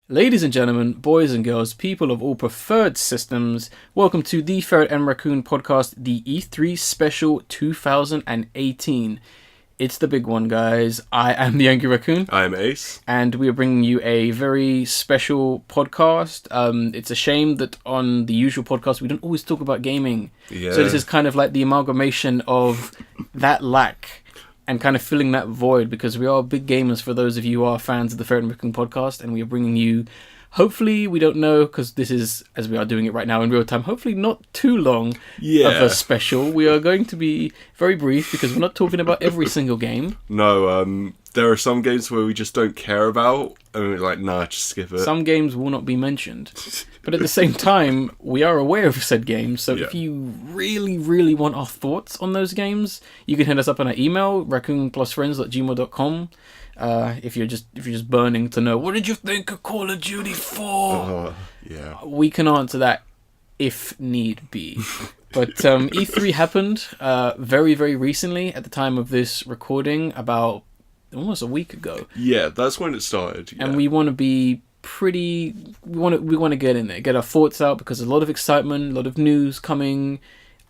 Ladies and gentlemen, boys and girls, people of all preferred systems, welcome to the Ferret and Raccoon podcast, the E3 Special 2018. It's the big one, guys. I am the Angry Raccoon. I'm Ace. And we are bringing you a very special podcast. It's a shame that on the usual podcast, we don't always talk about gaming. Yeah. So this is kind of like the amalgamation of that lack and kind of filling that void, because we are big gamers for those of you who are fans of the Ferret and Raccoon podcast, and we are bringing you, hopefully, we don't know, because this is, as we are doing it right now in real time, hopefully not too long of a special. We are going to be very brief, because we're not talking about every single game. No, there are some games where we just don't care about, and we're like, nah, just skip it. Some games will not be mentioned. But at the same time, we are aware of said games, so Yeah. if you really, really want our thoughts on those games, you can hit us up on our email, raccoonplusfriends@gmail.com. If you're just burning to know, what did you think of Call of Duty 4? Yeah. We can answer that if need be. But E3 happened very, very recently at the time of this recording, about almost a week ago. Yeah, that's when it started. Yeah. And we want to be we want to get in there, get our thoughts out, because there's a lot of excitement, a lot of news coming.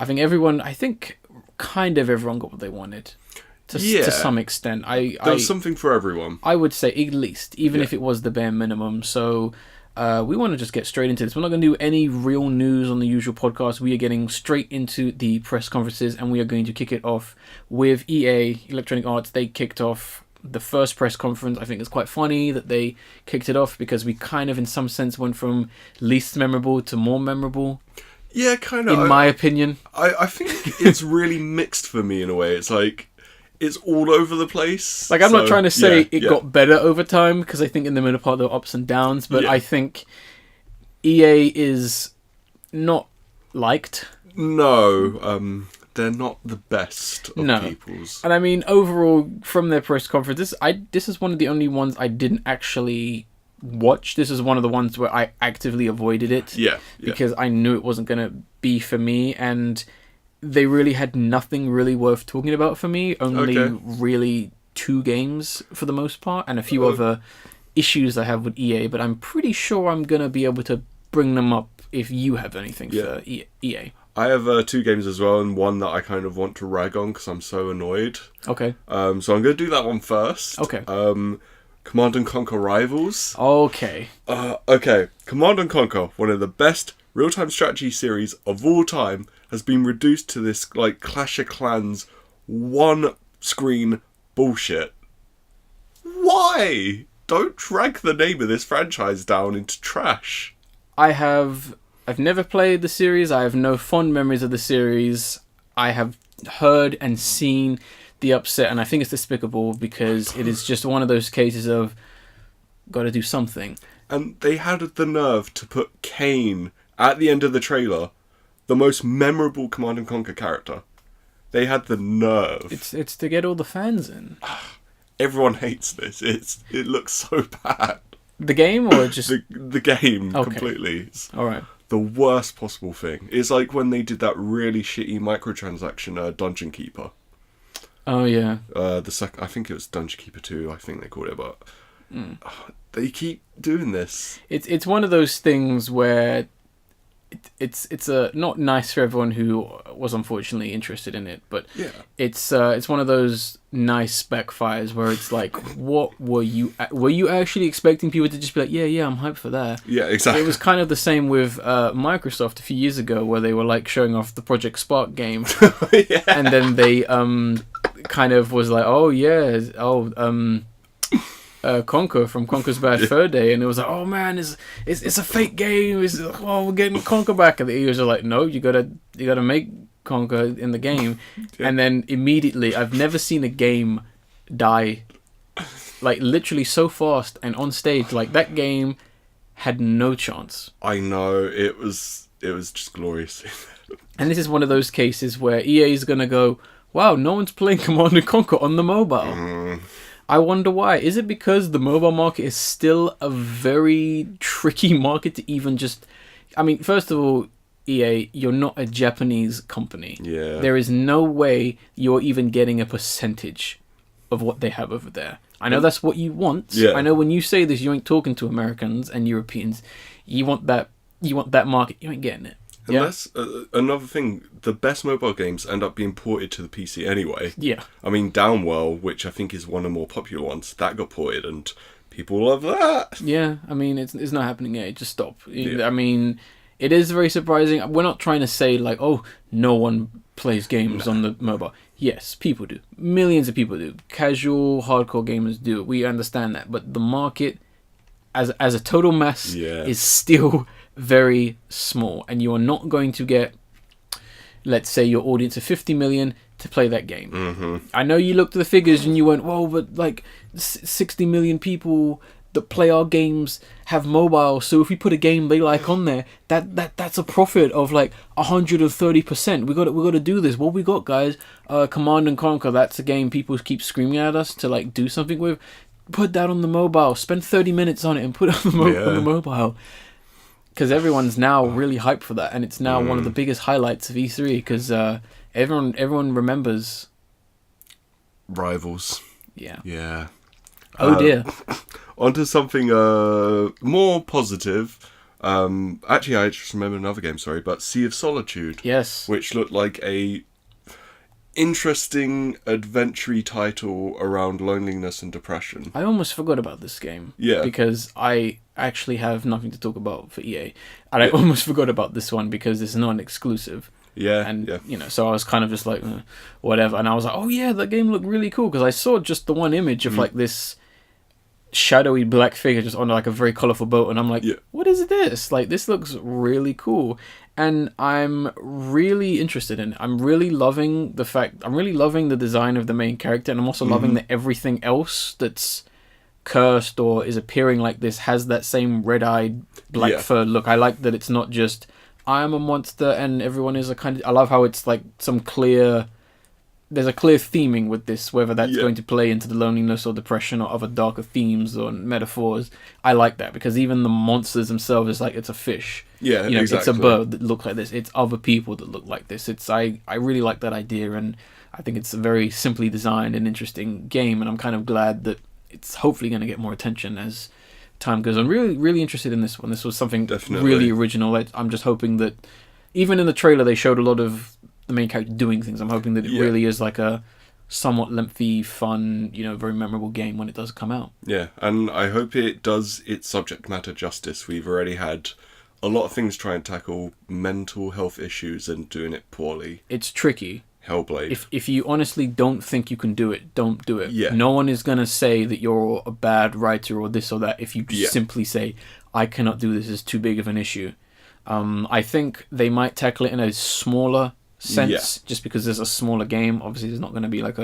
I think kind of everyone got what they wanted to some extent. There's something for everyone. I would say, at least, even if it was the bare minimum. So we want to just get straight into this. We're not going to do any real news on the usual podcast. We are getting straight into the press conferences, and we are going to kick it off with EA, Electronic Arts. They kicked off the first press conference. I think it's quite funny that they kicked it off, because we kind of, in some sense, went from least memorable to more memorable. Yeah, kind of. In my opinion. I think it's really mixed for me in a way. It's like, it's all over the place. Like, I'm not trying to say it got better over time, because I think in the middle part there were ups and downs, but I think EA is not liked. No, they're not the best of peoples. And I mean, overall, from their press conference, this is one of the only ones I didn't actually watch. This is one of the ones where I actively avoided it. Yeah. Because I knew it wasn't going to be for me, and they really had nothing really worth talking about for me. Only really 2 games for the most part, and a few other issues I have with EA, but I'm pretty sure I'm going to be able to bring them up if you have anything for EA. I have 2 games as well, and one that I kind of want to rag on because I'm so annoyed. Okay. So I'm going to do that one first. Okay. Command & Conquer Rivals. Okay. Okay. Command & Conquer, one of the best real-time strategy series of all time, has been reduced to this, like, Clash of Clans one-screen bullshit. Why? Don't drag the name of this franchise down into trash. I've never played the series. I have no fond memories of the series. I have heard and seen the upset, and I think it's despicable, because it is just one of those cases of got to do something. And they had the nerve to put Kane at the end of the trailer, the most memorable Command & Conquer character. They had the nerve. It's to get all the fans in. Everyone hates this. It looks so bad. The game, or just the game completely. It's all right. The worst possible thing. It's like when they did that really shitty microtransaction Dungeon Keeper. Oh yeah. The second, I think it was Dungeon Keeper 2. I think they called it, but they keep doing this. It's one of those things where it's not nice for everyone who was unfortunately interested in it, but it's one of those nice backfires where it's like, what were you actually expecting people to just be like, yeah, I'm hyped for that? Yeah, exactly. It was kind of the same with Microsoft a few years ago, where they were like showing off the Project Spark game, and then they kind of was like, Conquer from Conquer's Bad Fur Day, and it was like, oh man, it's a fake game. We're getting Conquer back, and the EAs are like, no, you gotta make Conquer in the game. And then immediately, I've never seen a game die like literally so fast and on stage. Like, that game had no chance. I know, it was just glorious. And this is one of those cases where EA is gonna go, wow, no one's playing Command & Conquer on the mobile. I wonder why. Is it because the mobile market is still a very tricky market to even just... I mean, first of all, EA, you're not a Japanese company. Yeah. There is no way you're even getting a percentage of what they have over there. I know that's what you want. Yeah. I know when you say this, you ain't talking to Americans and Europeans. You want that market. You ain't getting it. And that's another thing. The best mobile games end up being ported to the PC anyway. Yeah. I mean, Downwell, which I think is one of the more popular ones, that got ported, and people love that. Yeah, I mean, it's not happening yet. Just stop. Yeah. I mean, it is very surprising. We're not trying to say, like, oh, no one plays games on the mobile. Yes, people do. Millions of people do. Casual, hardcore gamers do. We understand that. But the market, as a total mass, is still very small. And you are not going to get, let's say, your audience of 50 million to play that game. Mm-hmm. I know you looked at the figures and you went, whoa, but like 60 million people that play our games have mobile, so if we put a game they like on there, that's a profit of like 130%. We got to do this. What we got, guys? Command and Conquer. That's a game people keep screaming at us to like do something with. Put that on the mobile. Spend 30 minutes on it and put it on the mobile. Because everyone's now really hyped for that, and it's now one of the biggest highlights of E3. Because everyone remembers Rivals. Yeah. Oh dear. Onto something more positive. Actually, I just remember another game. Sorry, but Sea of Solitude. Yes. Which looked like a interesting adventure title around loneliness and depression. I almost forgot about this game. Yeah. Because I actually have nothing to talk about for EA, and I almost forgot about this one because it's not an exclusive. Yeah. And you know, so I was kind of just like, whatever. And I was like, oh yeah, that game looked really cool because I saw just the one image of like this shadowy black figure just on like a very colorful boat, and I'm like, what is this? Like, this looks really cool, and I'm really interested in it. I'm really loving the design of the main character, and I'm also loving that everything else that's cursed or is appearing like this has that same red-eyed black fur look. I like that it's not just I am a monster and everyone is a kind of... I love how it's like there's a clear theming with this, whether that's going to play into the loneliness or depression or other darker themes or metaphors. I like that because even the monsters themselves is like, it's a fish. Yeah, you know, exactly. It's a bird that look like this. It's other people that look like this. I really like that idea, and I think it's a very simply designed and interesting game, and I'm kind of glad that it's hopefully going to get more attention as time goes on. Really, really interested in this one. This was something really original. I'm just hoping that even in the trailer they showed a lot of the main character doing things. I'm hoping that it really is like a somewhat lengthy, fun, you know, very memorable game when it does come out. Yeah, and I hope it does its subject matter justice. We've already had a lot of things try and tackle mental health issues and doing it poorly. It's tricky. Hellblade. If you honestly don't think you can do it, don't do it. Yeah. No one is going to say that you're a bad writer or this or that if you just simply say, I cannot do this, it's too big of an issue. I think they might tackle it in a smaller sense, just because there's a smaller game. Obviously, there's not going to be like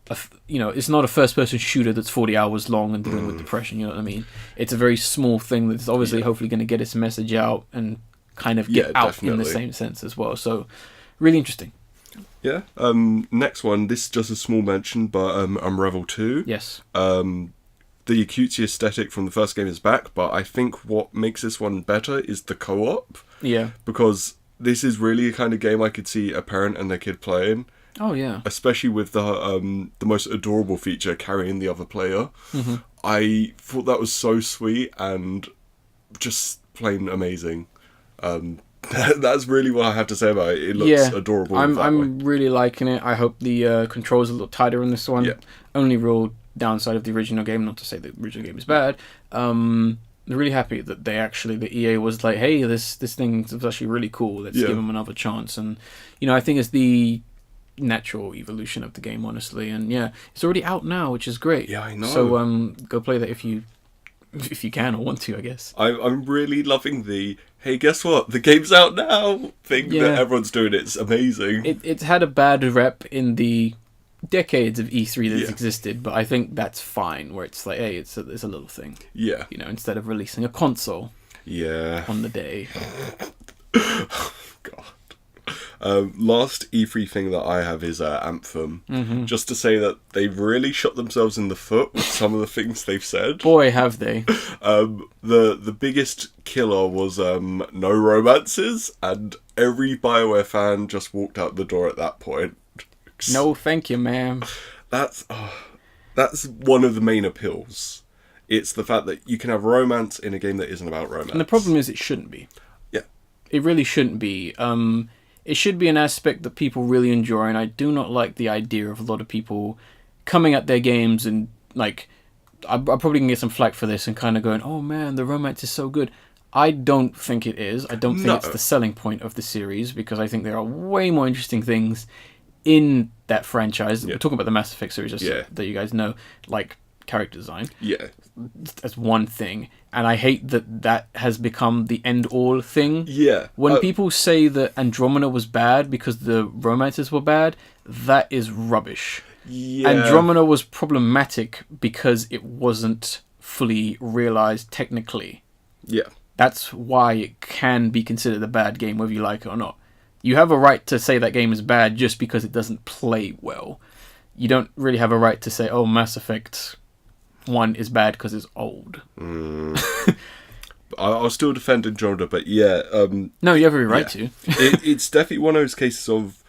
it's not a first-person shooter that's 40 hours long and dealing with depression, you know what I mean? It's a very small thing that's obviously hopefully going to get its message out and kind of get out in the same sense as well. So, really interesting. Yeah. Next one, this is just a small mention, but Unravel 2. Yes. The cutesy aesthetic from the first game is back, but I think what makes this one better is the co-op. Yeah. Because this is really a kind of game I could see a parent and their kid playing. Oh, yeah. Especially with the most adorable feature, carrying the other player. Mm-hmm. I thought that was so sweet and just plain amazing. That's really what I have to say about it. It looks adorable. I'm really liking it. I hope the controls are a little tighter in this one. Yeah. Only real downside of the original game, not to say the original game is bad. I'm really happy that the EA was like, hey, this thing is actually really cool. Let's give them another chance. And, you know, I think it's the natural evolution of the game, honestly. And yeah, it's already out now, which is great. Yeah, I know. So go play that if you can or want to, I guess. I'm really loving the, hey, guess what? The game's out now thing that everyone's doing. It's amazing. It's had a bad rep in the decades of E3 that's existed, but I think that's fine, where it's like, hey, it's a little thing. Yeah. You know, instead of releasing a console on the day. God. Last E3 thing that I have is Anthem. Mm-hmm. Just to say that they've really shot themselves in the foot with some of the things they've said. Boy, have they. The biggest killer was no romances, and every BioWare fan just walked out the door at that point. No, thank you, ma'am. That's... That's one of the main appeals. It's the fact that you can have romance in a game that isn't about romance. And the problem is it shouldn't be. Yeah. It really shouldn't be. It should be an aspect that people really enjoy, and I do not like the idea of a lot of people coming at their games and, like, I probably can get some flack for this and kind of going, oh man, the romance is so good. I don't think it is. I don't think it's the selling point of the series, because I think there are way more interesting things in that franchise. We're talking about the Mass Effect series, just so that you guys know, like character design. Yeah. That's one thing. And I hate that has become the end-all thing. Yeah. When people say that Andromeda was bad because the romances were bad, that is rubbish. Yeah. Andromeda was problematic because it wasn't fully realized technically. Yeah. That's why it can be considered a bad game, whether you like it or not. You have a right to say that game is bad just because it doesn't play well. You don't really have a right to say, oh, Mass Effect 1 is bad because it's old. I'll still defend Andromeda, but yeah. No, you have every right to. It's definitely one of those cases of,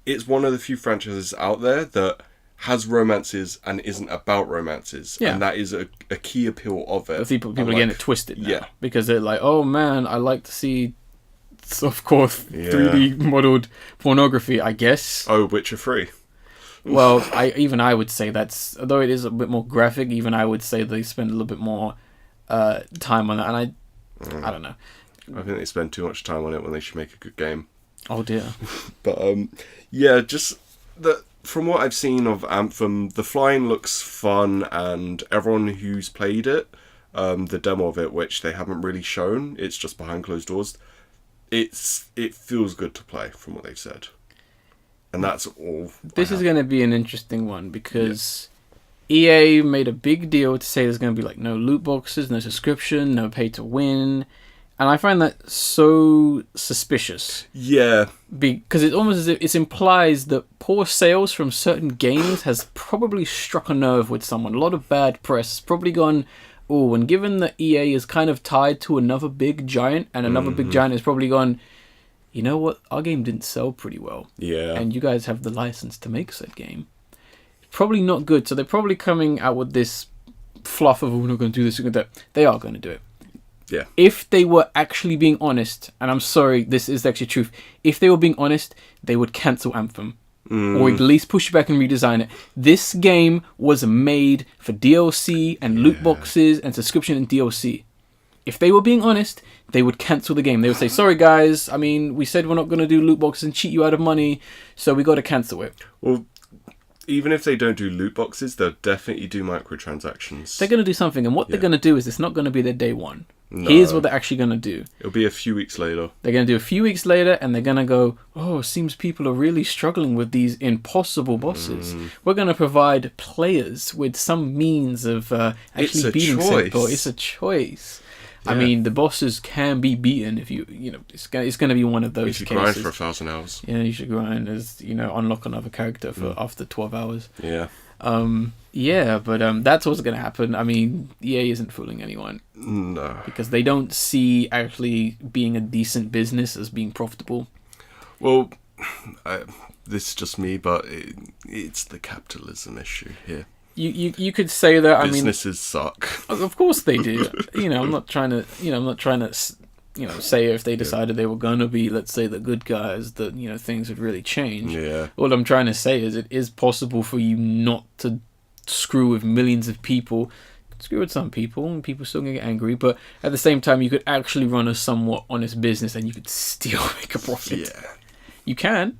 it's one of the few franchises out there that has romances and isn't about romances. Yeah. And that is a key appeal of it. People are getting it twisted now. Yeah. Because they're like, oh man, I like to see softcore 3D modeled pornography, I guess. Oh, Witcher 3. Well, I would say that's, although it is a bit more graphic, even I would say they spend a little bit more time on that, and I don't know. I think they spend too much time on it when they should make a good game. Oh dear. But yeah, just from what I've seen of Anthem, the flying looks fun, and everyone who's played it, the demo of it, which they haven't really shown, it's just behind closed doors. It feels good to play from what they've said. And that's all. This is going to be an interesting one because EA made a big deal to say there's going to be like no loot boxes, no subscription, no pay to win. And I find that so suspicious. Yeah. Because it's almost as if it implies that poor sales from certain games has probably struck a nerve with someone. A lot of bad press has probably gone, oh, and given that EA is kind of tied to another big giant, and another big giant has probably gone, you know what, our game didn't sell pretty well. Yeah. And you guys have the license to make said game. Probably not good. So they're probably coming out with this fluff of, oh, we're not going to do this, we're going to do that. They are going to do it. Yeah. If they were actually being honest, and I'm sorry, this is actually truth, if they were being honest, they would cancel Anthem. Or at least push it back and redesign it. This game was made for DLC and loot boxes and subscription and DLC. If they were being honest, they would cancel the game. They would say, sorry guys, I mean, we said we're not going to do loot boxes and cheat you out of money, so we got to cancel it. Well, even if they don't do loot boxes, they'll definitely do microtransactions. They're going to do something, and what they're going to do is it's not going to be their day one. No. Here's what they're actually going to do. It'll be a few weeks later. They're going to do a few weeks later, and they're going to go, oh, it seems people are really struggling with these impossible bosses. We're going to provide players with some means of actually beating said boss. It's a choice. Yeah. I mean, the bosses can be beaten if you know, it's going to be one of those cases. If you grind for 1,000 hours. Yeah, you should grind as, unlock another character for after 12 hours. Yeah. Yeah, but that's what's going to happen. I mean, EA isn't fooling anyone. No. Because they don't see actually being a decent business as being profitable. Well, this is just me, but it's the capitalism issue here. You could say that. Businesses suck. Of course they do. I'm not trying to say if they decided they were going to be, let's say, the good guys, that things would really change. Yeah. What I'm trying to say is it is possible for you not to screw with millions of people. Screw with some people, and people still gonna get angry, but at the same time you could actually run a somewhat honest business and you could still make a profit. Yeah. You can,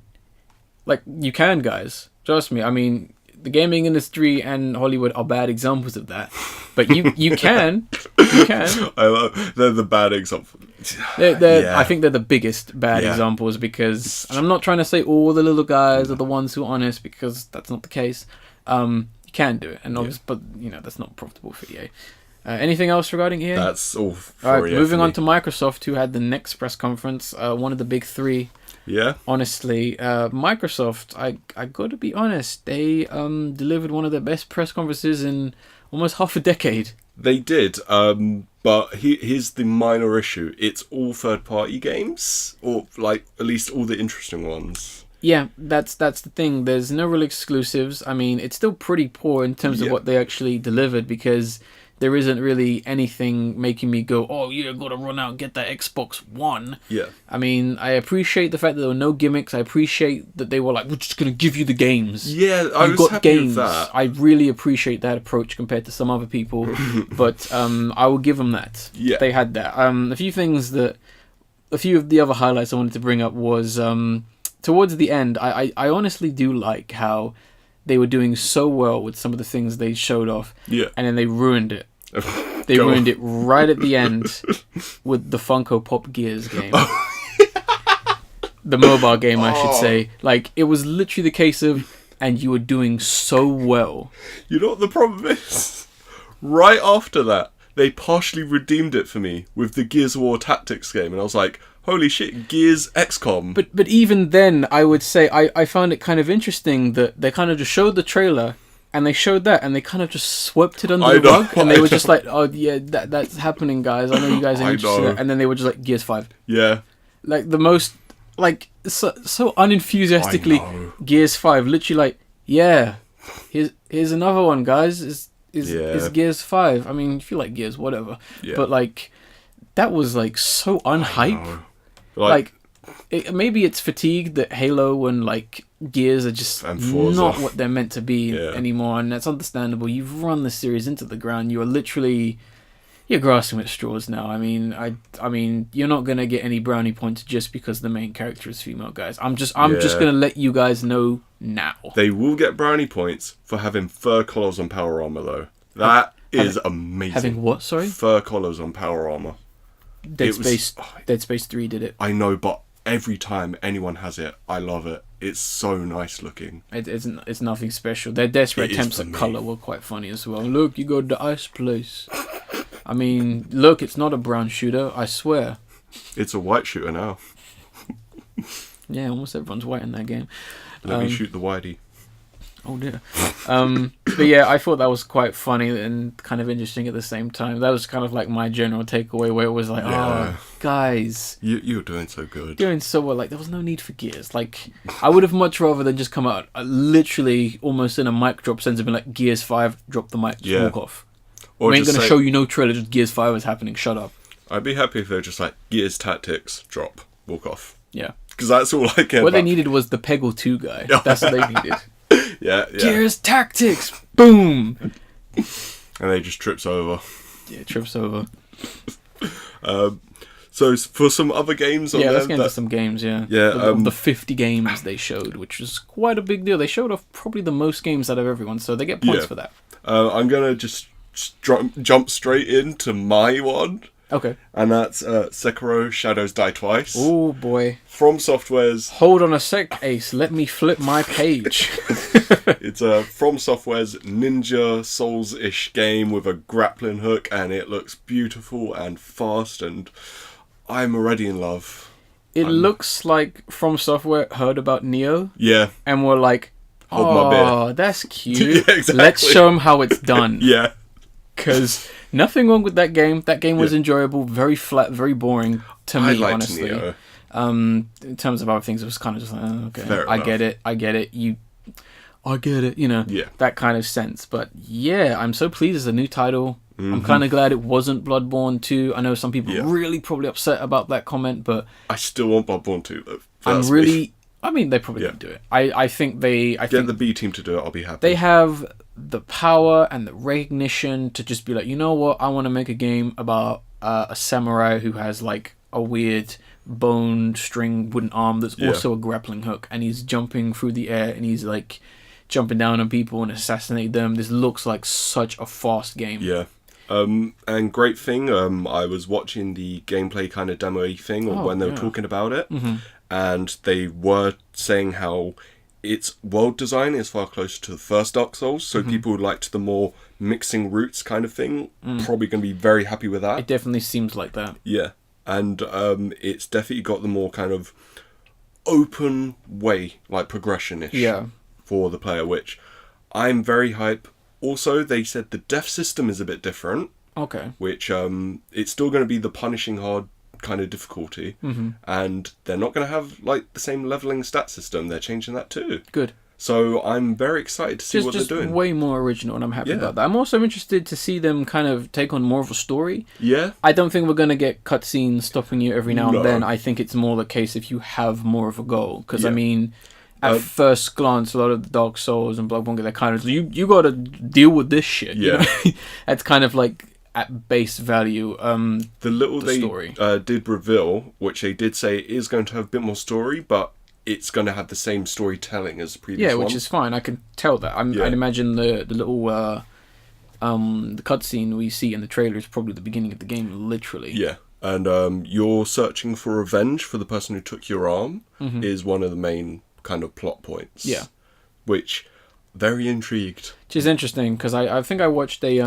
guys. Trust me. I mean, the gaming industry and Hollywood are bad examples of that, but you can. They're the bad examples. I think they're the biggest bad examples, because, and I'm not trying to say all the little guys are the ones who are honest, because that's not the case. You can do it, and obviously, but that's not profitable for EA. Anything else regarding EA? That's all for all right, EA. Moving on to Microsoft, who had the next press conference, one of the big three. Yeah. Honestly, Microsoft, I got to be honest, they delivered one of their best press conferences in almost half a decade. They did, but here's the minor issue. It's all third-party games, or at least all the interesting ones. Yeah, that's the thing. There's no real exclusives. I mean, it's still pretty poor in terms of what they actually delivered, because there isn't really anything making me go, oh, yeah, gotta run out and get that Xbox One. Yeah. I mean, I appreciate the fact that there were no gimmicks. I appreciate that they were like, we're just gonna give you the games. Yeah, I was happy with that. I really appreciate that approach compared to some other people, but I will give them that. Yeah. They had that. A few of the other highlights I wanted to bring up was towards the end. I honestly do like how they were doing so well with some of the things they showed off, and then they ruined it. They ruined it right at the end with the Funko Pop Gears game. The mobile game, I should say. Like, it was literally the case of, and you were doing so well. You know what the problem is? Right after that, they partially redeemed it for me with the Gears of War Tactics game, and I was like, holy shit, Gears XCOM. But even then, I would say I found it kind of interesting that they kind of just showed the trailer, and they showed that, and they kind of just swept it under the rug, and they were just like, oh yeah, that's happening, guys. I know you guys are interested in it. And then they were just like, Gears 5. Yeah. Like, the most, like, so unenthusiastically, Gears 5, literally like, yeah, here's another one, guys, is Gears 5. I mean, if you like Gears, whatever. Yeah. But, like, that was, like, so unhype. Like, maybe it's fatigue that Halo and, like, Gears are just not what they're meant to be anymore, and that's understandable. You've run the series into the ground. You are literally... You're grasping at straws now. I mean, you're not gonna get any brownie points just because the main character is female, guys. I'm just gonna let you guys know now. They will get brownie points for having fur collars on power armor, though. That is amazing. Having what? Sorry. Fur collars on power armor. Dead Space 3 did it. I know, but every time anyone has it, I love it. It's so nice looking. It's nothing special. Their desperate attempts at colour were quite funny as well. Look, you go to the ice place. I mean, look, it's not a brown shooter, I swear. It's a white shooter now. Yeah, almost everyone's white in that game. Let me shoot the whitey. Oh dear. But yeah, I thought that was quite funny and kind of interesting at the same time. That was kind of like my general takeaway, where it was like, oh, guys. You're doing so good. Doing so well. Like, there was no need for Gears. Like, I would have much rather than just come out literally almost in a mic drop sense of being like, Gears 5, drop the mic, just walk off. Or we ain't going to show you no trailer, just Gears 5 is happening, shut up. I'd be happy if they were just like, Gears Tactics, drop, walk off. Yeah. Because that's all I care What about. they needed was the Peggle 2 guy. That's what they needed. Yeah. Gears Tactics, boom! And they just trips over. Yeah, trips over. So for some other games on let's get into some games, the 50 games they showed, which was quite a big deal. They showed off probably the most games out of everyone, so they get points for that. I'm going to just jump straight into my one. Okay. And that's Sekiro Shadows Die Twice. Oh boy. From Software's... Hold on a sec, Ace. Let me flip my page. It's a From Software's Ninja Souls-ish game with a grappling hook, and it looks beautiful and fast, and I'm already in love. It looks like From Software heard about Neo. Yeah. And were like, hold my beer. Oh, that's cute. Yeah, exactly. Let's show them how it's done. Yeah. Because nothing wrong with that game. That game was enjoyable, very flat, very boring to me, honestly. Neo. In terms of other things, it was kind of just like, oh, okay, I get it. I get it. You know, that kind of sense. But yeah, I'm so pleased it's a new title. Mm-hmm. I'm kind of glad it wasn't Bloodborne 2. I know some people are really probably upset about that comment, but I still want Bloodborne 2 though. I mean, they probably would do it. I think get the B team to do it. I'll be happy. They have the power and the recognition to just be like, you know what? I want to make a game about a samurai who has like a weird bone string wooden arm that's also a grappling hook, and he's jumping through the air and he's like jumping down on people and assassinate them. This looks like such a fast game. Yeah. And great thing, I was watching the gameplay kind of demo-y thing when they were talking about it, and they were saying how its world design is far closer to the first Dark Souls, so people who liked the more mixing roots kind of thing probably going to be very happy with that. It definitely seems like that. Yeah, and it's definitely got the more kind of open way, like progression-ish for the player, which I'm very hype. Also, they said the death system is a bit different. Okay. Which, it's still going to be the punishing hard kind of difficulty, and they're not going to have like the same leveling stat system. They're changing that too. Good. So I'm very excited to see what they're doing. Way more original, and I'm happy about that. I'm also interested to see them kind of take on more of a story. Yeah. I don't think we're going to get cutscenes stopping you every now and then. I think it's more the case if you have more of a goal. Because, I mean, at first glance, a lot of the Dark Souls and Bloodborne, they're kind of, you got to deal with this shit. Yeah. You know? It's kind of like, at base value, story. Did reveal, which they did say is going to have a bit more story, but it's going to have the same storytelling as the previous one. Yeah, which is fine. I can tell that. I'd imagine the little the cutscene we see in the trailer is probably the beginning of the game, literally. Yeah, and you're searching for revenge for the person who took your arm is one of the main kind of plot points. Yeah. Which, very intrigued. Which is interesting, because I think I watched a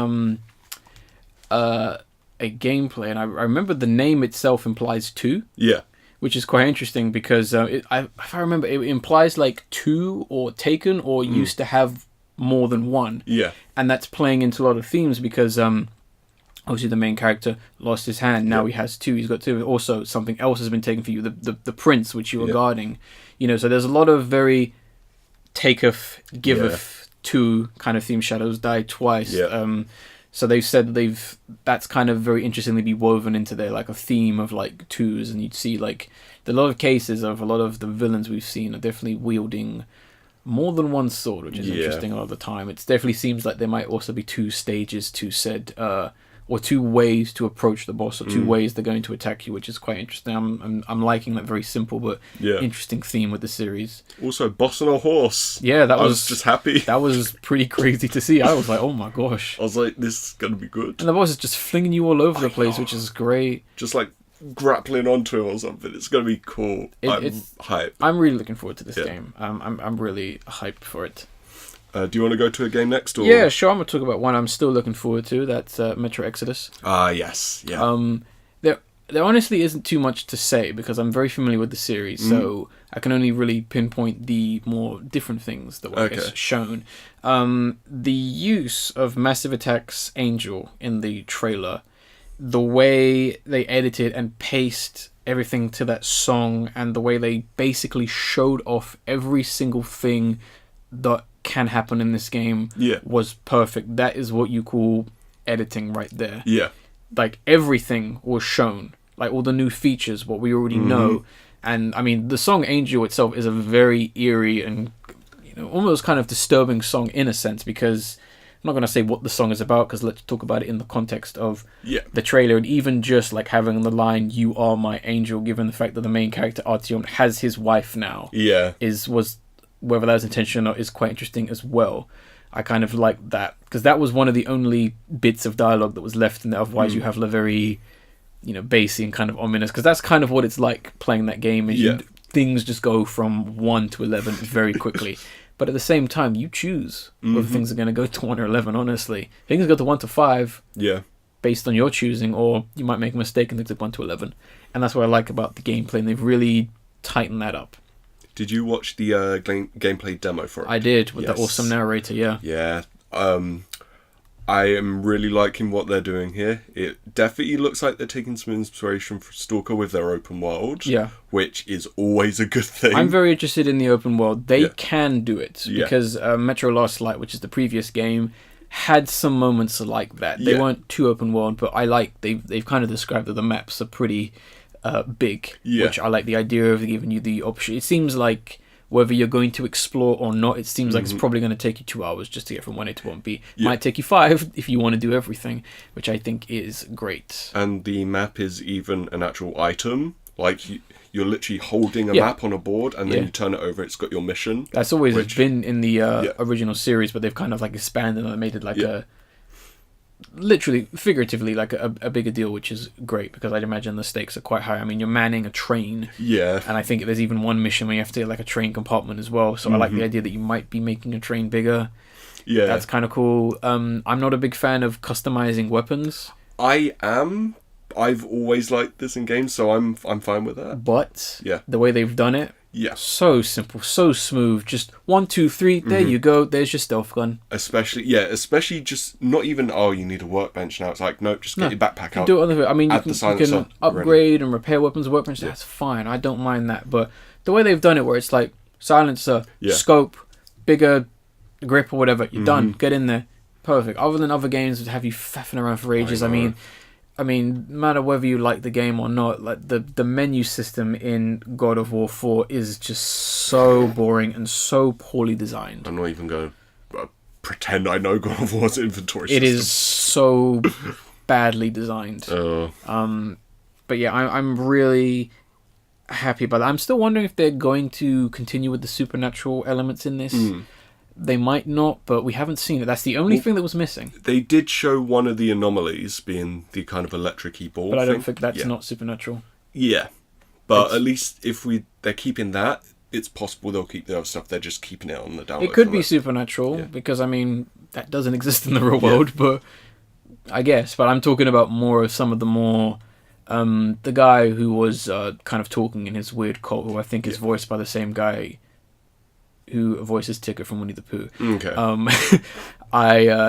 gameplay, and I remember the name itself implies two. Yeah. Which is quite interesting because, if I remember, it implies like two or taken or used to have more than one. Yeah. And that's playing into a lot of themes because obviously the main character lost his hand. Now he has two. He's got two. Also, something else has been taken for you. The prince, which you were guarding. You know, so there's a lot of very taketh, giveth two kind of theme. Shadows die twice. Yeah. So they've said that's kind of very interestingly be woven into their like a theme of like twos, and you'd see like a lot of cases of a lot of the villains we've seen are definitely wielding more than one sword, which is interesting a lot of the time. It definitely seems like there might also be two stages to said or two ways to approach the boss, or two ways they're going to attack you, which is quite interesting. I'm liking that very simple but interesting theme with the series. Also, boss on a horse. Yeah, I was just happy. That was pretty crazy to see. I was like, oh my gosh. I was like, this is going to be good. And the boss is just flinging you all over the place, which is great. Just like grappling onto him or something. It's going to be cool. I'm hyped. I'm really looking forward to this game. I'm really hyped for it. Do you want to go to a game next? Or? Yeah, sure. I'm going to talk about one I'm still looking forward to. That's Metro Exodus. Yes. Yeah. There honestly isn't too much to say because I'm very familiar with the series, so I can only really pinpoint the more different things that were shown. The use of Massive Attack's Angel in the trailer, the way they edited and paced everything to that song, and the way they basically showed off every single thing that can happen in this game was perfect. That is what you call editing right there. Yeah. Like, everything was shown. Like, all the new features, what we already know. And, I mean, the song Angel itself is a very eerie and, almost kind of disturbing song in a sense, because I'm not going to say what the song is about, because let's talk about it in the context of the trailer. And even just, like, having the line, "You are my angel," given the fact that the main character, Artyom, has his wife now. Yeah. Was whether that was intentional or not is quite interesting as well. I kind of like that, because that was one of the only bits of dialogue that was left in there. Otherwise, you have the very, bassy and kind of ominous, because that's kind of what it's like playing that game. Is things just go from 1 to 11 very quickly. But at the same time, you choose whether things are going to go to 1 or 11, honestly. Things go to 1 to 5 based on your choosing, or you might make a mistake and things go 1 to 11. And that's what I like about the gameplay, and they've really tightened that up. Did you watch the gameplay demo for it? I did, with the awesome narrator, Yeah. I am really liking what they're doing here. It definitely looks like they're taking some inspiration from Stalker with their open world. Yeah. Which is always a good thing. I'm very interested in the open world. They can do it, because Metro Last Light, which is the previous game, had some moments like that. They weren't too open world, but I like, they've kind of described that the maps are pretty big, which I like the idea of giving you the option. It seems like whether you're going to explore or not, it seems like it's probably going to take you 2 hours just to get from 1A to 1B. Might take you 5 if you want to do everything, which I think is great. And the map is even an actual item. Like, you're literally holding a map on a board, and then you turn it over, it's got your mission. That's always been in the original series, but they've kind of like expanded and made it like a literally, figuratively, like a bigger deal, which is great, because I'd imagine the stakes are quite high. I mean, you're manning a train. Yeah. And I think there's even one mission where you have to get like a train compartment as well. So I like the idea that you might be making a train bigger. Yeah. That's kind of cool. I'm not a big fan of customizing weapons. I am. I've always liked this in games, so I'm fine with that. But the way they've done it, Yeah. So simple, so smooth. Just 1, 2, 3. There you go. There's your stealth gun. Especially just not even, you need a workbench now. It's like, nope, just get your backpack out. Do it on the. I mean, you can upgrade and repair weapons. Workbench. That's fine. I don't mind that. But the way they've done it, where it's like silencer, scope, bigger grip or whatever, you're done. Get in there. Perfect. Other than other games that have you faffing around for ages. I mean, no matter whether you like the game or not, like the menu system in God of War 4 is just so boring and so poorly designed. I'm not even going to pretend I know God of War's inventory system. It is so badly designed. But yeah, I'm really happy about that. I'm still wondering if they're going to continue with the supernatural elements in this. They might not, but we haven't seen it. That's the only thing that was missing. They did show one of the anomalies being the kind of electric-y ball But I don't think that's not supernatural. Yeah. But at least if they're keeping that, it's possible they'll keep the other stuff. They're just keeping it on the download. It could be supernatural, because, that doesn't exist in the real world, but I guess. But I'm talking about more of some of the more... the guy who was kind of talking in his weird cult, who I think is voiced by the same guy who voices Ticket from Winnie the Pooh. Okay.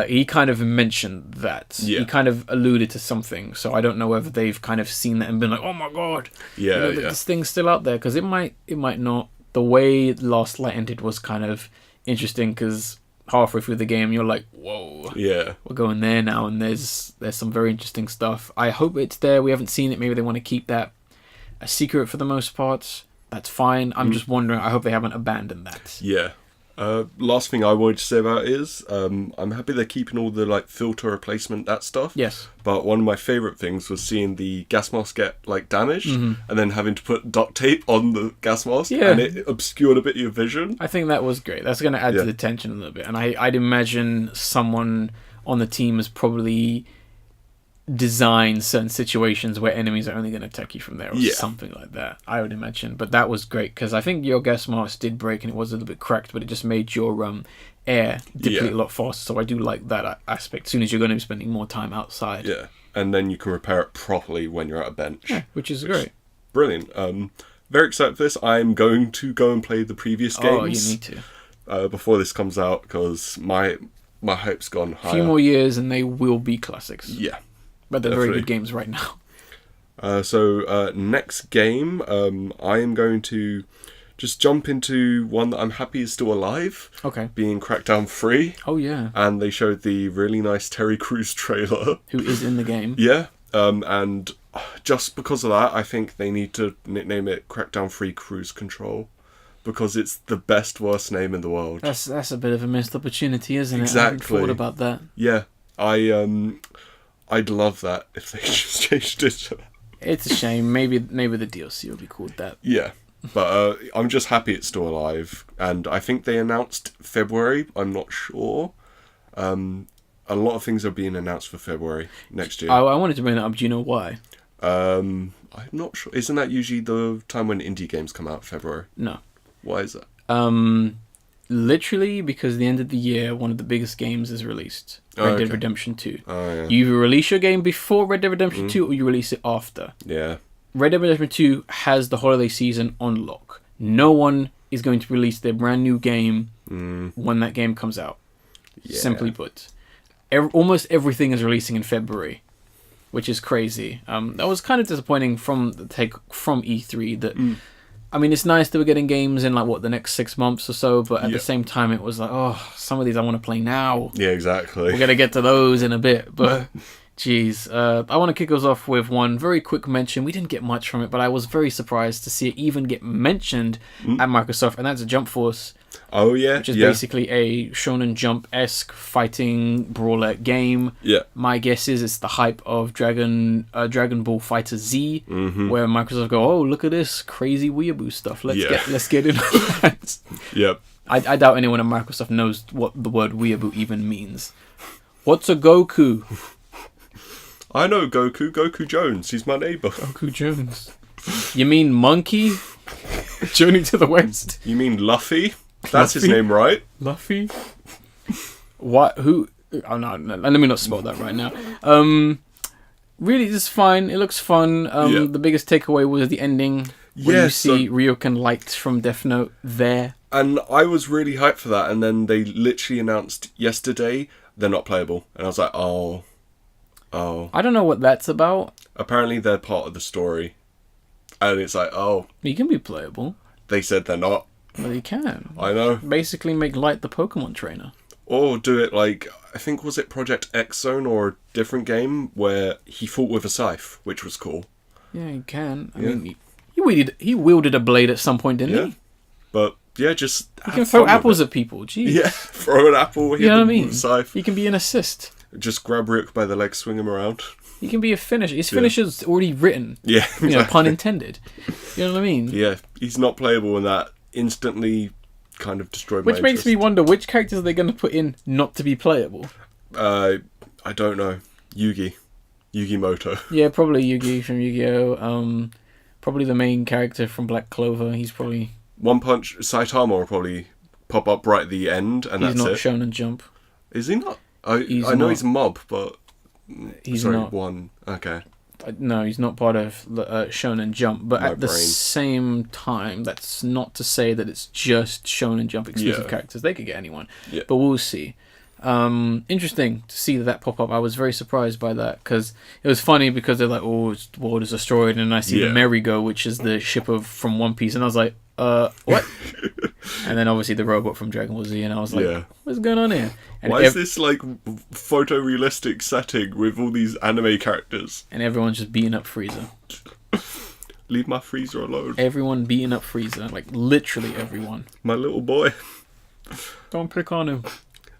He kind of mentioned that. Yeah. He kind of alluded to something, so I don't know whether they've kind of seen that and been like, oh my god, this thing's still out there, because it might not. The way Last Light ended was kind of interesting, because halfway through the game you're like, whoa, we're going there now, and there's some very interesting stuff. I hope it's there. We haven't seen it. Maybe they want to keep that a secret for the most part. That's fine. I'm just wondering, I hope they haven't abandoned that. Yeah. Last thing I wanted to say about it is, I'm happy they're keeping all the filter replacement, that stuff. Yes. But one of my favourite things was seeing the gas mask get damaged, and then having to put duct tape on the gas mask, and it obscured a bit of your vision. I think that was great. That's going to add to the tension a little bit. And I'd imagine someone on the team has probably designed certain situations where enemies are only going to attack you from there, or something like that, I would imagine. But that was great, because I think your gas mask did break and it was a little bit cracked, but it just made your air deplete a lot faster. So I do like that aspect, as soon as you're going to be spending more time outside. Yeah, and then you can repair it properly when you're at a bench. Yeah, which is great. Brilliant. Very excited for this. I'm going to go and play the previous games. Oh, you need to. Before this comes out, because my hype's gone higher. A few more years and they will be classics. Yeah. But they're very good games right now. So next game, I am going to just jump into one that I'm happy is still alive. Okay. Being Crackdown 3. Oh, yeah. And they showed the really nice Terry Crews trailer. Who is in the game. Yeah. And just because of that, I think they need to nickname it Crackdown 3 Cruise Control. Because it's the best, worst name in the world. That's a bit of a missed opportunity, isn't it? Exactly. I hadn't thought about that. Yeah. I'd love that if they just changed it to that. It's a shame. Maybe the DLC will be called that. Yeah. But I'm just happy it's still alive. And I think they announced February. I'm not sure. A lot of things are being announced for February next year. I wanted to bring that up. Do you know why? I'm not sure. Isn't that usually the time when indie games come out, February? No. Why is that? Literally because the end of the year, one of the biggest games is released. Red Dead Redemption 2. Oh, yeah. You either release your game before Red Dead Redemption 2 or you release it after. Yeah. Red Dead Redemption 2 has the holiday season on lock. No one is going to release their brand new game when that game comes out. Yeah. Simply put. Almost everything is releasing in February, which is crazy. That was kind of disappointing from the take from E3 that... I mean, it's nice that we're getting games in, the next 6 months or so, but at the same time, it was like, oh, some of these I want to play now. Yeah, exactly. We're going to get to those in a bit, but, geez. I want to kick us off with one very quick mention. We didn't get much from it, but I was very surprised to see it even get mentioned at Microsoft, and that's Jump Force. Oh, yeah. Which is basically a Shonen Jump-esque fighting brawler game. Yeah. My guess is it's the hype of Dragon Ball Fighter Z, where Microsoft go, oh, look at this crazy weeaboo stuff. Let's get into that. Yep. I doubt anyone at Microsoft knows what the word weeaboo even means. What's a Goku? I know Goku. Goku Jones. He's my neighbour. Goku Jones. You mean Monkey? Journey to the West? You mean Luffy? That's his name, right? Luffy? What? Who? Oh, no, let me not spell that right now. Really, it's fine. It looks fun. The biggest takeaway was the ending. When Yeah, you see Ryokan lights from Death Note there. And I was really hyped for that, and then they literally announced yesterday they're not playable. And I was like, oh. I don't know what that's about. Apparently they're part of the story. And it's like, oh. You can be playable. They said they're not. Well, you can. I know. Basically make Light the Pokemon trainer. Or do it like, I think, was it Project X Zone or a different game where he fought with a scythe, which was cool. Yeah, you can. I mean, he wielded a blade at some point, didn't he? But, yeah, just you can throw apples at people, jeez. Yeah, throw an apple, hit you know what I them mean? with a scythe. You can be an assist. Just grab Ryuk by the leg, swing him around. You can be a finisher. His finisher's already written. Yeah, exactly. You know, pun intended. You know what I mean? Yeah, he's not playable, and that instantly kind of destroyed my Which makes me wonder, which characters are they going to put in not to be playable? I don't know. Yugimoto. Yeah, probably Yugi from Yu-Gi-Oh! Probably the main character from Black Clover. He's probably... One Punch, Saitama will probably pop up right at the end, and that's it. He's not Shonen Jump. Is he not? I know he's Mob, but... He's sorry, not. one. Okay. No, he's not part of Shonen Jump, but at the same time, that's not to say that it's just Shonen Jump exclusive characters. They could get anyone, but we'll see. Interesting to see that pop up. I was very surprised by that because it was funny because they're like, "Oh, the world is destroyed," and I see the Merry-Go, which is the ship from One Piece, and I was like, what?" And then obviously the robot from Dragon Ball Z, and I was like, "What's going on here?" And why is this like photorealistic setting with all these anime characters? And everyone's just beating up Frieza. Leave my Frieza alone. Everyone beating up Frieza, like literally everyone. My little boy. Don't pick on him.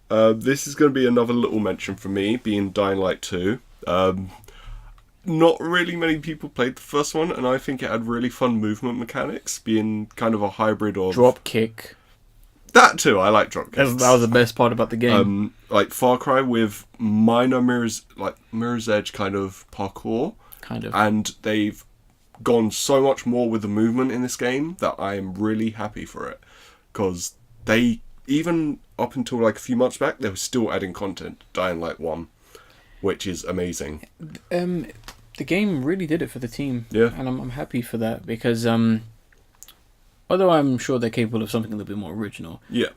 This is going to be another little mention for me, being Dying Light 2. Not really many people played the first one, and I think it had really fun movement mechanics, being kind of a hybrid of... Drop kick. That too, I like drop kicks. That was the best part about the game. Like Far Cry with minor Mirror's Edge kind of parkour. Kind of. And they've gone so much more with the movement in this game that I am really happy for it. Because they, even up until like a few months back, they were still adding content. Dying Light 1, which is amazing. The game really did it for the team. Yeah. And I'm happy for that because... although I'm sure they're capable of something a little bit more original. Yeah.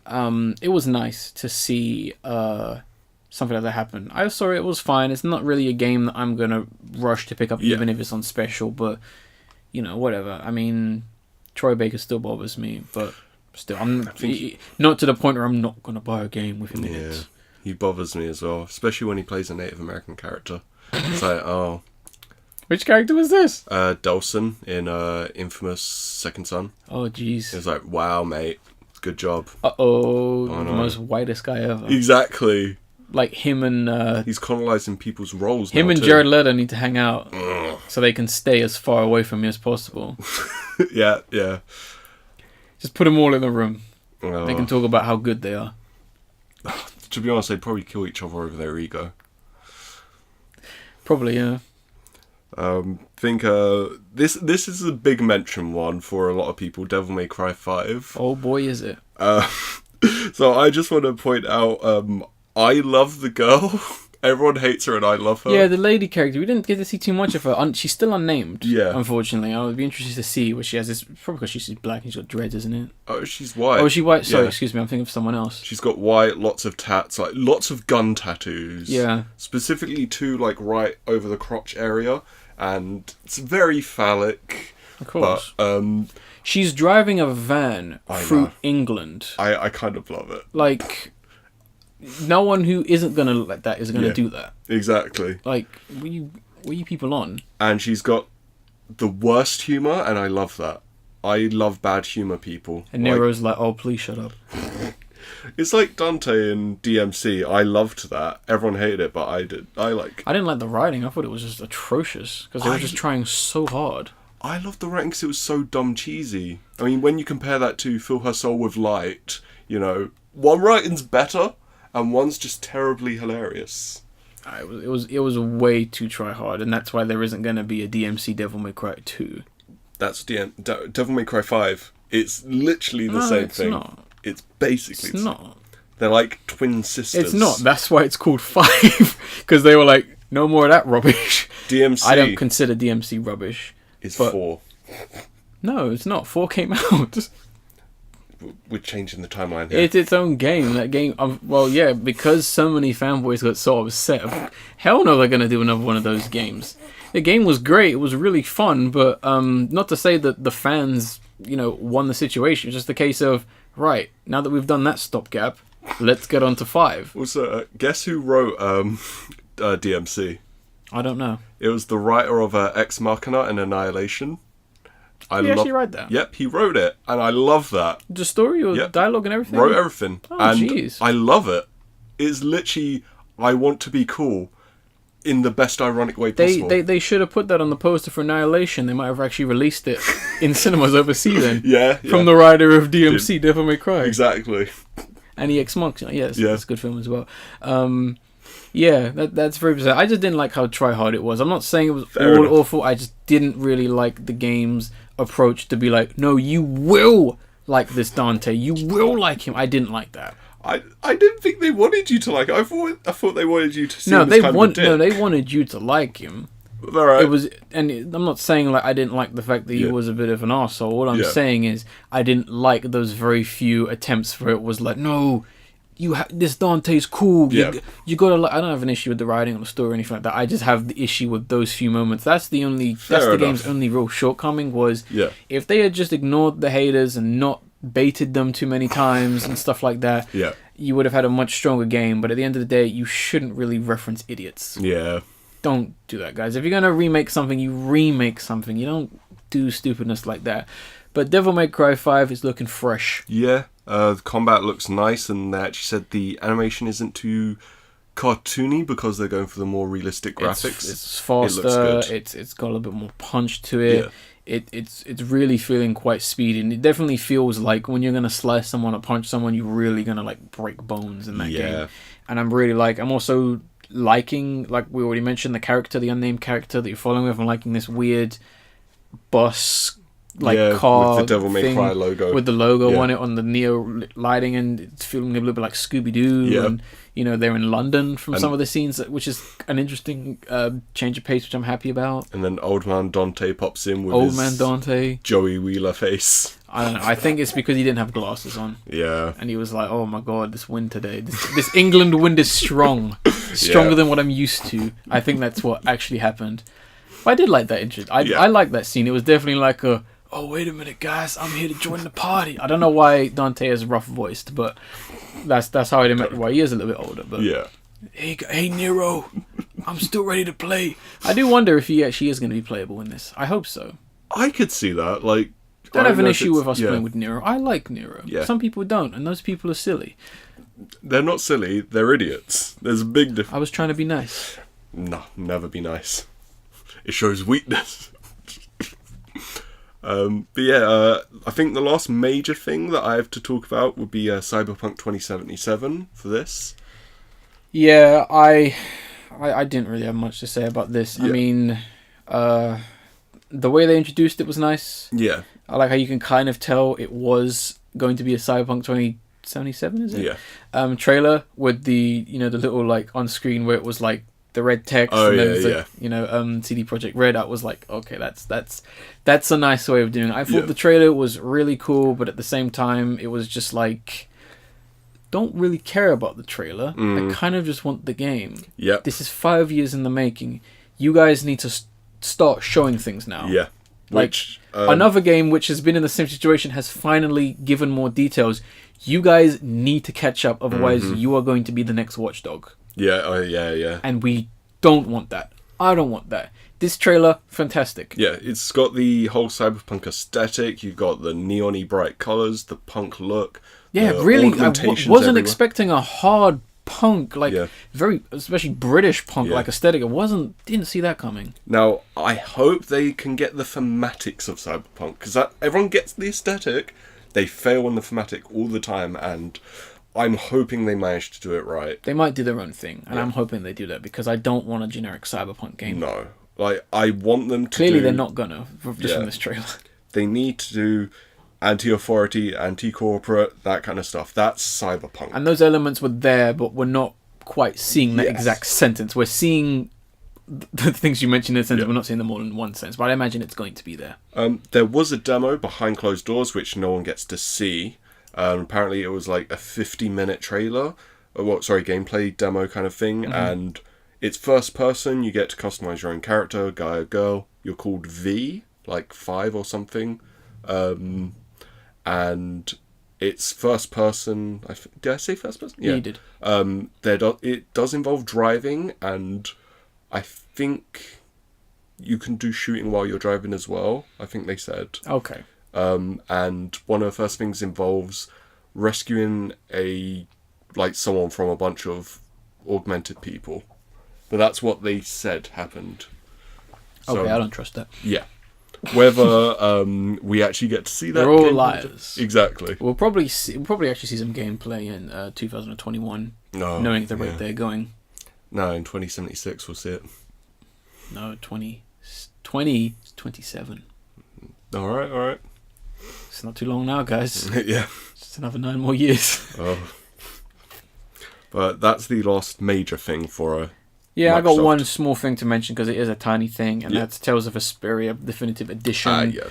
It was nice to see something like that happen. I saw it was fine. It's not really a game that I'm going to rush to pick up even if it's on special, but, you know, whatever. I mean, Troy Baker still bothers me, but still, not to the point where I'm not going to buy a game with him in it. Yeah, he bothers me as well, especially when he plays a Native American character. It's like, oh... Which character was this? Delson in Infamous Second Son. Oh, jeez. It was like, wow, mate. Good job. Uh-oh. The most whitest guy ever. Exactly. Like him and... he's colonizing people's roles him now, and too. Jared Leto need to hang out so they can stay as far away from me as possible. Yeah. Just put them all in the room. They can talk about how good they are. To be honest, they'd probably kill each other over their ego. Probably, yeah. Think this is a big mention one for a lot of people. Devil May Cry 5. Oh boy, is it! So I just want to point out, I love the girl. Everyone hates her, and I love her. Yeah, the lady character. We didn't get to see too much of her. She's still unnamed. Yeah. Unfortunately, I would be interested to see what she has. It's probably because she's black and she's got dreads, isn't it? Oh, she's white. Oh, is she white? Sorry, Yeah. excuse me. I'm thinking of someone else. She's got white, lots of tats, like lots of gun tattoos. Yeah. Specifically two, like right over the crotch area, and it's very phallic. Of course. But she's driving a van through know. England. I kind of love it. Like, no one who isn't gonna look like that is gonna do that. Exactly. Like, what are you people on? And she's got the worst humour, and I love that. I love bad humour people. And Nero's like, oh, please shut up. It's like Dante in DMC. I loved that. Everyone hated it, but I did. I didn't like the writing. I thought it was just atrocious because they were just trying so hard. I loved the writing because it was so dumb cheesy. I mean, when you compare that to Fill Her Soul with Light, you know, one writing's better and one's just terribly hilarious. It was way too try hard, and that's why there isn't going to be a DMC Devil May Cry 2. That's Devil May Cry 5. It's literally the same thing. Not. It's basically It's not. They're like twin sisters. It's not. That's why it's called 5. Because they were like, no more of that rubbish. DMC. I don't consider DMC rubbish. Is 4. No, it's not. 4 came out. We're changing the timeline here. It's its own game. That game, well, yeah, because so many fanboys got so upset. Hell no, they're gonna do another one of those games. The game was great. It was really fun, but not to say that the fans, won the situation. It's just a case of, right, now that we've done that stopgap, let's get on to 5. Also, guess who wrote DMC? I don't know. It was the writer of Ex Machina and Annihilation. Did he actually write that? Yep, he wrote it, and I love that. The story or dialogue and everything? Wrote everything. Oh, and jeez. I love it. It's literally, I want to be cool in the best ironic way possible. They should have put that on the poster for Annihilation. They might have actually released it in cinemas overseas then. Yeah. From the writer of DMC, Devil May Cry. Exactly. And Ex Machina. Yes, that's a good film as well. Yeah, that's very bizarre. I just didn't like how try-hard it was. I'm not saying it was Fair enough. awful. I just didn't really like the game's approach to be like, no, you will like this Dante. You will like him. I didn't like that. I didn't think they wanted you to like it. I thought they wanted you to see him as kind of a dick. No, they wanted you to like him. All right. It was, and I'm not saying like I didn't like the fact that he was a bit of an arsehole. All I'm saying is I didn't like those very few attempts where it was like, no, this Dante's cool. You gotta like. I don't have an issue with the writing or the story or anything like that. I just have the issue with those few moments. That's the game's only real shortcoming was if they had just ignored the haters and not baited them too many times and stuff like that, you would have had a much stronger game. But at the end of the day, you shouldn't really reference idiots. Yeah. Don't do that, guys. If you're gonna remake something, you remake something. You don't do stupidness like that. But Devil May Cry 5 is looking fresh. Yeah. The combat looks nice, and they actually said the animation isn't too cartoony because they're going for the more realistic graphics. It's faster. It looks good. It's got a little bit more punch to it. Yeah. It's really feeling quite speedy, and it definitely feels like when you're gonna slice someone or punch someone, you're really gonna like break bones in that game. And I'm also liking, like we already mentioned, the unnamed character that you're following with. I'm liking this weird bus car with the Devil May Cry logo, with the logo on it, on the Neo lighting, and it's feeling a little bit like Scooby-Doo. And they're in London from some of the scenes, which is an interesting change of pace, which I'm happy about. And then Old Man Dante pops in with his Joey Wheeler face. I don't know. I think it's because he didn't have glasses on. Yeah. And he was like, "Oh my god, this wind today. This England wind is strong, stronger than what I'm used to." I think that's what actually happened. But I did like that interest. I like that scene. It was definitely like a, oh, wait a minute, guys, I'm here to join the party. I don't know why Dante is rough voiced, but that's how I imagine why he is a little bit older. But hey Nero, I'm still ready to play. I do wonder if he actually is going to be playable in this. I hope so. I could see that. Like, don't have an issue with us playing with Nero. I like Nero. Yeah. Some people don't, and those people are silly. They're not silly. They're idiots. There's a big difference. I was trying to be nice. No, never be nice. It shows weakness. But yeah, I think the last major thing that I have to talk about would be Cyberpunk 2077 for this. Yeah, I didn't really have much to say about this. Yeah. I mean, the way they introduced it was nice. Yeah. I like how you can kind of tell it was going to be a Cyberpunk 2077, is it? Yeah. Trailer with the, the little like on screen where it was like the red text and then CD Projekt Red. I was like, okay, that's a nice way of doing it. I thought the trailer was really cool, but at the same time it was just like, don't really care about the trailer. I kind of just want the game. Yeah. This is 5 years in the making. You guys need to start showing things now. Yeah. Which another game which has been in the same situation has finally given more details. You guys need to catch up, otherwise you are going to be the next Watchdog. Yeah, yeah. And we don't want that. I don't want that. This trailer, fantastic. Yeah, it's got the whole cyberpunk aesthetic. You've got the neon-y bright colours, the punk look. Yeah, really. I wasn't expecting a hard punk, very, especially British punk, aesthetic. Didn't see that coming. Now, I hope they can get the thematics of cyberpunk, because everyone gets the aesthetic. They fail on the thematic all the time, and I'm hoping they manage to do it right. They might do their own thing, and I'm hoping they do that, because I don't want a generic cyberpunk game. No. I want them to Clearly they're not gonna, from this trailer. They need to do anti-authority, anti-corporate, that kind of stuff. That's cyberpunk. And those elements were there, but we're not quite seeing that exact sentence. We're seeing the things you mentioned in the sense Yeah. we're not seeing them all in one sense, but I imagine it's going to be there. There was a demo behind closed doors which no one gets to see. Apparently it was like a 50-minute trailer, gameplay demo kind of thing, and it's first person. You get to customize your own character, guy or girl. You're called V, like 5 or something, and it's first person. Did I say first person? Yeah, you did. It does involve driving, and I think you can do shooting while you're driving as well. I think they said. Okay. And one of the first things involves rescuing someone from a bunch of augmented people. But that's what they said happened. So, Okay, I don't trust that. Yeah. Whether we actually get to see that. They're all gameplay- liars. Exactly. We'll probably actually see some gameplay in 2021, knowing at the rate they're going. No, in 2076 we'll see it. No, 2027. All right. It's not too long now, guys. Yeah. Just another 9 more years. Oh. But that's the last major thing for Yeah, I got Microsoft. one small thing to mention because it is a tiny thing, and that's Tales of Vesperia Definitive Edition. yeah.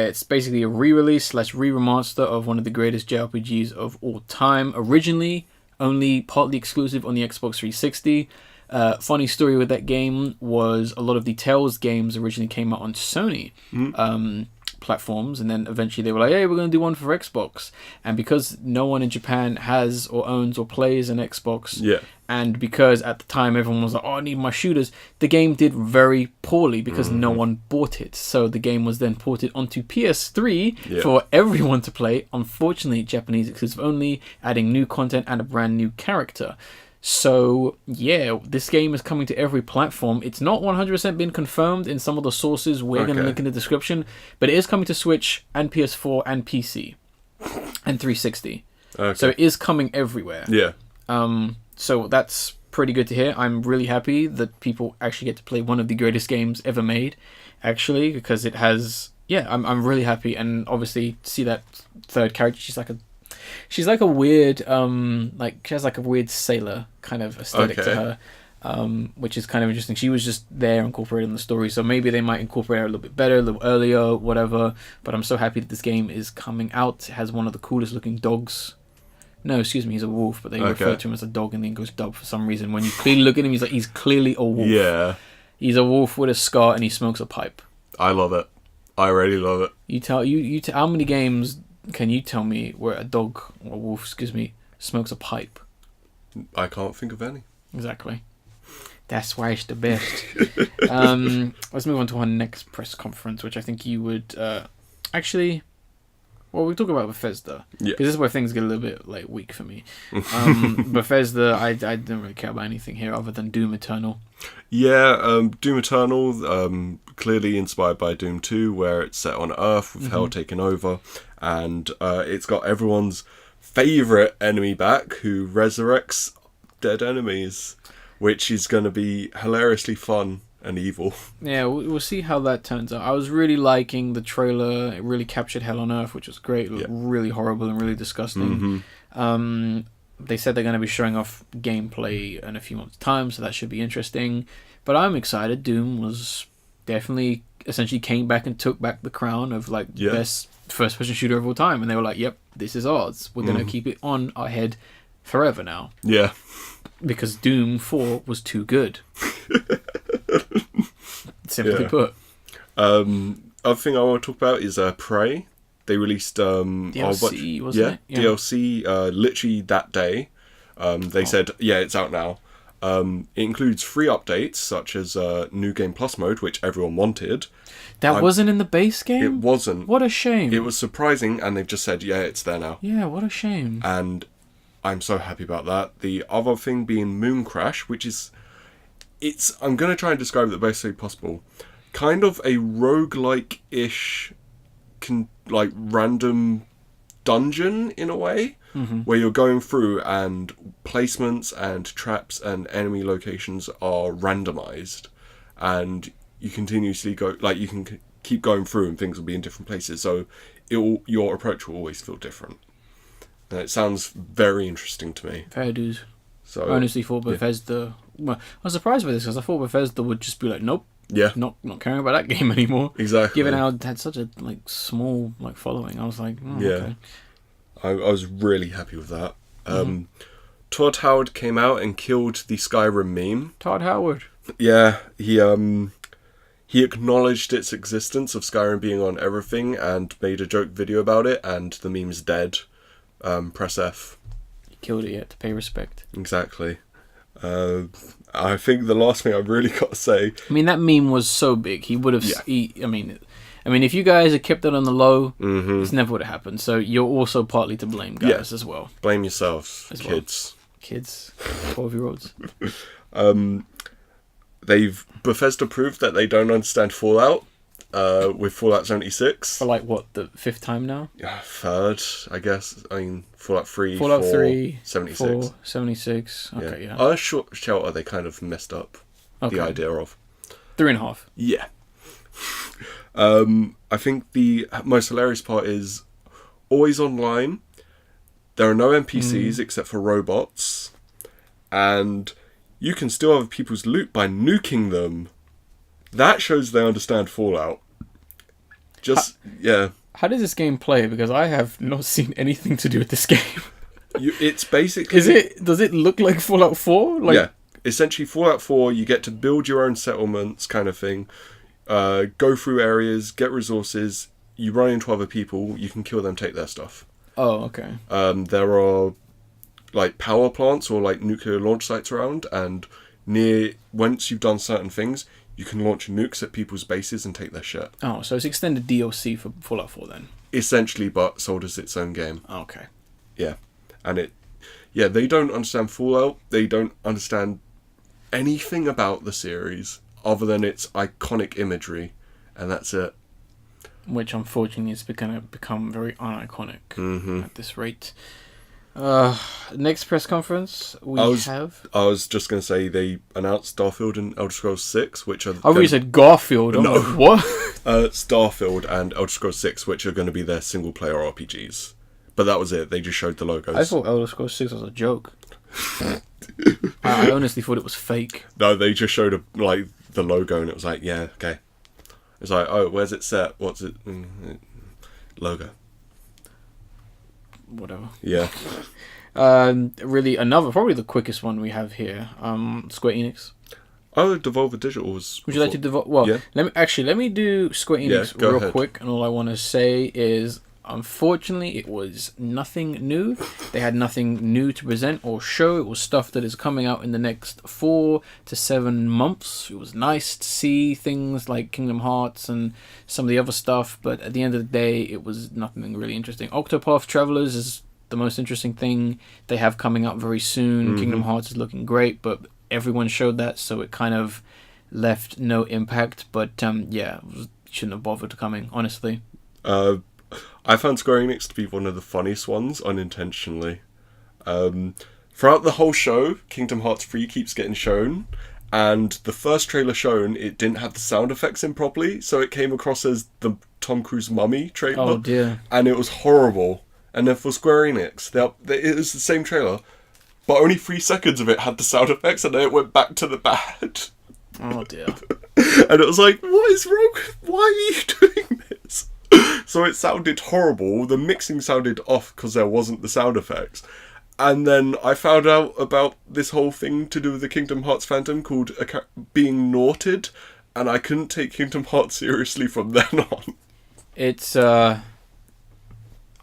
It's basically a re-release / re-remaster of one of the greatest JRPGs of all time. Originally, only partly exclusive on the Xbox 360. Funny story with that game was a lot of the Tales games originally came out on Sony platforms, and then eventually they were like, hey, we're going to do one for Xbox. And because no one in Japan has or owns or plays an Xbox, and because at the time everyone was like, oh, I need my shooters, the game did very poorly because no one bought it. So the game was then ported onto PS3 for everyone to play. Unfortunately, Japanese exclusive only, adding new content and a brand new character. So, yeah, this game is coming to every platform. It's not 100% been confirmed in some of the sources we're going to link in the description, but it is coming to Switch and PS4 and PC and 360. Okay. So it is coming everywhere. Yeah. So that's pretty good to hear. I'm really happy that people actually get to play one of the greatest games ever made, actually, because it has... Yeah, I'm really happy, and obviously see that third character, she's like a weird, she has like a weird sailor kind of aesthetic to her, which is kind of interesting. She was just there incorporated in the story, so maybe they might incorporate her a little bit better, a little earlier, whatever. But I'm so happy that this game is coming out. It has one of the coolest looking dogs. No, excuse me, he's a wolf, but they refer to him as a dog and the English dub for some reason. When you clearly look at him, he's clearly a wolf. Yeah. He's a wolf with a scar and he smokes a pipe. I love it. I really love it. How many games can you tell me where a dog or a wolf, smokes a pipe? I can't think of any. Exactly. That's why it's the best. Let's move on to our next press conference, which I think you would actually. Well, we talk about Bethesda because this is where things get a little bit weak for me. Bethesda, I don't really care about anything here other than Doom Eternal. Yeah, Doom Eternal, clearly inspired by Doom 2, where it's set on Earth with Hell taking over, and it's got everyone's favourite enemy back, who resurrects dead enemies, which is going to be hilariously fun and evil. Yeah, we'll see how that turns out. I was really liking the trailer. It really captured Hell on Earth, which was great. It looked really horrible and really disgusting. They said they're going to be showing off gameplay in a few months' time, so that should be interesting. But I'm excited. Doom was definitely essentially came back and took back the crown of best first-person shooter of all time, and they were like, "Yep, this is ours. We're going to keep it on our head forever now." Yeah, because Doom 4 was too good. Simply put. Other thing I want to talk about is Prey. They released DLC, wasn't it? Yeah. DLC literally that day. They said, it's out now. It includes free updates such as New Game Plus mode, which everyone wanted. That wasn't in the base game? It wasn't. What a shame. It was surprising, and they've just said, it's there now. Yeah, what a shame. And I'm so happy about that. The other thing being Moon Crash, which is... I'm going to try and describe it the best way possible. Kind of a roguelike-ish... random dungeon in a way, where you're going through and placements and traps and enemy locations are randomized, and you continuously go, you can keep going through and things will be in different places, so your approach will always feel different, and it sounds very interesting to me. Fair dues. So honestly, for Bethesda, well, I was surprised by this because I thought Bethesda would just be like, nope, Yeah, not caring about that game anymore. exactly. Given how it had such a small following, I was like, Yeah. okay. I was really happy with that. Todd Howard came out and killed the Skyrim meme. Todd Howard. Yeah, he acknowledged its existence of Skyrim being on everything and made a joke video about it, and the meme's dead. Press F. He killed it, yeah, to pay respect. Exactly. I think the last thing I've really got to say... I mean, that meme was so big. He would have... Yeah. I mean, if you guys had kept it on the low, this never would have happened. So you're also partly to blame, guys, as well. Blame yourselves, As kids. Well. Kids. 12-year-olds. Bethesda proved that they don't understand Fallout with Fallout 76. For like, what, the 5th time now? Yeah, 3rd, I guess. I mean, Fallout 3, Fallout 4, 3, 76. 4, 76. Okay, yeah. Our short shelter, they kind of messed up the idea of. 3.5. Yeah. I think the most hilarious part is always online. There are no NPCs except for robots, and you can still have people's loot by nuking them. That shows they understand Fallout. How does this game play? Because I have not seen anything to do with this game. It's basically... Does it look like Fallout 4? Yeah. Essentially, Fallout 4, you get to build your own settlements kind of thing. Go through areas, get resources. You run into other people. You can kill them, take their stuff. Oh, okay. There are like power plants or like nuclear launch sites around, and once you've done certain things, you can launch nukes at people's bases and take their shit. Oh, so it's extended DLC for Fallout 4 then? Essentially, but sold as its own game. Okay. Yeah. And they don't understand Fallout. They don't understand anything about the series other than its iconic imagery, and that's it. Which unfortunately is going to become very uniconic at this rate. Next press conference I was just going to say they announced Starfield and Elder Scrolls 6, which are... Oh, you said Garfield. No. Like, what? Starfield and Elder Scrolls 6, which are going to be their single-player RPGs. But that was it. They just showed the logos. I thought Elder Scrolls 6 was a joke. I honestly thought it was fake. No, they just showed the logo, and it was like, yeah, okay. It's like, oh, where's it set? What's it? Logo. Whatever. Yeah. Really, probably the quickest one we have here. Square Enix. Oh, Devolver Digital was... Would you like to Devolver? Well, yeah. let me do Square Enix go real ahead. quick, and all I want to say is, unfortunately, it was nothing new. They had nothing new to present or show. It was stuff that is coming out in the next 4 to 7 months. It was nice to see things like Kingdom Hearts and some of the other stuff, but at the end of the day, it was nothing really interesting. Octopath Travelers is the most interesting thing they have coming out very soon. Kingdom Hearts is looking great, but everyone showed that, so it kind of left no impact. But shouldn't have bothered coming, honestly. I found Square Enix to be one of the funniest ones, unintentionally. Throughout the whole show, Kingdom Hearts 3 keeps getting shown, and the first trailer shown, it didn't have the sound effects in properly, so it came across as the Tom Cruise Mummy trailer. Oh dear. And it was horrible. And then for Square Enix, it was the same trailer, but only 3 seconds of it had the sound effects, and then it went back to the bad. Oh dear. And it was like, what is wrong? Why are you doing this? So it sounded horrible. The mixing sounded off because there wasn't the sound effects. And then I found out about this whole thing to do with the Kingdom Hearts fandom called being naughted, and I couldn't take Kingdom Hearts seriously from then on. It's I'm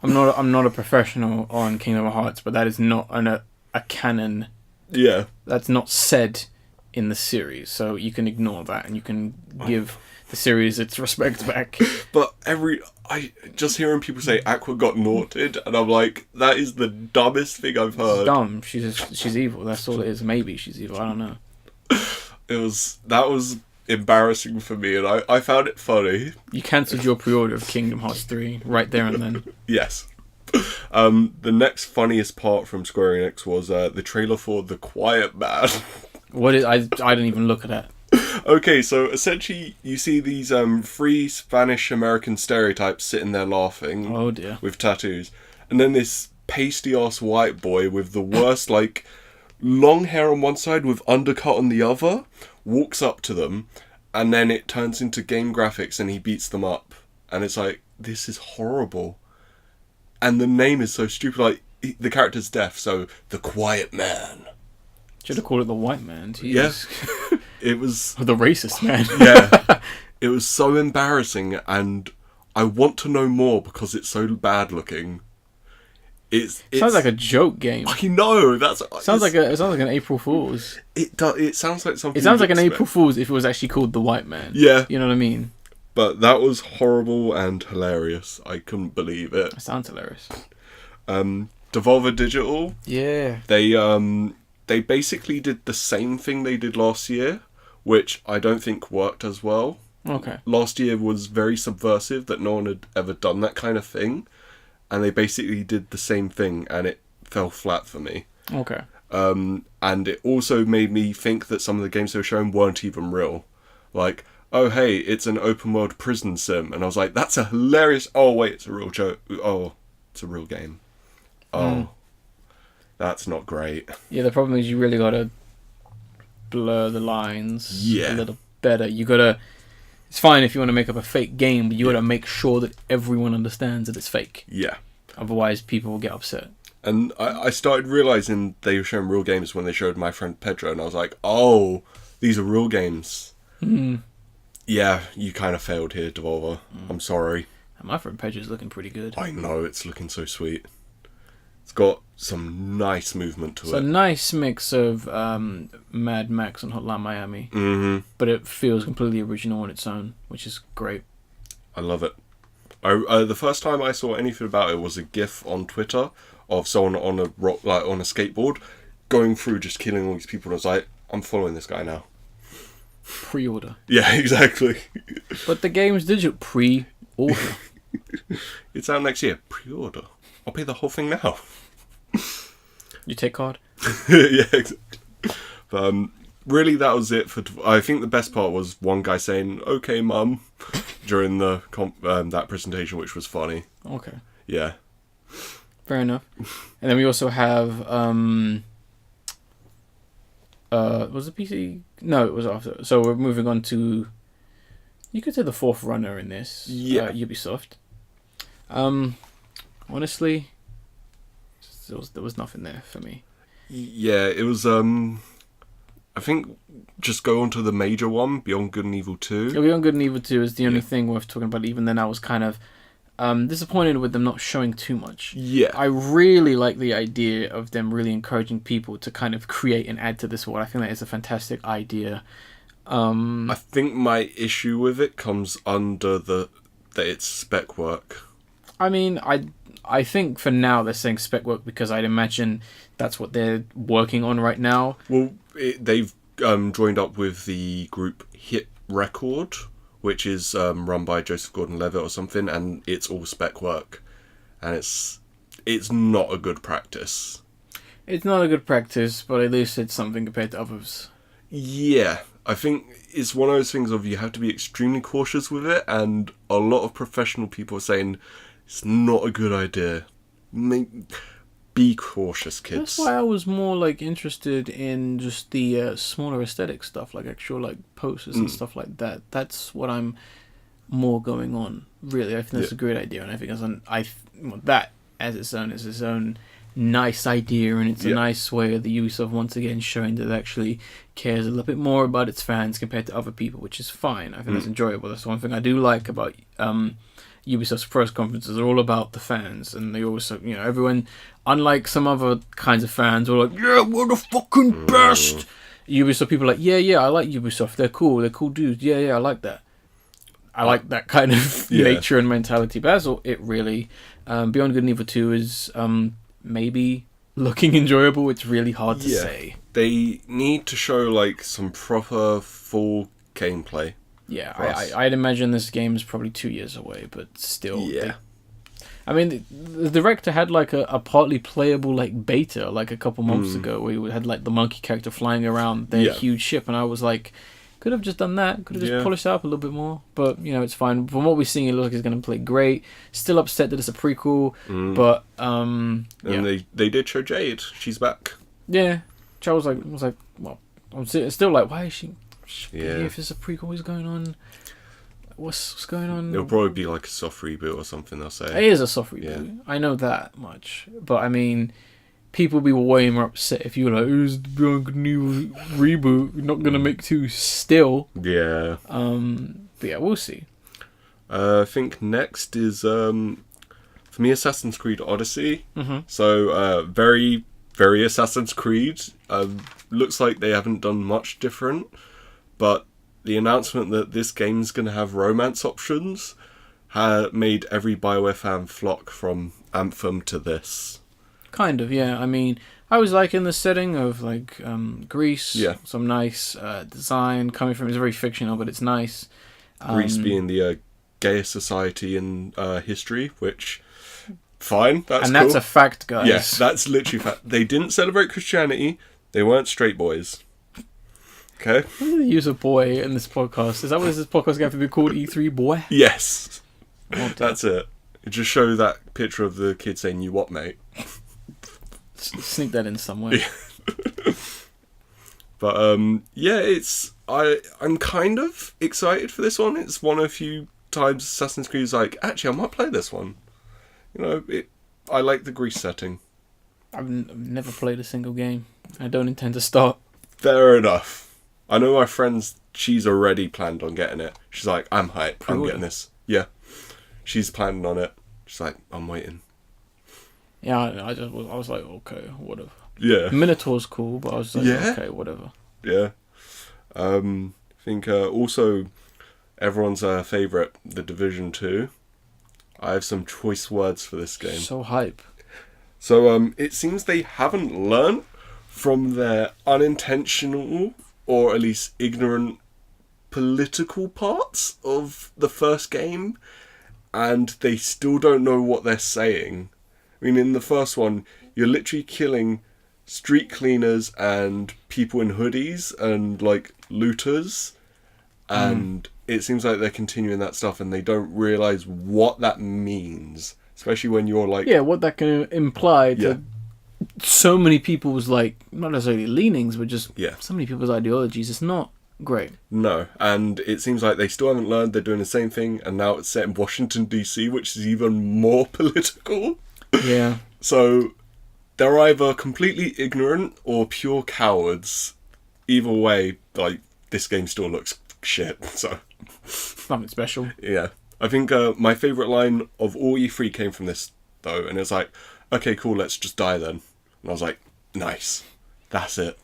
not a professional on Kingdom Hearts, but that is not a canon. Yeah. That's not said in the series, so you can ignore that and you can give the series its respect back. But I just hearing people say Aqua got naughted, and I'm like, that is the dumbest thing I've heard. It's dumb. She's evil. That's all it is. Maybe she's evil. I don't know. That was embarrassing for me, and I found it funny. You cancelled your pre-order of Kingdom Hearts 3 right there and then. Yes. The next funniest part from Square Enix was the trailer for The Quiet Man. What is? I didn't even look at that. Okay, so essentially you see these 3 Spanish-American stereotypes sitting there laughing. Oh dear. With tattoos. And then this pasty-ass white boy with the worst, long hair on one side with undercut on the other, walks up to them, and then it turns into game graphics and he beats them up. And it's like, this is horrible. And the name is so stupid. Like, the character's deaf, so the Quiet Man. Should have called it the White Man. Jeez. Yeah. It was... the racist man. Yeah. It was so embarrassing, and I want to know more because it's so bad looking. It sounds like a joke game. I know, It sounds like an April Fool's. It does. It sounds like something. It sounds like an April Fool's if it was actually called the White Man. Yeah. You know what I mean? But that was horrible and hilarious. I couldn't believe it. It sounds hilarious. Devolver Digital. Yeah. They basically did the same thing they did last year, which I don't think worked as well. Okay. Last year was very subversive, that no one had ever done that kind of thing, and they basically did the same thing, and it fell flat for me. Okay. And it also made me think that some of the games they were showing weren't even real. Like, oh hey, it's an open world prison sim, and I was like, that's a hilarious... Oh wait, it's a real joke. Oh, it's a real game. Oh, that's not great. Yeah, the problem is you really gotta blur the lines a little better. You gotta... It's fine if you want to make up a fake game, but you gotta make sure that everyone understands that it's fake. Yeah. Otherwise, people will get upset. And I started realising they were showing real games when they showed My Friend Pedro, and I was like, oh, these are real games. Yeah, you kind of failed here, Devolver. I'm sorry. And My Friend Pedro's looking pretty good. I know, it's looking so sweet. It's got some nice movement to it. It's a nice mix of Mad Max and Hotline Miami. Mm-hmm. But it feels completely original on its own, which is great. I love it. The first time I saw anything about it was a GIF on Twitter of someone on on a skateboard going through just killing all these people. And I was like, I'm following this guy now. Pre-order. Yeah, exactly. But the game's digital. Pre-order. It's out next year. Pre-order. I'll pay the whole thing now. You take card? Yeah, exactly. But really, that was it for... I think the best part was one guy saying, okay, mum, during the that presentation, which was funny. Okay. Yeah. Fair enough. And then we also have... was it PC? No, it was after. So we're moving on to... You could say the fourth runner in this. Yeah. Ubisoft. Honestly... There was nothing there for me. Yeah, it was, I think, just go on to the major one, Beyond Good and Evil 2. Yeah, Beyond Good and Evil 2 is the only thing worth talking about. Even then, I was kind of disappointed with them not showing too much. Yeah. I really like the idea of them really encouraging people to kind of create and add to this world. I think that is a fantastic idea. I think my issue with it comes under that it's spec work. I mean, I think for now they're saying spec work because I'd imagine that's what they're working on right now. Well, they've joined up with the group Hit Record, which is run by Joseph Gordon-Levitt or something, and it's all spec work. And it's not a good practice. It's not a good practice, but at least it's something compared to others. Yeah, I think it's one of those things of you have to be extremely cautious with it, and a lot of professional people are saying... It's not a good idea. Be cautious, kids. That's why I was more interested in just the smaller aesthetic stuff, like actual posters and stuff like that. That's what I'm more going on. Really, I think that's a great idea, and I think that as its own is its own nice idea, and it's a nice way of the Ubisoft once again showing that it actually cares a little bit more about its fans compared to other people, which is fine. I think that's enjoyable. That's one thing I do like about Ubisoft's press conferences are all about the fans, and they also, everyone, unlike some other kinds of fans, are like, yeah, we're the fucking best. Ubisoft people are like, yeah, I like Ubisoft. They're cool dudes. Yeah, I like that. I like that kind of nature and mentality. But that's all it really. Beyond Good and Evil 2 is maybe looking enjoyable. It's really hard to say. They need to show some proper full gameplay. Yeah, I'd imagine this game is probably 2 years away, but still. Yeah. I mean, the director had a partly playable beta a couple months ago, where he had the monkey character flying around their huge ship, and I was like, could have just done that, could have just polished it up a little bit more, but it's fine. From what we're seeing, it looks like it's going to play great. Still upset that it's a prequel, but and they did show Jade. She's back. Yeah. Charles was like, well, I'm still like, why is she? Yeah. If there's a prequel, what's going on? What's going on? It'll probably be like a soft reboot or something. They'll say It is a soft reboot. Yeah. I know that much, but I mean, people be way more upset if you were like, "Who's the new reboot? We're not gonna make 2 still." Yeah. But yeah, we'll see. I think next is for me Assassin's Creed Odyssey. Mm-hmm. So very very Assassin's Creed. Looks like they haven't done much different, but the announcement that this game's going to have romance options made every BioWare fan flock from Anthem to this. Kind of, yeah. I mean, I was liking the setting of like Greece. Yeah. Some nice design coming from. It's very fictional, but it's nice. Greece being the gayest society in history, which fine. That's and cool. that's a fact, guys. Yes, that's literally fact. They didn't celebrate Christianity. They weren't straight boys. Okay. Why do they use a boy in this podcast? Is that what this podcast going to be called? E3 boy? Yes. That's it. Just show that picture of the kid saying, "You what, mate?" Sneak that in somewhere. Yeah. But yeah, I'm kind of excited for this one. It's one of a few times Assassin's Creed is like, actually, I might play this one. You know, I like the Greece setting. I've never played a single game. I don't intend to start. Fair enough. I know my friend's, she's already planned on getting it. She's like, I'm hyped. I'm getting this. Yeah. She's planning on it. She's like, I'm waiting. Yeah, I was like, okay, whatever. Yeah. Minotaur's cool, but I was like, okay, whatever. Yeah. I think also everyone's favourite, The Division 2. I have some choice words for this game. So hype. So it seems they haven't learnt from their unintentional or at least ignorant political parts of the first game, and they still don't know what they're saying. I mean, in the first one, you're literally killing street cleaners and people in hoodies and like looters, and it seems like they're continuing that stuff and they don't realise what that means, especially when you're like... Yeah, what that can imply to so many people's, like, not necessarily leanings, but just so many people's ideologies. It's not great. No, and it seems like they still haven't learned. They're doing the same thing, and now it's set in Washington, D.C., which is even more political. Yeah. So they're either completely ignorant or pure cowards. Either way, like, this game still looks shit, so... Nothing special. Yeah. I think my favourite line of all E3 came from this, though, and it's like, okay, cool, let's just die then. And I was like, nice. That's it.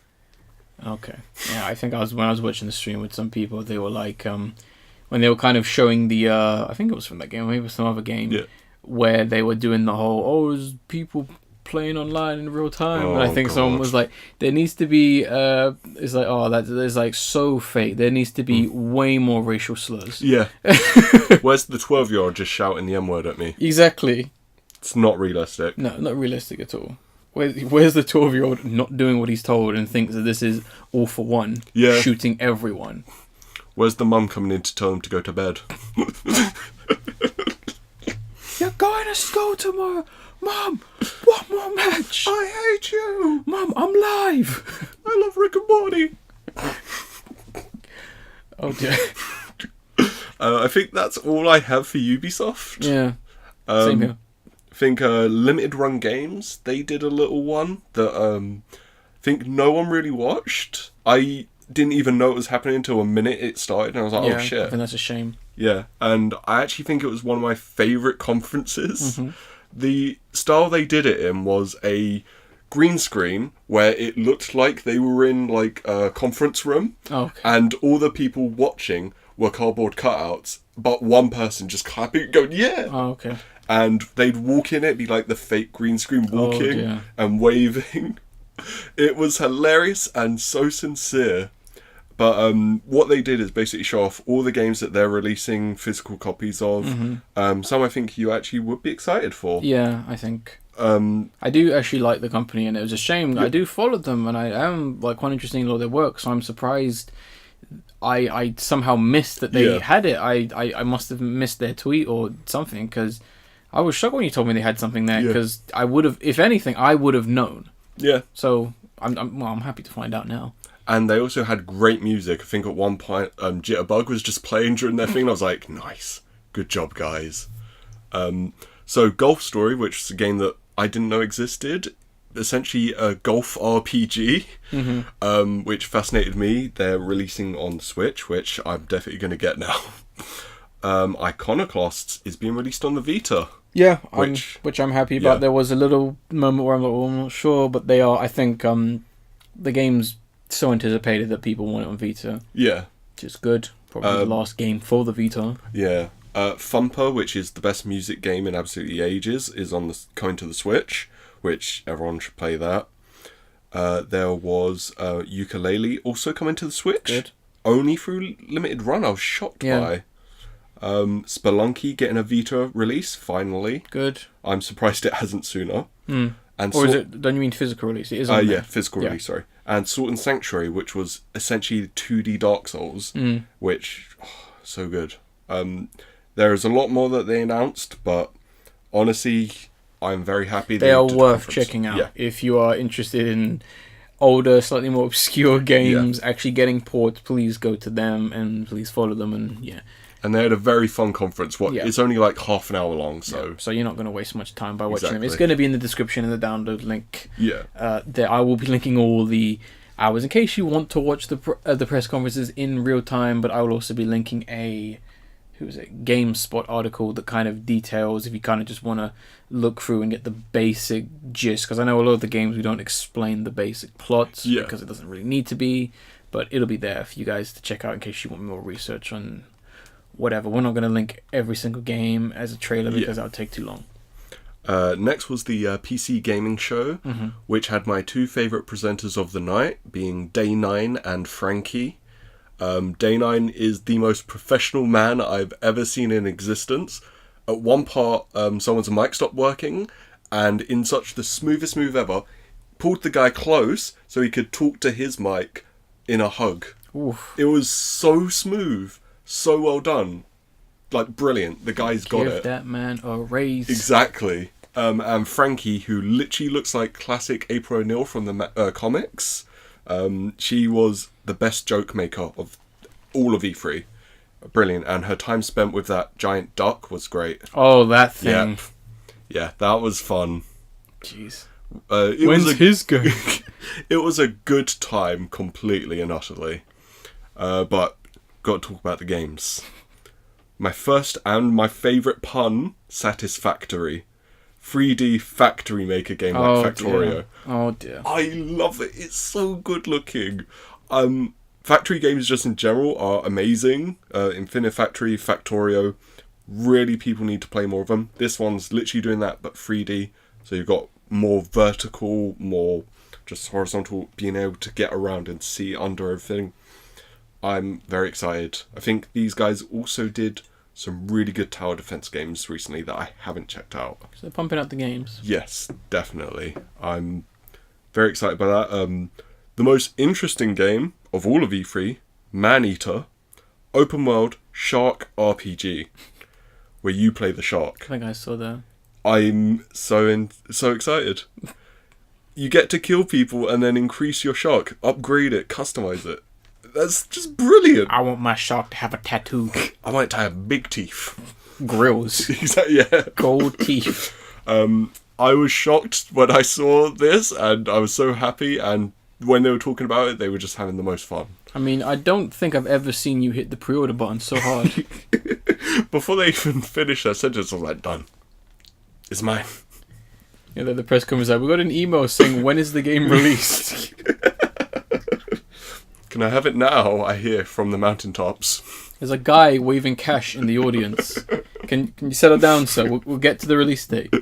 Okay. Yeah, I think when I was watching the stream with some people, they were like, when they were kind of showing the, I think it was from that game, maybe it was some other game, where they were doing the whole, there's people playing online in real time, and I think someone was like, there needs to be, it's like, that is like so fake, there needs to be way more racial slurs. Yeah. Where's the 12-year-old just shouting the M-word at me? Exactly. It's not realistic. No, not realistic at all. Where's the 12-year-old not doing what he's told and thinks that this is all for one, shooting everyone? Where's the mum coming in to tell him to go to bed? You're going to school tomorrow. Mum, one more match. I hate you. Mum, I'm live. I love Rick and Morty. Oh dear. I think that's all I have for Ubisoft. Yeah. Same here. I think Limited Run Games, they did a little one that I think no one really watched. I didn't even know it was happening until a minute it started, and I was like, oh shit. I think that's a shame. Yeah, and I actually think it was one of my favourite conferences. Mm-hmm. The style they did it in was a green screen where it looked like they were in like a conference room, and all the people watching were cardboard cutouts, but one person just clapping, going, yeah! Oh, okay. And they'd walk in, it'd be like the fake green screen walking and waving. It was hilarious and so sincere. But what they did is basically show off all the games that they're releasing physical copies of. Mm-hmm. Some I think you actually would be excited for. Yeah, I think. I do actually like the company, and it was a shame. I do follow them, and I am like quite interested in all their work, so I'm surprised I somehow missed that they had it. I must have missed their tweet or something, because I was shocked when you told me they had something there, because I would have, if anything, I would have known. Yeah. So I'm happy to find out now. And they also had great music. I think at one point, Jitterbug was just playing during their thing. And I was like, nice. Good job, guys. So Golf Story, which is a game that I didn't know existed. Essentially a golf RPG, which fascinated me. They're releasing on Switch, which I'm definitely going to get now. Iconoclasts is being released on the Vita. Yeah, which I'm happy about. Yeah. There was a little moment where I'm like, well, I'm not sure, but they are. I think the game's so anticipated that people want it on Vita. Yeah. Which is good. Probably the last game for the Vita. Yeah. Thumper, which is the best music game in absolutely ages, is coming to the Switch, which everyone should play that. There was Ukulele also coming to the Switch. Good. Only through limited run. I was shocked by. Spelunky getting a Vita release, finally. Good. I'm surprised it hasn't sooner. And or is it, don't you mean physical release? It is on there. Yeah, physical release, sorry. And Sword and Sanctuary, which was essentially 2D Dark Souls, which, so good. There is a lot more that they announced, but honestly, I'm very happy. They are worth checking out. If you are interested in older, slightly more obscure games, actually getting ports, please go to them and please follow them. And they had a very fun conference. It's only like half an hour long, so so you're not going to waste much time by watching them. It's going to be in the description and the download link. There, I will be linking all the hours in case you want to watch the press conferences in real time. But I will also be linking a GameSpot article that kind of details if you kind of just want to look through and get the basic gist. Because I know a lot of the games we don't explain the basic plots because it doesn't really need to be. But it'll be there for you guys to check out in case you want more research on whatever. We're not going to link every single game as a trailer because that would take too long. Next was the PC Gaming Show, which had my two favourite presenters of the night, being Day9 and Frankie. Day9 is the most professional man I've ever seen in existence. At one part, someone's mic stopped working, and in such the smoothest move ever, pulled the guy close so he could talk to his mic in a hug. Oof. It was so smooth. So well done. Like, brilliant. The guy's got it. Give that man a raise. Exactly. And Frankie, who literally looks like classic April O'Neil from the comics. She was the best joke maker of all of E3. Brilliant. And her time spent with that giant duck was great. Oh, that thing. Yeah, that was fun. Jeez. When's his go? It was a good time, completely and utterly. But got to talk about the games. My first and my favourite pun, Satisfactory. 3D factory maker game like Factorio. Dear. Oh dear. I love it. It's so good looking. Factory games just in general are amazing. Infinite Factory, Factorio. Really, people need to play more of them. This one's literally doing that, but 3D. So you've got more vertical, more just horizontal, being able to get around and see under everything. I'm very excited. I think these guys also did some really good tower defense games recently that I haven't checked out. So they're pumping out the games. Yes, definitely. I'm very excited by that. The most interesting game of all of E3, Maneater, open world shark RPG, where you play the shark. I think I saw that. I'm so excited. You get to kill people and then increase your shark, upgrade it, customize it. That's just brilliant. I want my shark to have a tattoo. I want it to have big teeth. Grills. Exactly, yeah. Gold teeth. I was shocked when I saw this, and I was so happy, and when they were talking about it, they were just having the most fun. I mean, I don't think I've ever seen you hit the pre-order button so hard. Before they even finished their sentence, I was like, done. It's mine. Yeah, the press conference we got an email saying, when is the game released? Can I have it now? I hear from the mountaintops. There's a guy waving cash in the audience. Can you settle down, sir? We'll get to the release date.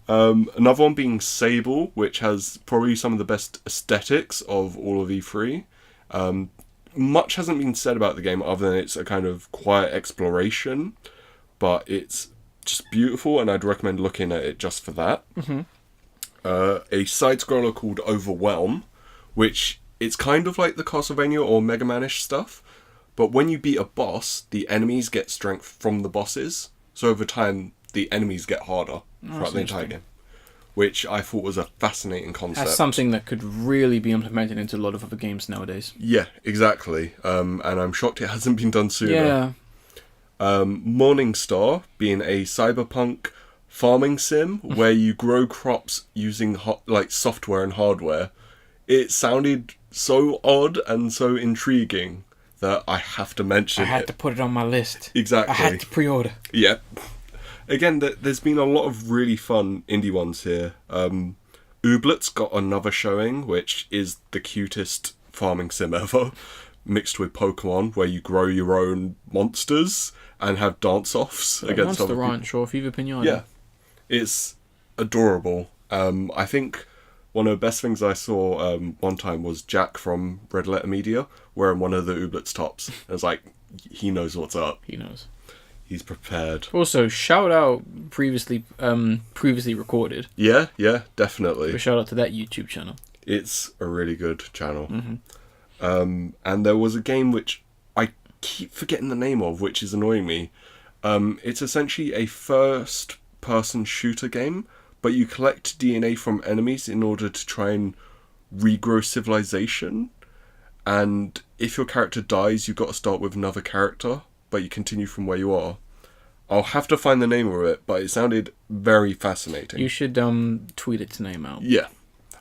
Another one being Sable, which has probably some of the best aesthetics of all of E3. Much hasn't been said about the game other than it's a kind of quiet exploration, but it's just beautiful, and I'd recommend looking at it just for that. A side-scroller called Overwhelm, which it's kind of like the Castlevania or Mega Man-ish stuff, but when you beat a boss, the enemies get strength from the bosses, so over time the enemies get harder throughout the entire game, which I thought was a fascinating concept. That's something that could really be implemented into a lot of other games nowadays. Yeah, exactly. And I'm shocked it hasn't been done sooner. Yeah. Morningstar being a cyberpunk farming sim where you grow crops using software and hardware. It sounded so odd and so intriguing that I have to mention it. I had to put it on my list. Exactly. I had to pre-order. Yeah. Again, there's been a lot of really fun indie ones here. Ooblet's got another showing, which is the cutest farming sim ever, mixed with Pokemon, where you grow your own monsters and have dance-offs against other Monster people. Ranch or Viva Pinata. Yeah. It's adorable. I think one of the best things I saw one time was Jack from Red Letter Media wearing one of the Ooblet's tops. I was like, he knows what's up. He knows. He's prepared. Also, shout out previously recorded. Yeah, definitely. A shout out to that YouTube channel. It's a really good channel. Mm-hmm. And there was a game which I keep forgetting the name of, which is annoying me. It's essentially a first-person shooter game, but you collect DNA from enemies in order to try and regrow civilization. And if your character dies, you've got to start with another character, but you continue from where you are. I'll have to find the name of it, but it sounded very fascinating. You should tweet its name out. Yeah.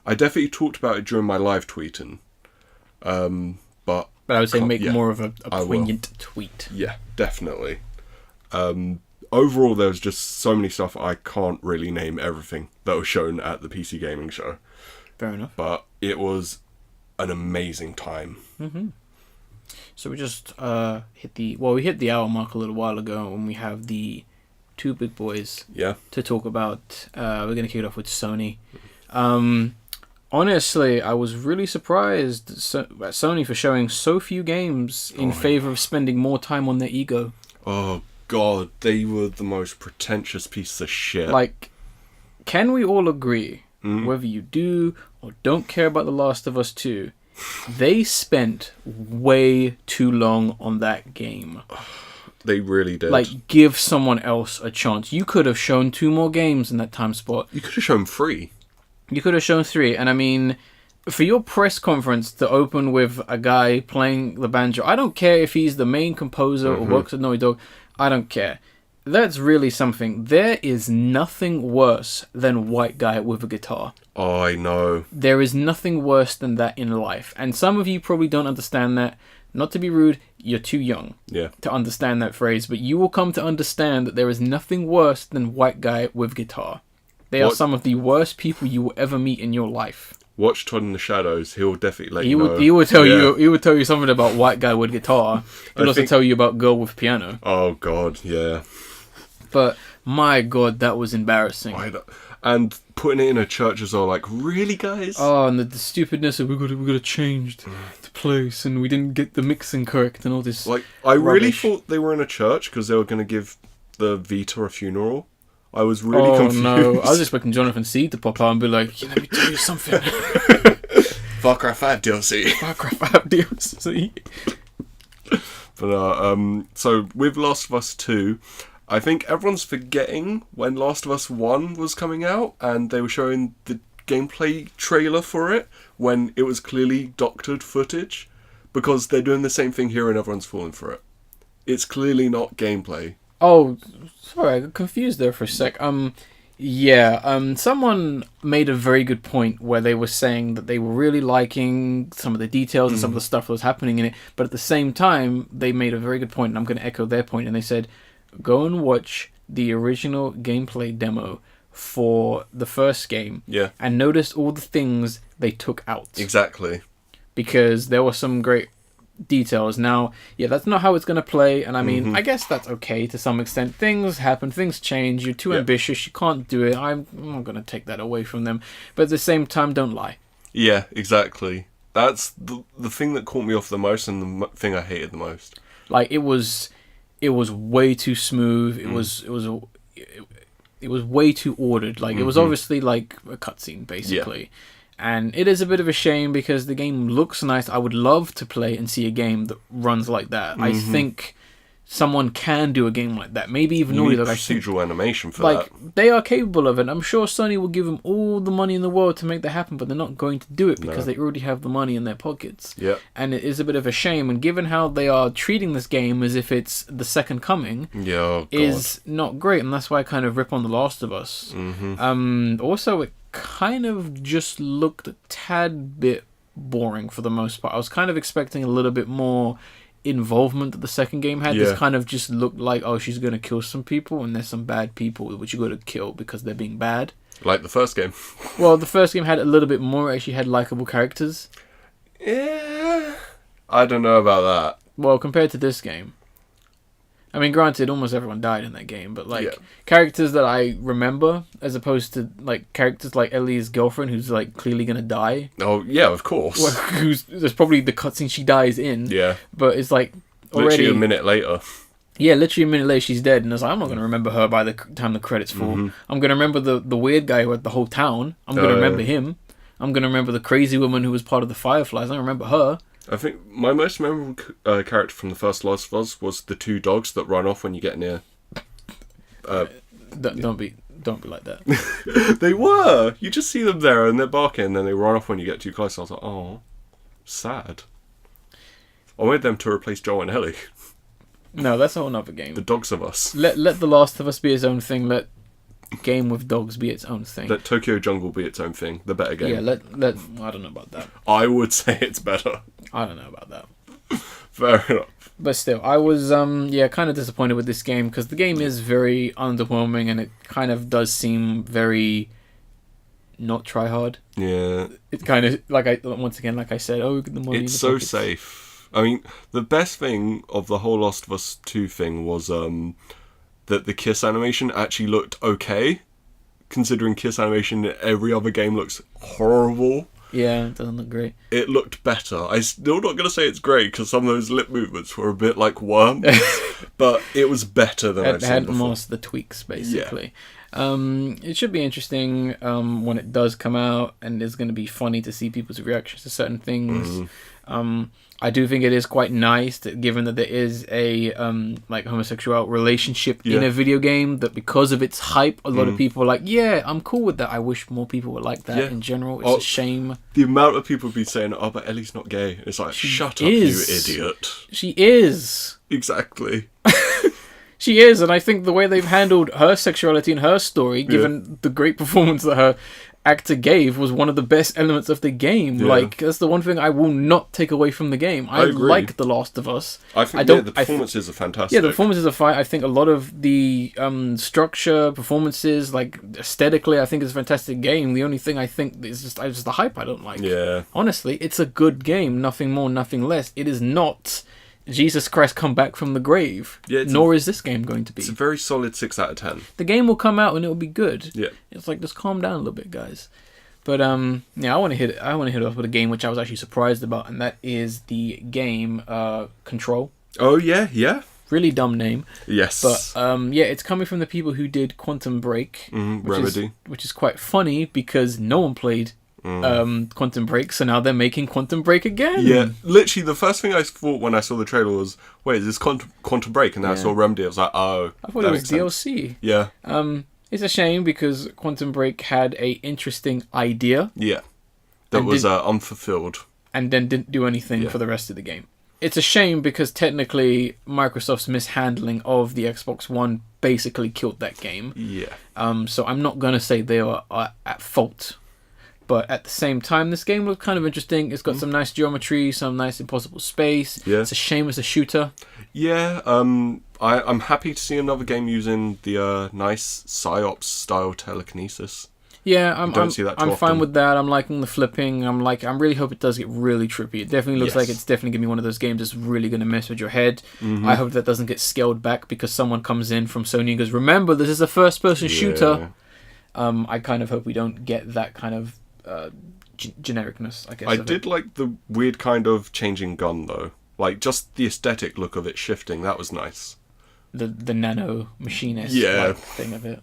I definitely talked about it during my live tweeting. But I would say make yeah, more of a poignant tweet. Yeah, definitely. Overall, there was just so many stuff I can't really name everything that was shown at the PC Gaming Show. Fair enough. But it was an amazing time. Mm-hmm. So we just hit the hour mark a little while ago when we have the two big boys to talk about. We're going to kick it off with Sony. Honestly, I was really surprised at Sony for showing so few games in favour of spending more time on their ego. Oh, God, they were the most pretentious piece of shit. Like, can we all agree, whether you do or don't care about The Last of Us 2, they spent way too long on that game. They really did. Like, give someone else a chance. You could have shown 2 more games in that time spot. You could have shown 3. You could have shown 3. And I mean, for your press conference to open with a guy playing the banjo, I don't care if he's the main composer or works at Naughty Dog. I don't care. That's really something. There is nothing worse than white guy with a guitar. Oh, I know. There is nothing worse than that in life. And some of you probably don't understand that. Not to be rude, you're too young to understand that phrase. But you will come to understand that there is nothing worse than white guy with guitar. They are some of the worst people you will ever meet in your life. Watch Todd in the Shadows. He'll definitely let you know. He will tell you. He will tell you something about white guy with guitar. He'll also tell you about girl with piano. Oh God, yeah. But my God, that was embarrassing. And putting it in a church as well. Like, really, guys? Oh, and the stupidness of we got to change the place, and we didn't get the mixing correct, and all this. Like, I really thought they were in a church because they were going to give the Vita a funeral. I was really confused. No, I was expecting Jonathan Seed to pop out and be like, let me tell you something. Far Cry 5 DLC. Far Cry 5 DLC. But, so, with Last of Us 2, I think everyone's forgetting when Last of Us 1 was coming out, and they were showing the gameplay trailer for it, when it was clearly doctored footage, because they're doing the same thing here and everyone's falling for it. It's clearly not gameplay. Oh, sorry, I got confused there for a sec. Someone made a very good point where they were saying that they were really liking some of the details and some of the stuff that was happening in it, but at the same time, they made a very good point, and I'm going to echo their point, and they said, go and watch the original gameplay demo for the first game, and notice all the things they took out. Exactly. Because there were some great details. Now, that's not how it's going to play, and I mean, I guess that's okay to some extent. Things happen, things change, you're too ambitious, you can't do it. I'm not going to take that away from them, but at the same time, don't lie. Yeah, exactly. That's the thing that caught me off the most, and the thing I hated the most. Like, it was way too smooth. It was way too ordered. Like, it was obviously like a cutscene, basically. And it is a bit of a shame because the game looks nice. I would love to play and see a game that runs like that. I think someone can do a game like that. Maybe even You Naughty need Dog. I think procedural animation for that. they are capable of it. I'm sure Sony will give them all the money in the world to make that happen, but they're not going to do it because they already have the money in their pockets. Yeah. And it is a bit of a shame. And given how they are treating this game as if it's the second coming, is not great. And that's why I kind of rip on The Last of Us. Also, it kind of just looked a tad bit boring for the most part. I was kind of expecting a little bit more involvement that the second game had. This kind of just looked like, oh, she's going to kill some people and there's some bad people which you got to kill because they're being bad. Like the first game. Well, the first game had a little bit more. It actually had likable characters. Yeah. I don't know about that. Well, compared to this game. I mean, granted, almost everyone died in that game, but characters that I remember, as opposed to like characters like Ellie's girlfriend, who's like clearly gonna die. Oh yeah, of course. Well, there's probably the cutscene she dies in. Yeah. But it's like already literally a minute later. Yeah, literally a minute later she's dead, and I was like, I'm not gonna remember her by the time the credits fall. I'm gonna remember the weird guy who had the whole town. I'm gonna remember him. I'm gonna remember the crazy woman who was part of the Fireflies. I remember her. I think my most memorable character from the first Last of Us was the two dogs that run off when you get near. Don't be like that. They were. You just see them there and they're barking, and then they run off when you get too close. I was like, oh, sad. I wanted them to replace Joel and Ellie. No, that's a whole nother game. The Dogs of Us. Let The Last of Us be its own thing. Let Game with Dogs be its own thing. Let Tokyo Jungle be its own thing. The better game. Yeah, let I don't know about that. I would say it's better. I don't know about that. Fair enough. But still, I was kind of disappointed with this game because the game is very underwhelming and it kind of does seem very not try hard. Yeah. It kind of like I said, oh, the money. It's so safe. I mean, the best thing of the whole Last of Us 2 thing was that the kiss animation actually looked okay, considering kiss animation in every other game looks horrible. Yeah, it doesn't look great. It looked better. I'm still not going to say it's great, because some of those lip movements were a bit like worms, but it was better than I've seen before. It had most of the tweaks, basically. Yeah. It should be interesting when it does come out, and it's going to be funny to see people's reactions to certain things. I do think it is quite nice that, given that there is a homosexual relationship in a video game, that because of its hype, a lot of people are like, yeah, I'm cool with that. I wish more people were like that in general. It's a shame. The amount of people be saying, oh, but Ellie's not gay. It's like, shut up, you idiot. She is. Exactly. She is, and I think the way they've handled her sexuality and her story, given the great performance that her actor gave, was one of the best elements of the game. Like, that's the one thing I will not take away from the game. I like The Last of Us. I think the performances are fantastic. Yeah, the performances are fine. I think a lot of the structure, performances, like aesthetically, I think it's a fantastic game. The only thing I think is just the hype I don't like. Yeah. Honestly, it's a good game. Nothing more, nothing less. It is not Jesus Christ come back from the grave. Yeah, nor is this game going to be. It's a very solid 6 out of 10. The game will come out and it will be good. Yeah. It's like, just calm down a little bit, guys. But yeah, I want to hit off with a game which I was actually surprised about, and that is the game Control. Oh yeah. Really dumb name. Yes. But yeah, it's coming from the people who did Quantum Break, Remedy, which is quite funny because no one played Quantum Break, so now they're making Quantum Break again. Yeah, literally the first thing I thought when I saw the trailer was, wait, is this Quantum Break? And then I saw Remedy, I was like, oh, I thought it was DLC. Yeah. It's a shame because Quantum Break had a interesting idea. Yeah. That was unfulfilled. And then didn't do anything for the rest of the game. It's a shame because technically Microsoft's mishandling of the Xbox One basically killed that game. Yeah. So I'm not going to say they are at fault. But at the same time, this game looks kind of interesting. It's got some nice geometry, some nice impossible space. Yeah. It's a shame it's a shooter. Yeah, I'm happy to see another game using the nice PsyOps style telekinesis. Yeah, I'm fine with that. I'm liking the flipping. I'm really hope it does get really trippy. It definitely looks like it's definitely gonna be one of those games that's really gonna mess with your head. I hope that doesn't get scaled back because someone comes in from Sony and goes, "Remember, this is a first-person shooter." I kind of hope we don't get that kind of genericness, I guess. I did like the weird kind of changing gun though, like just the aesthetic look of it shifting. That was nice. The nano machinist thing of it.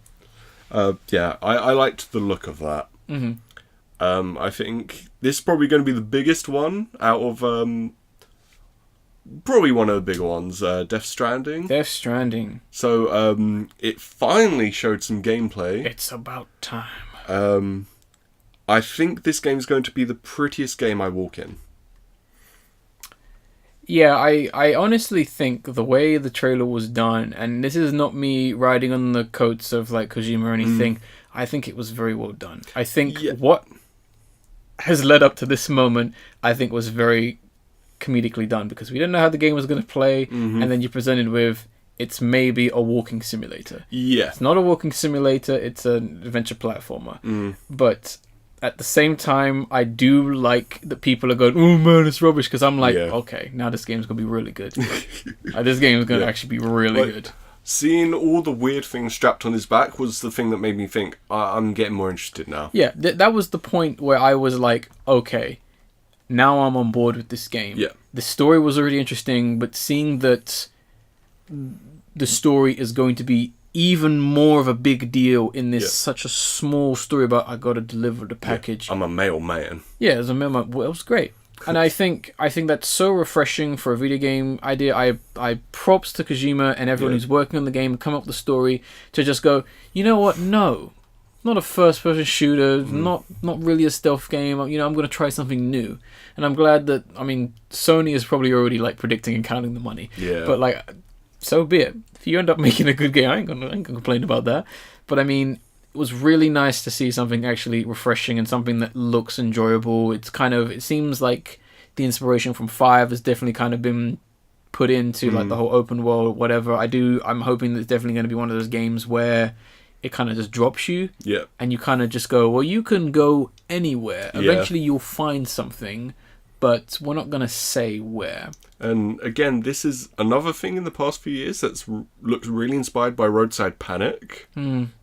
Yeah, I liked the look of that. I think this is probably going to be the biggest one out of probably one of the bigger ones, Death Stranding. Death Stranding. So it finally showed some gameplay. It's about time. I think this game is going to be the prettiest game I walk in. Yeah, I honestly think the way the trailer was done, and this is not me riding on the coats of like Kojima or anything, I think it was very well done. I think what has led up to this moment, I think was very comedically done, because we didn't know how the game was going to play, and then you presented with, it's maybe a walking simulator. Yeah. It's not a walking simulator, it's an adventure platformer. But at the same time, I do like that people are going, oh man, it's rubbish, because I'm like, okay, now this game's going to be really good. This game is going to actually be really good. Seeing all the weird things strapped on his back was the thing that made me think, I'm getting more interested now. Yeah, that was the point where I was like, okay, now I'm on board with this game. Yeah. The story was already interesting, but seeing that the story is going to be even more of a big deal in this such a small story about I gotta deliver the package. I'm a mailman. Yeah, as a mailman, well, it was great. And I think that's so refreshing for a video game idea. I props to Kojima and everyone who's working on the game, come up with the story, to just go, you know what, no. Not a first-person shooter, not really a stealth game. You know, I'm going to try something new. And I'm glad that, I mean, Sony is probably already, like, predicting and counting the money. Yeah. But, like, so be it. If you end up making a good game, I ain't gonna complain about that. But, I mean, it was really nice to see something actually refreshing and something that looks enjoyable. It seems like the inspiration from 5 has definitely kind of been put into, like, the whole open world, whatever. I'm hoping that it's definitely going to be one of those games where it kind of just drops you, and you kind of just go, well, you can go anywhere. Eventually you'll find something, but we're not going to say where. And again, this is another thing in the past few years that's looked really inspired by Roadside Panic.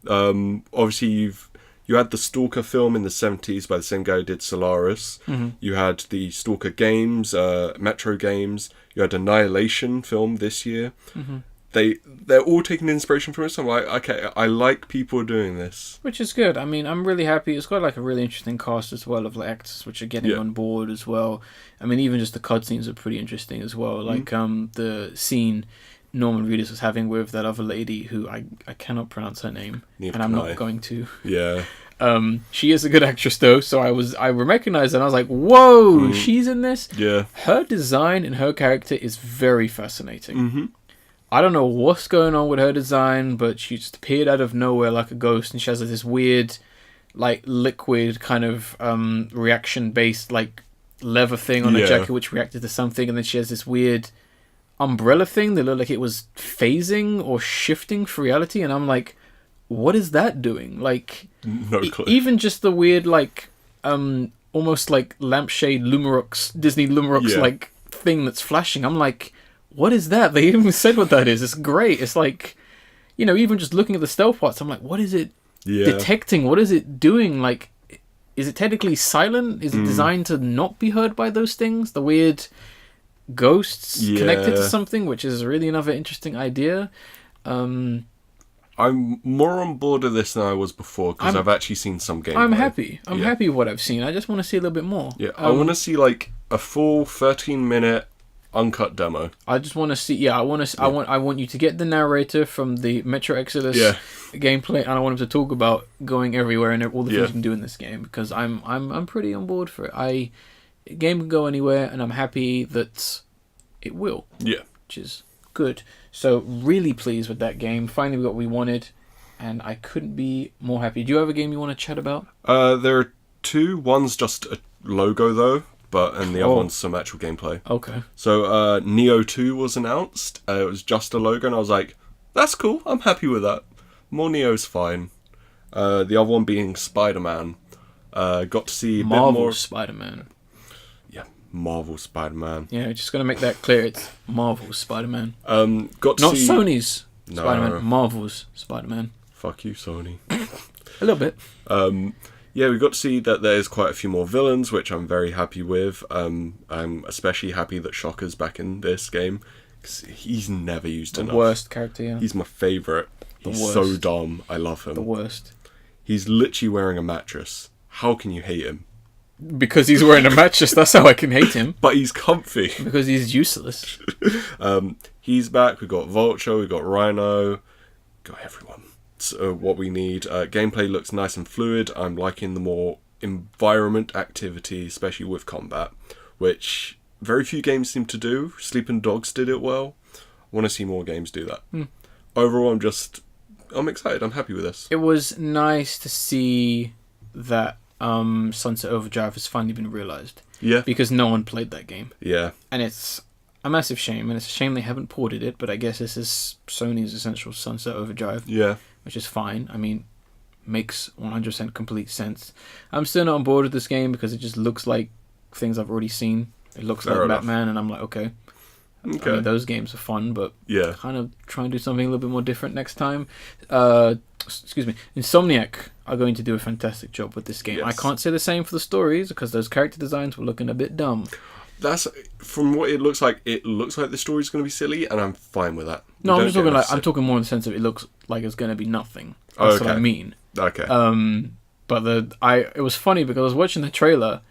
Obviously, you had the Stalker film in the 70s by the same guy who did Solaris. You had the Stalker games, Metro games. You had Annihilation film this year. They're all taking inspiration from it. So I'm like, okay, I like people doing this, which is good. I mean, I'm really happy. It's got like a really interesting cast as well of like actors which are getting on board as well. I mean, even just the cutscenes are pretty interesting as well. Like the scene Norman Reedus was having with that other lady who I cannot pronounce her name, and I'm not going to. Yeah. She is a good actress though, so I recognized her and I was like, whoa, she's in this. Yeah. Her design and her character is very fascinating. I don't know what's going on with her design, but she just appeared out of nowhere like a ghost, and she has this weird, like, liquid kind of reaction-based, like, leather thing on her jacket which reacted to something, and then she has this weird umbrella thing that looked like it was phasing or shifting for reality, and I'm like, what is that doing? Like, no clue. Even just the weird, like, almost like lampshade Lumirox, Disney Lumirox, like, thing that's flashing. I'm like, what is that? They even said what that is. It's great. It's like, you know, even just looking at the stealth parts, I'm like, what is it detecting? What is it doing? Like, is it technically silent? Is it designed to not be heard by those things? The weird ghosts connected to something, which is really another interesting idea. I'm more on board with this than I was before, because I've actually seen some gameplay. I'm happy. I'm happy with what I've seen. I just want to see a little bit more. Yeah, I want to see, like, a full 13-minute uncut demo. I just want to see. I want you to get the narrator from the Metro Exodus gameplay, and I want him to talk about going everywhere and all the things you can do in this game, because I'm pretty on board for it. Game can go anywhere, and I'm happy that it will. Yeah, which is good. So really pleased with that game. Finally, we got what we wanted, and I couldn't be more happy. Do you have a game you want to chat about? There are two. One's just a logo though. And the other one's some actual gameplay. Okay. So, Neo 2 was announced. It was just a logo, and I was like, that's cool. I'm happy with that. More Neo's fine. The other one being Spider-Man. Got to see a bit more... Marvel Spider-Man. Yeah, Marvel Spider-Man. Yeah, just going to make that clear. It's Marvel Spider-Man. Got to Not see... Sony's Spider-Man. Marvel's Spider-Man. Fuck you, Sony. A little bit. Yeah, we got to see that there's quite a few more villains, which I'm very happy with. I'm especially happy that Shocker's back in this game, because he's never used enough. The worst character, yeah. He's my favourite. He's so dumb. I love him. The worst. He's literally wearing a mattress. How can you hate him? Because he's wearing a mattress, that's how I can hate him. But he's comfy. Because he's useless. He's back. We've got Vulture, we've got Rhino, got everyone. So what we need. Gameplay looks nice and fluid. I'm liking the more environment activity, especially with combat, which very few games seem to do. Sleeping Dogs did it well. I want to see more games do that. Overall, I'm excited. I'm happy with this. It was nice to see that Sunset Overdrive has finally been realised. Yeah. Because no one played that game. Yeah. And it's a massive shame, and it's a shame they haven't ported it, but I guess this is Sony's essential Sunset Overdrive. Yeah. Which is fine. I mean, makes 100% complete sense. I'm still not on board with this game because it just looks like things I've already seen. It looks like Batman, and I'm like, okay. I mean, those games are fun, but kind of try and do something a little bit more different next time. Excuse me. Insomniac are going to do a fantastic job with this game. Yes. I can't say the same for the stories because those character designs were looking a bit dumb. That's from what it looks like. It looks like the story's going to be silly, and I'm fine with that. No, I'm just talking I'm talking more in the sense of it looks like it's going to be nothing. That's what I mean. Okay. But it was funny because I was watching the trailer,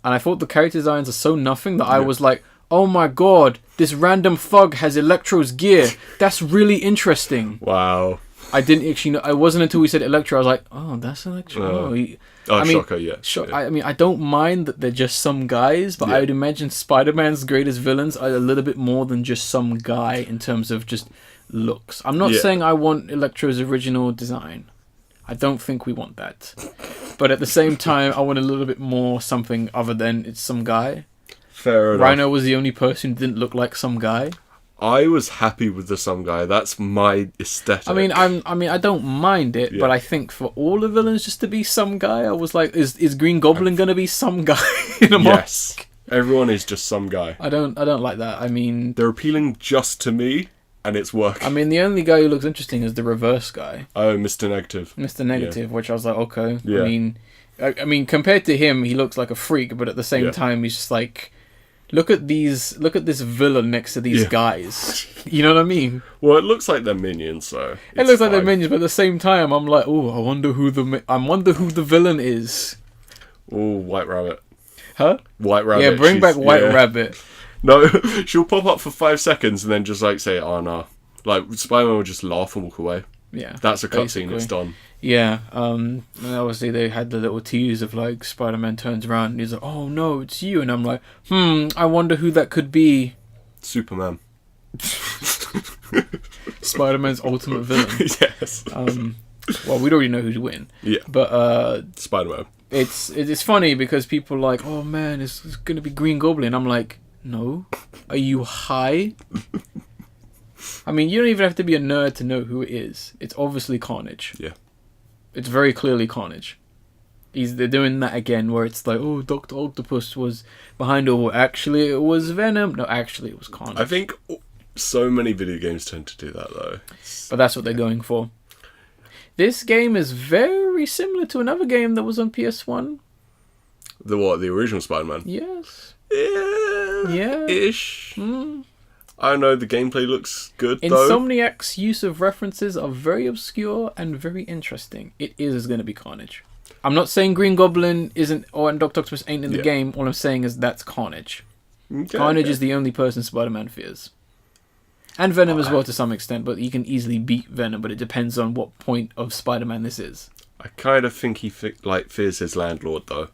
and I thought the character designs are so nothing that I was like, oh my god, this random thug has Electro's gear. That's really interesting. Wow. I didn't actually know. It wasn't until we said Electro I was like, oh, that's Electro. Shocker, yeah. I mean, I don't mind that they're just some guys, but I would imagine Spider-Man's greatest villains are a little bit more than just some guy in terms of just looks. I'm not saying I want Electro's original design. I don't think we want that. But at the same time, I want a little bit more something other than it's some guy. Fair enough. Rhino was the only person who didn't look like some guy. I was happy with the some guy. That's my aesthetic. I mean, I don't mind it, but I think for all the villains just to be some guy, I was like, is Green Goblin gonna be some guy in a mask? Yes, everyone is just some guy. I don't like that. I mean, they're appealing just to me, and it's working. I mean, the only guy who looks interesting is the reverse guy. Oh, Mr. Negative. Mr. Negative, which I was like, okay. Yeah. I mean, compared to him, he looks like a freak, but at the same time, he's just like. Look at this villain next to these guys. You know what I mean? Well, it looks like they're minions, so it looks like they're minions, but at the same time, I'm like, oh, I wonder who the villain is. Oh, White Rabbit. Huh? White Rabbit. Yeah, bring back White Rabbit. No, she'll pop up for 5 seconds and then just like say, "Oh no," like Spider-Man will just laugh and walk away. Yeah, that's a cutscene. It's done. Yeah, and obviously they had the little tease of like Spider-Man turns around and he's like, "Oh no, it's you," and I'm like, I wonder who that could be. Superman. Spider-Man's ultimate villain. Yes. Well, we'd already know who'd win. Yeah. But Spider-Man. It's funny because people are like, "Oh man, it's gonna be Green Goblin." I'm like, no, are you high? I mean, you don't even have to be a nerd to know who it is. It's obviously Carnage. Yeah. It's very clearly Carnage. They're doing that again where it's like, oh, Dr. Octopus was behind it. Or actually, it was Venom. No, actually, it was Carnage. I think so many video games tend to do that, though. But that's what they're going for. This game is very similar to another game that was on PS1. The what? The original Spider-Man? Yes. Yeah. Ish. I don't know, the gameplay looks good, though. Insomniac's use of references are very obscure and very interesting. It is going to be Carnage. I'm not saying Green Goblin isn't, and Dr. Octopus ain't in the game. All I'm saying is that's Carnage. Okay, Carnage is the only person Spider-Man fears. And Venom as well to some extent, but you can easily beat Venom, but it depends on what point of Spider-Man this is. I kind of think he fears his landlord, though.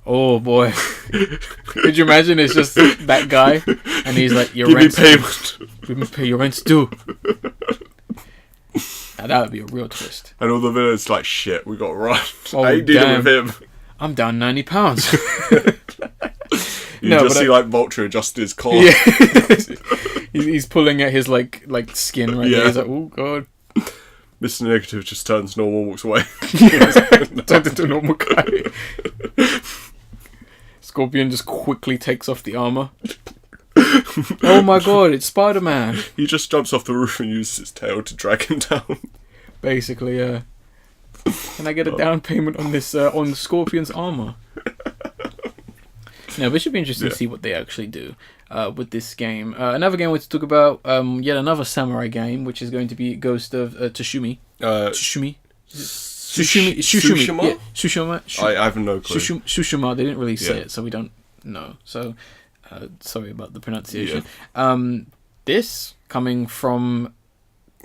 Oh boy. Could you imagine it's just that guy and he's like, your rent's give me pay your rent's due. Now that would be a real twist. And all the villains like, shit, we got to run. I ain't dealing with him. I'm down 90 pounds. You see like Vulture adjust his collar. Yeah. he's pulling at his like skin right there. He's like, oh god. Mr. Negative just turns normal and walks away. Turns into a normal guy. Scorpion just quickly takes off the armor. Oh my god, it's Spider-Man. He just jumps off the roof and uses his tail to drag him down. Basically, yeah. Can I get a down payment on this on Scorpion's armor? No, but it should be interesting to see what they actually do with this game. Another game I want to talk about, yet another samurai game, which is going to be Ghost of Tsushima. Tsushima? Tsushima? Yeah, Tsushima. I have no clue. Tsushima. They didn't really say it, so we don't know. So, sorry about the pronunciation. Yeah. This coming from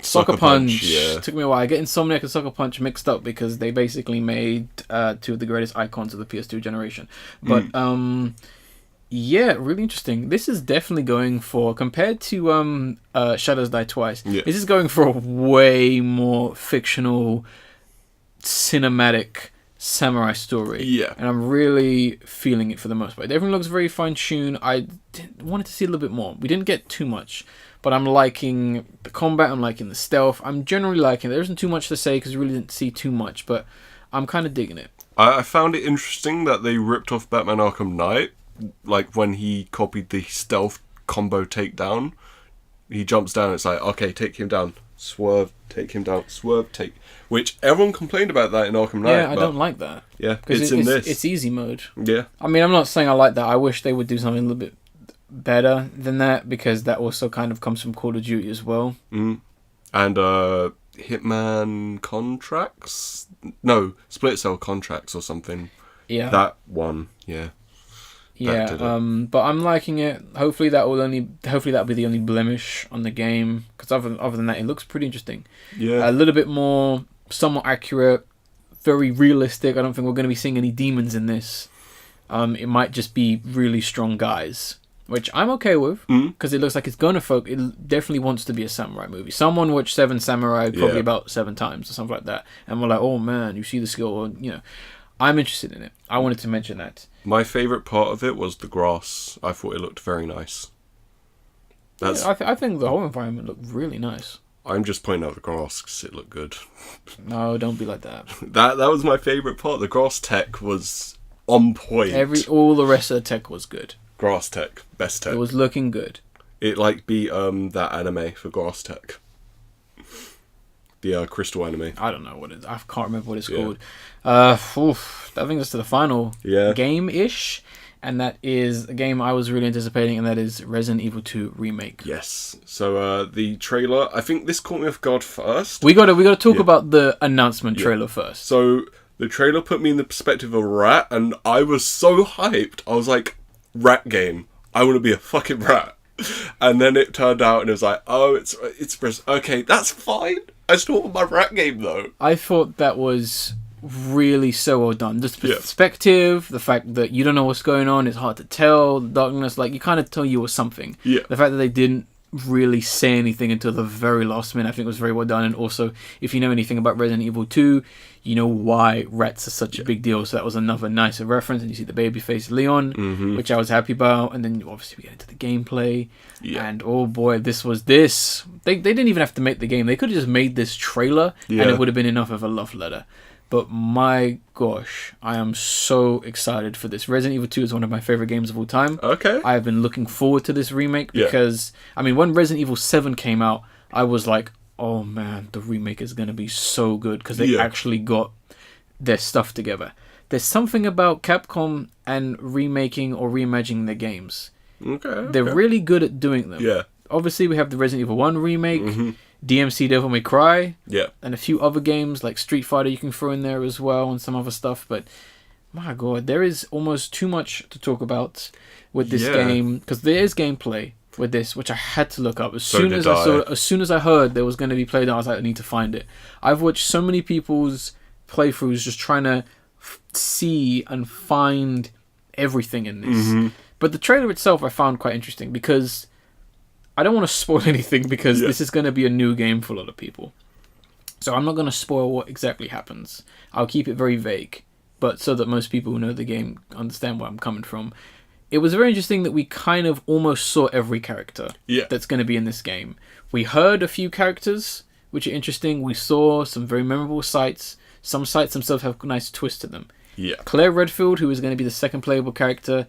Sucker Punch. Yeah. Took me a while. I get Insomniac and Sucker Punch mixed up because they basically made two of the greatest icons of the PS2 generation. But yeah, really interesting. This is definitely going for, compared to Shadows Die Twice, this is going for a way more fictional, cinematic samurai story. Yeah. And I'm really feeling it for the most part. Everything looks very fine-tuned. I wanted to see a little bit more. We didn't get too much, but I'm liking the combat. I'm liking the stealth. I'm generally liking it. There isn't too much to say because we really didn't see too much, but I'm kind of digging it. I found it interesting that they ripped off Batman Arkham Knight. Like, when he copied the stealth combo takedown, he jumps down, it's like, okay, take him down, swerve, take him down, swerve, take... Which, everyone complained about that in Arkham Knight. Yeah, I don't like that. Yeah, it's in this. It's easy mode. Yeah. I mean, I'm not saying I like that. I wish they would do something a little bit better than that, because that also kind of comes from Call of Duty as well. And, Hitman Contracts? No, Split Cell Contracts or something. Yeah. That one, yeah. Yeah, but I'm liking it. Hopefully that'll be the only blemish on the game, because other than that, it looks pretty interesting. Yeah, a little bit more, somewhat accurate, very realistic. I don't think we're going to be seeing any demons in this. It might just be really strong guys, which I'm okay with, because it looks like it's gonna it definitely wants to be a samurai movie. Someone watched Seven Samurai probably about 7 times or something like that, and we're like, oh man, you see the skill, or, you know. I'm interested in it. I wanted to mention that. My favourite part of it was the grass. I thought it looked very nice. I think the whole environment looked really nice. I'm just pointing out the grass because it looked good. No, don't be like that. That was my favourite part. The grass tech was on point. All the rest of the tech was good. Grass tech, best tech. It was looking good. It beat that anime for grass tech. The Crystal anime. I don't know what it is. I can't remember what it's called. I think that's to the final game-ish. And that is a game I was really anticipating, and that is Resident Evil 2 Remake. Yes. So the trailer, I think this caught me off guard first. We gotta talk about the announcement trailer first. So the trailer put me in the perspective of a rat, and I was so hyped. I was like, rat game. I want to be a fucking rat. And then it turned out, and it was like, oh, it's okay, that's fine. I still want my rat game, though. I thought that was really so well done. The perspective, the fact that you don't know what's going on, it's hard to tell, the darkness, like, you kind of tell you was something. Yeah. The fact that they didn't really say anything until the very last minute, I think was very well done. And also, if you know anything about Resident Evil 2, you know why rats are such a big deal. So that was another nice reference. And you see the babyface Leon, which I was happy about. And then obviously we get into the gameplay. Yeah. And oh boy, this. They didn't even have to make the game. They could have just made this trailer and it would have been enough of a love letter. But my gosh, I am so excited for this. Resident Evil 2 is one of my favorite games of all time. Okay. I have been looking forward to this remake because, I mean, when Resident Evil 7 came out, I was like, oh man, the remake is going to be so good because they actually got their stuff together. There's something about Capcom and remaking or reimagining their games. Okay. They're really good at doing them. Yeah. Obviously, we have the Resident Evil 1 remake. DMC Devil May Cry, and a few other games like Street Fighter you can throw in there as well, and some other stuff. But my god, there is almost too much to talk about with this game, because there is gameplay with this, which I had to look up as soon as I heard there was going to be played. I was like, I need to find it. I've watched so many people's playthroughs just trying to see and find everything in this. But the trailer itself I found quite interesting because I don't want to spoil anything because this is going to be a new game for a lot of people. So I'm not going to spoil what exactly happens. I'll keep it very vague, but so that most people who know the game understand where I'm coming from. It was very interesting that we kind of almost saw every character that's going to be in this game. We heard a few characters, which are interesting. We saw some very memorable sights. Some sights themselves have a nice twist to them. Yeah. Claire Redfield, who is going to be the second playable character.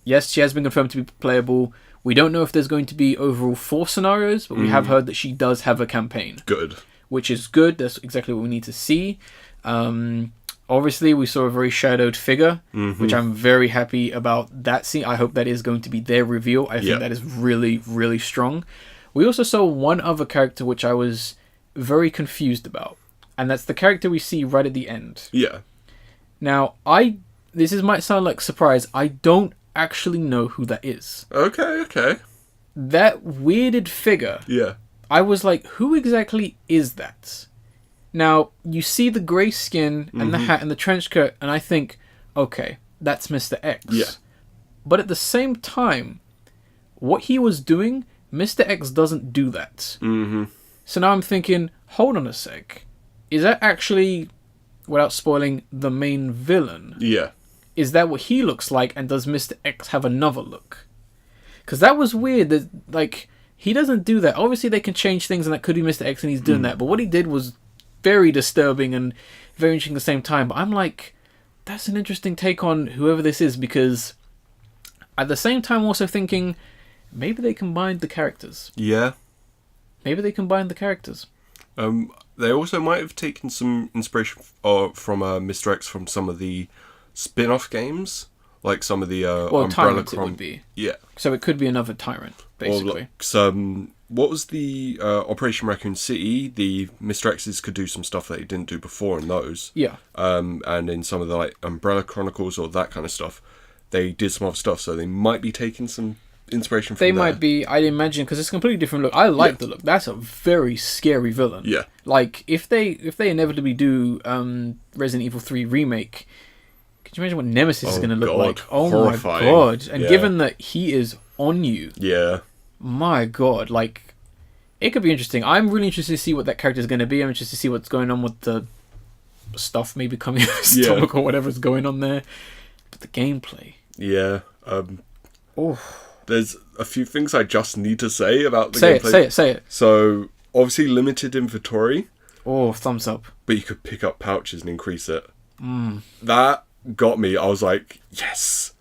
Yes, she has been confirmed to be playable. We don't know if there's going to be overall 4 scenarios, but we have heard that she does have a campaign. Good. Which is good. That's exactly what we need to see. Obviously, we saw a very shadowed figure, which I'm very happy about that scene. I hope that is going to be their reveal. I think that is really, really strong. We also saw one other character which I was very confused about. and that's the character we see right at the end. Yeah. Now, might sound like a surprise. I don't actually know who that is. Okay. That weirded figure. Yeah. I was like, who exactly is that? Now, you see the grey skin and the hat and the trench coat, and I think, okay, that's Mr. X. Yeah. But at the same time, what he was doing, Mr. X doesn't do that. Mm-hmm. So now I'm thinking, hold on a sec. Is that actually, without spoiling, the main villain? Yeah. Is that what he looks like, and does Mr. X have another look? Because that was weird. That, like, he doesn't do that. Obviously, they can change things, and that could be Mr. X, and he's doing that. But what he did was very disturbing and very interesting at the same time. But I'm like, that's an interesting take on whoever this is, because at the same time, also thinking, maybe they combined the characters. Yeah. Maybe they combined the characters. They also might have taken some inspiration from Mr. X from some of the spin-off games, like some of the Umbrella Tyrant it would be. Yeah. So it could be another Tyrant, basically. Or like some, what was the Operation Raccoon City? The Mr. X's could do some stuff that he didn't do before in those. Yeah. And in some of the like Umbrella Chronicles or that kind of stuff, they did some other stuff. So they might be taking some inspiration from They there. might be, I'd imagine, because it's a completely different look. I like the look. That's a very scary villain. Yeah. Like, if they inevitably do Resident Evil 3 remake, could you imagine what Nemesis is going to look like? Oh horrifying. My god. And given that he is on you, my god, like, it could be interesting. I'm really interested to see what that character is going to be. I'm interested to see what's going on with the stuff maybe coming out of his stomach or whatever's going on there. But the gameplay. Yeah. There's a few things I just need to say about the gameplay. Say it. So, obviously limited inventory. Oh, thumbs up. But you could pick up pouches and increase it. That got me. I was like, yes,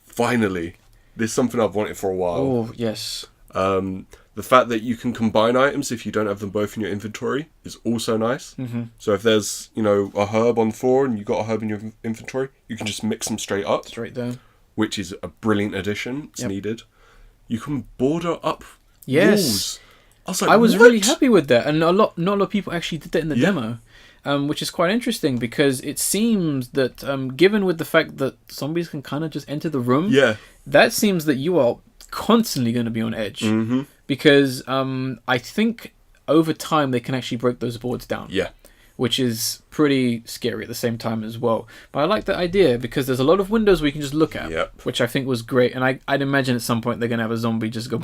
finally. This is something I've wanted for a while. Oh, yes. The fact that you can combine items if you don't have them both in your inventory is also nice. Mm-hmm. So if there's, a herb on the floor and you've got a herb in your inventory, you can just mix them straight up. Straight down. Which is a brilliant addition. It's needed. You can border up walls. I was really happy with that, and not a lot of people actually did that in the demo, which is quite interesting because it seems that, given with the fact that zombies can kind of just enter the room, that seems that you are constantly going to be on edge, because I think over time they can actually break those boards down. Yeah. Which is pretty scary at the same time as well. But I like that idea because there's a lot of windows we can just look at, which I think was great. And I'd imagine at some point they're going to have a zombie just go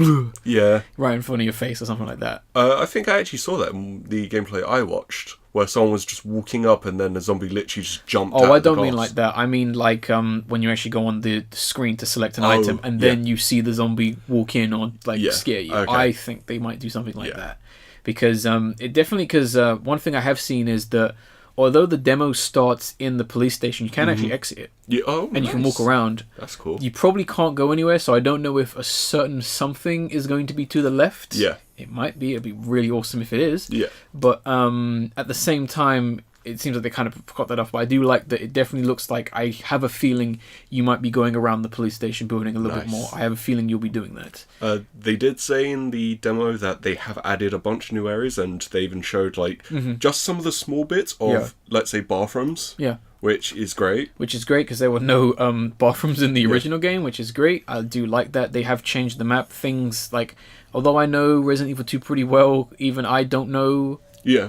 right in front of your face or something like that. I think I actually saw that in the gameplay I watched, where someone was just walking up and then the zombie literally just jumped out. Oh, I don't mean like that. I mean like when you actually go on the screen to select an item and then you see the zombie walk in or scare you. Okay. I think they might do something like that. Because one thing I have seen is that although the demo starts in the police station, you can actually exit it. Yeah, and you can walk around. That's cool. You probably can't go anywhere, so I don't know if a certain something is going to be to the left. Yeah. It might be. It'd be really awesome if it is. Yeah. But at the same time, it seems like they kind of got that off. But I do like that it definitely looks like I have a feeling you might be going around the police station building a little bit more. I have a feeling you'll be doing that. They did say in the demo that they have added a bunch of new areas, and they even showed just some of the small bits of, let's say, bathrooms. Yeah. Which is great. Which is great because there were no bathrooms in the original game, which is great. I do like that. They have changed the map. Things like, although I know Resident Evil 2 pretty well, even I don't know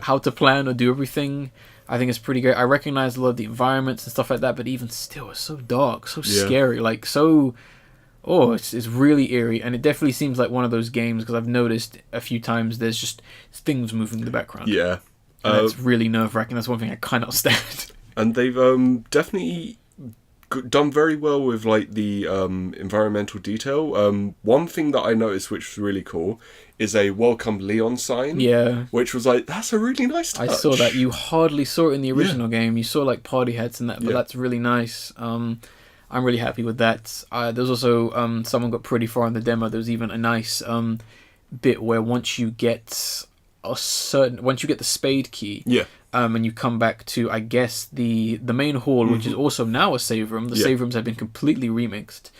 how to plan or do everything. I think it's pretty great. I recognize a lot of the environments and stuff like that, but even still, it's so dark, so scary, it's really eerie, and it definitely seems like one of those games, because I've noticed a few times there's just things moving in the background. Yeah. And it's really nerve-wracking. That's one thing I cannot stand. And they've definitely done very well with the environmental detail. One thing that I noticed, which was really cool, is a welcome Leon sign. Yeah. Which was that's a really nice touch. I saw that. You hardly saw it in the original game. You saw party hats and that, but that's really nice. I'm really happy with that. There's also someone got pretty far in the demo. There's even a nice bit where once you get the spade key, and you come back to, I guess, the main hall, which is also now a save room. The save rooms have been completely remixed.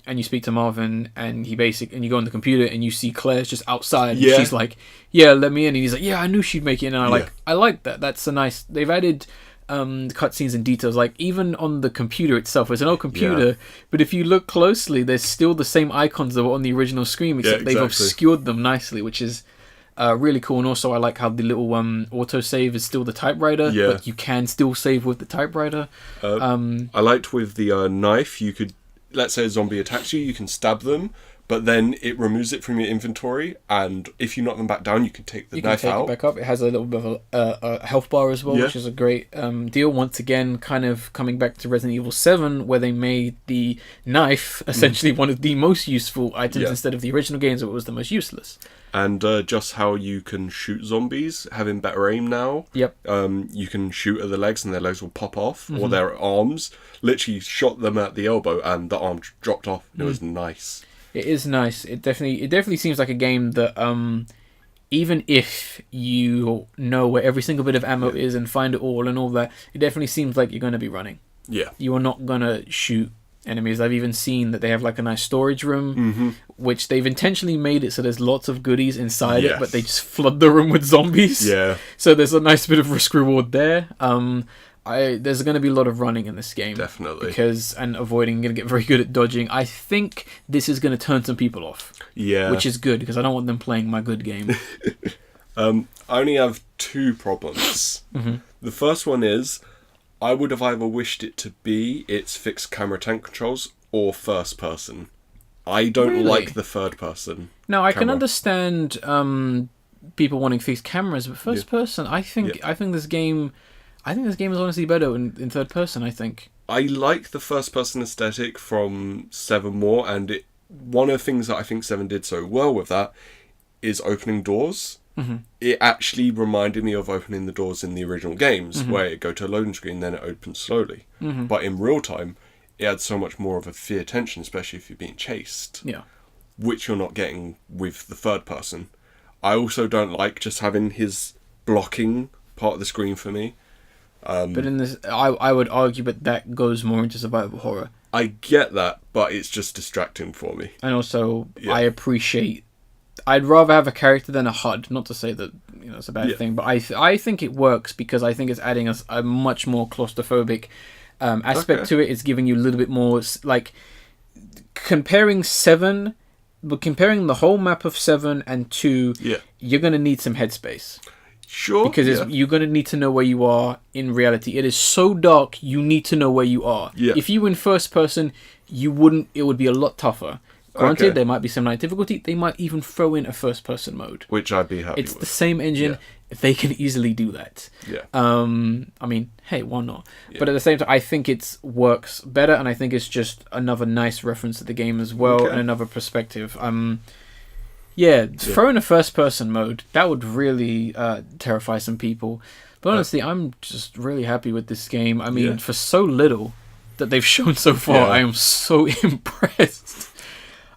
and you speak to Marvin, and and you go on the computer and you see Claire's just outside. And Yeah. she's like, "Yeah, let me in." And he's like, "Yeah, I knew she'd make it." And I like that. That's a nice. They've added cutscenes and details, like even on the computer itself. It's an old computer, but if you look closely, there's still the same icons that were on the original screen, except they've obscured them nicely, which is really cool. And also I like how the little autosave is still the typewriter, but you can still save with the typewriter. I liked with the knife, you could, let's say a zombie attacks you, you can stab them, but then it removes it from your inventory, and if you knock them back down, you can take the knife out. It back up. It has a little bit of a health bar as well, which is a great deal. Once again, kind of coming back to Resident Evil 7, where they made the knife essentially one of the most useful items instead of the original games where it was the most useless. And just how you can shoot zombies, having better aim now. Yep. You can shoot at the legs and their legs will pop off, or their arms. Literally shot them at the elbow and the arm dropped off. It was nice. It is nice. It definitely seems like a game that even if you know where every single bit of ammo is and find it all and all that, it definitely seems like you're going to be running. Yeah. You are not going to shoot enemies. I've even seen that they have like a nice storage room, which they've intentionally made it so there's lots of goodies inside it, but they just flood the room with zombies. Yeah. So there's a nice bit of risk reward there. There's going to be a lot of running in this game. Definitely. And avoiding, going to get very good at dodging. I think this is going to turn some people off. Yeah. Which is good, because I don't want them playing my good game. I only have two problems. The first one is, I would have either wished it to be its fixed camera tank controls or first person. I don't like the third person. No, I can understand people wanting fixed cameras, but first person, I think this game is honestly better in third person, I think. I like the first person aesthetic from 7 more, and one of the things that I think 7 did so well with that is opening doors. It actually reminded me of opening the doors in the original games, where it go to a loading screen, then it opens slowly. But in real time, it adds so much more of a fear tension, especially if you're being chased. Yeah. Which you're not getting with the third person. I also don't like just having his blocking part of the screen for me. But in this, I would argue that goes more into survival horror. I get that, but it's just distracting for me. And also, I'd rather have a character than a HUD. Not to say that it's a bad thing, but I think it works because I think it's adding a much more claustrophobic aspect to it. It's giving you a little bit more, like, comparing the whole map of 7 and 2, you're going to need some headspace. Sure. Because you're going to need to know where you are in reality. It is so dark, you need to know where you are. Yeah. If you were in first person, it would be a lot tougher. Granted, there might be some night difficulty. They might even throw in a first person mode. Which I'd be happy with. It's the same engine. Yeah. They can easily do that. Yeah. I mean, hey, why not? Yeah. But at the same time, I think it works better, and I think it's just another nice reference to the game as well, and another perspective. Throwing a first-person mode, that would really terrify some people. But honestly, I'm just really happy with this game. I mean, for so little that they've shown so far, I am so impressed.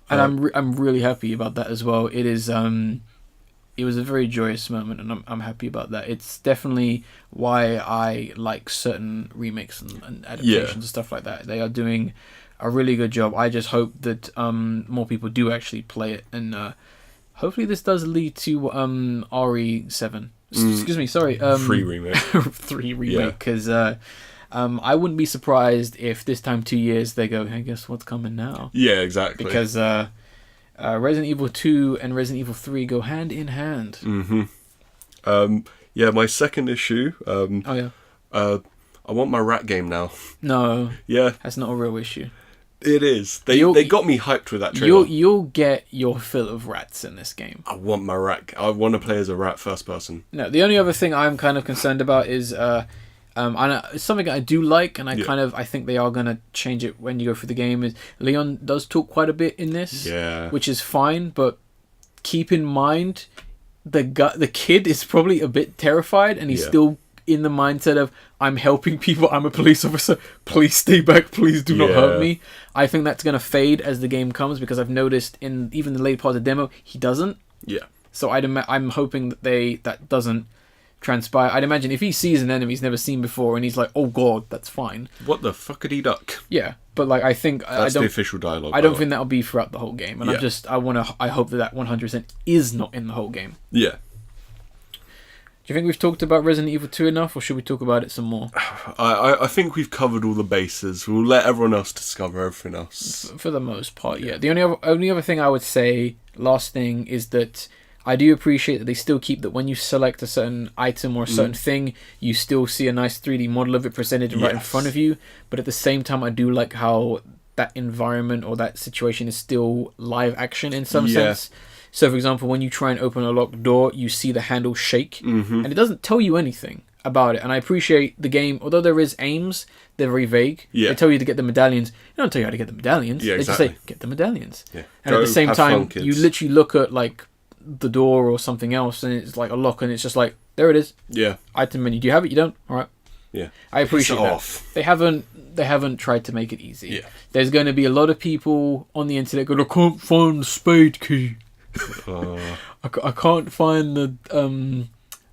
And I'm really happy about that as well. It is it was a very joyous moment, and I'm happy about that. It's definitely why I like certain remakes and adaptations and stuff like that. They are doing a really good job. I just hope that more people do actually play it, and hopefully this does lead to RE7. Excuse me, sorry. 3 remake. 3 remake, because I wouldn't be surprised if this time 2 years they go, hey, guess what's coming now? Yeah, exactly. Because Resident Evil 2 and Resident Evil 3 go hand in hand. My second issue. I want my rat game now. No. Yeah. That's not a real issue. It is. They got me hyped with that trailer. You'll get your fill of rats in this game. I want my rat. I want to play as a rat first person. No, the only other thing I'm kind of concerned about is it's something I do like, and I think they are going to change it when you go through the game, is Leon does talk quite a bit in this, which is fine, but keep in mind the kid is probably a bit terrified, and he's still in the mindset of, I'm helping people, I'm a police officer, please stay back, please do not hurt me. I think that's going to fade as the game comes, because I've noticed in even the late part of the demo, he doesn't. Yeah. So I'm hoping that that doesn't transpire. I'd imagine if he sees an enemy he's never seen before and he's like, oh god, that's fine. What the fuckity duck? Yeah, but like I think that's the official dialogue. I don't think that'll be throughout the whole game, and I hope that 100% is not in the whole game. Yeah. Do you think we've talked about Resident Evil 2 enough, or should we talk about it some more? I think we've covered all the bases. We'll let everyone else discover everything else. For the most part, yeah. The only other thing I would say, last thing, is that I do appreciate that they still keep that when you select a certain item or a certain thing, you still see a nice 3D model of it presented right in front of you. But at the same time, I do like how that environment or that situation is still live action in some sense. So, for example, when you try and open a locked door, you see the handle shake, and it doesn't tell you anything about it. And I appreciate the game, although there is aims, they're very vague. They tell you to get the medallions. They don't tell you how to get the medallions. They just say, get the medallions. And at the same time, you literally look at, like, the door or something else, and it's like a lock, and it's just like, there it is. Item menu. Do you have it? You don't? All right. I appreciate that. They haven't tried to make it easy. There's going to be a lot of people on the internet going, I can't find the spade key. I can't find the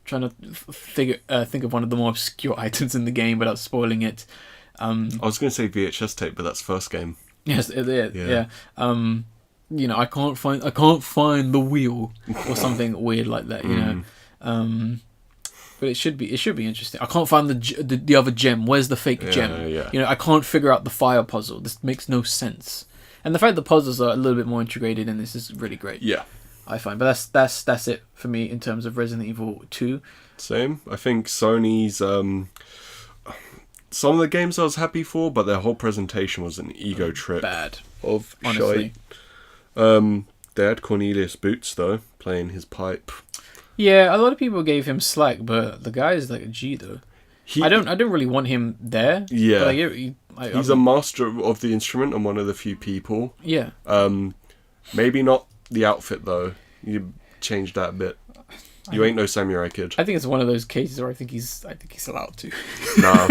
trying to think of one of the more obscure items in the game without spoiling it. I was going to say VHS tape, but that's first game. Yes, yeah. You know, I can't find the wheel or something weird like that. You know, but it should be interesting. I can't find the other gem. Where's the fake gem? You know, I can't figure out the fire puzzle. This makes no sense. And the fact that the puzzles are a little bit more integrated in this is really great. Yeah, I find. But that's it for me in terms of Resident Evil 2. Same. I think Sony's some of the games I was happy for, but their whole presentation was an ego trip. Bad. Honestly. They had Cornelius Boots though playing his pipe. Yeah, a lot of people gave him slack, but the guy is like a G though. I don't really want him there. Yeah. But he's a master of the instrument and one of the few people. Yeah. Maybe not the outfit though. You changed that a bit. You ain't no samurai kid. I think it's one of those cases where I think he's allowed to. Nah.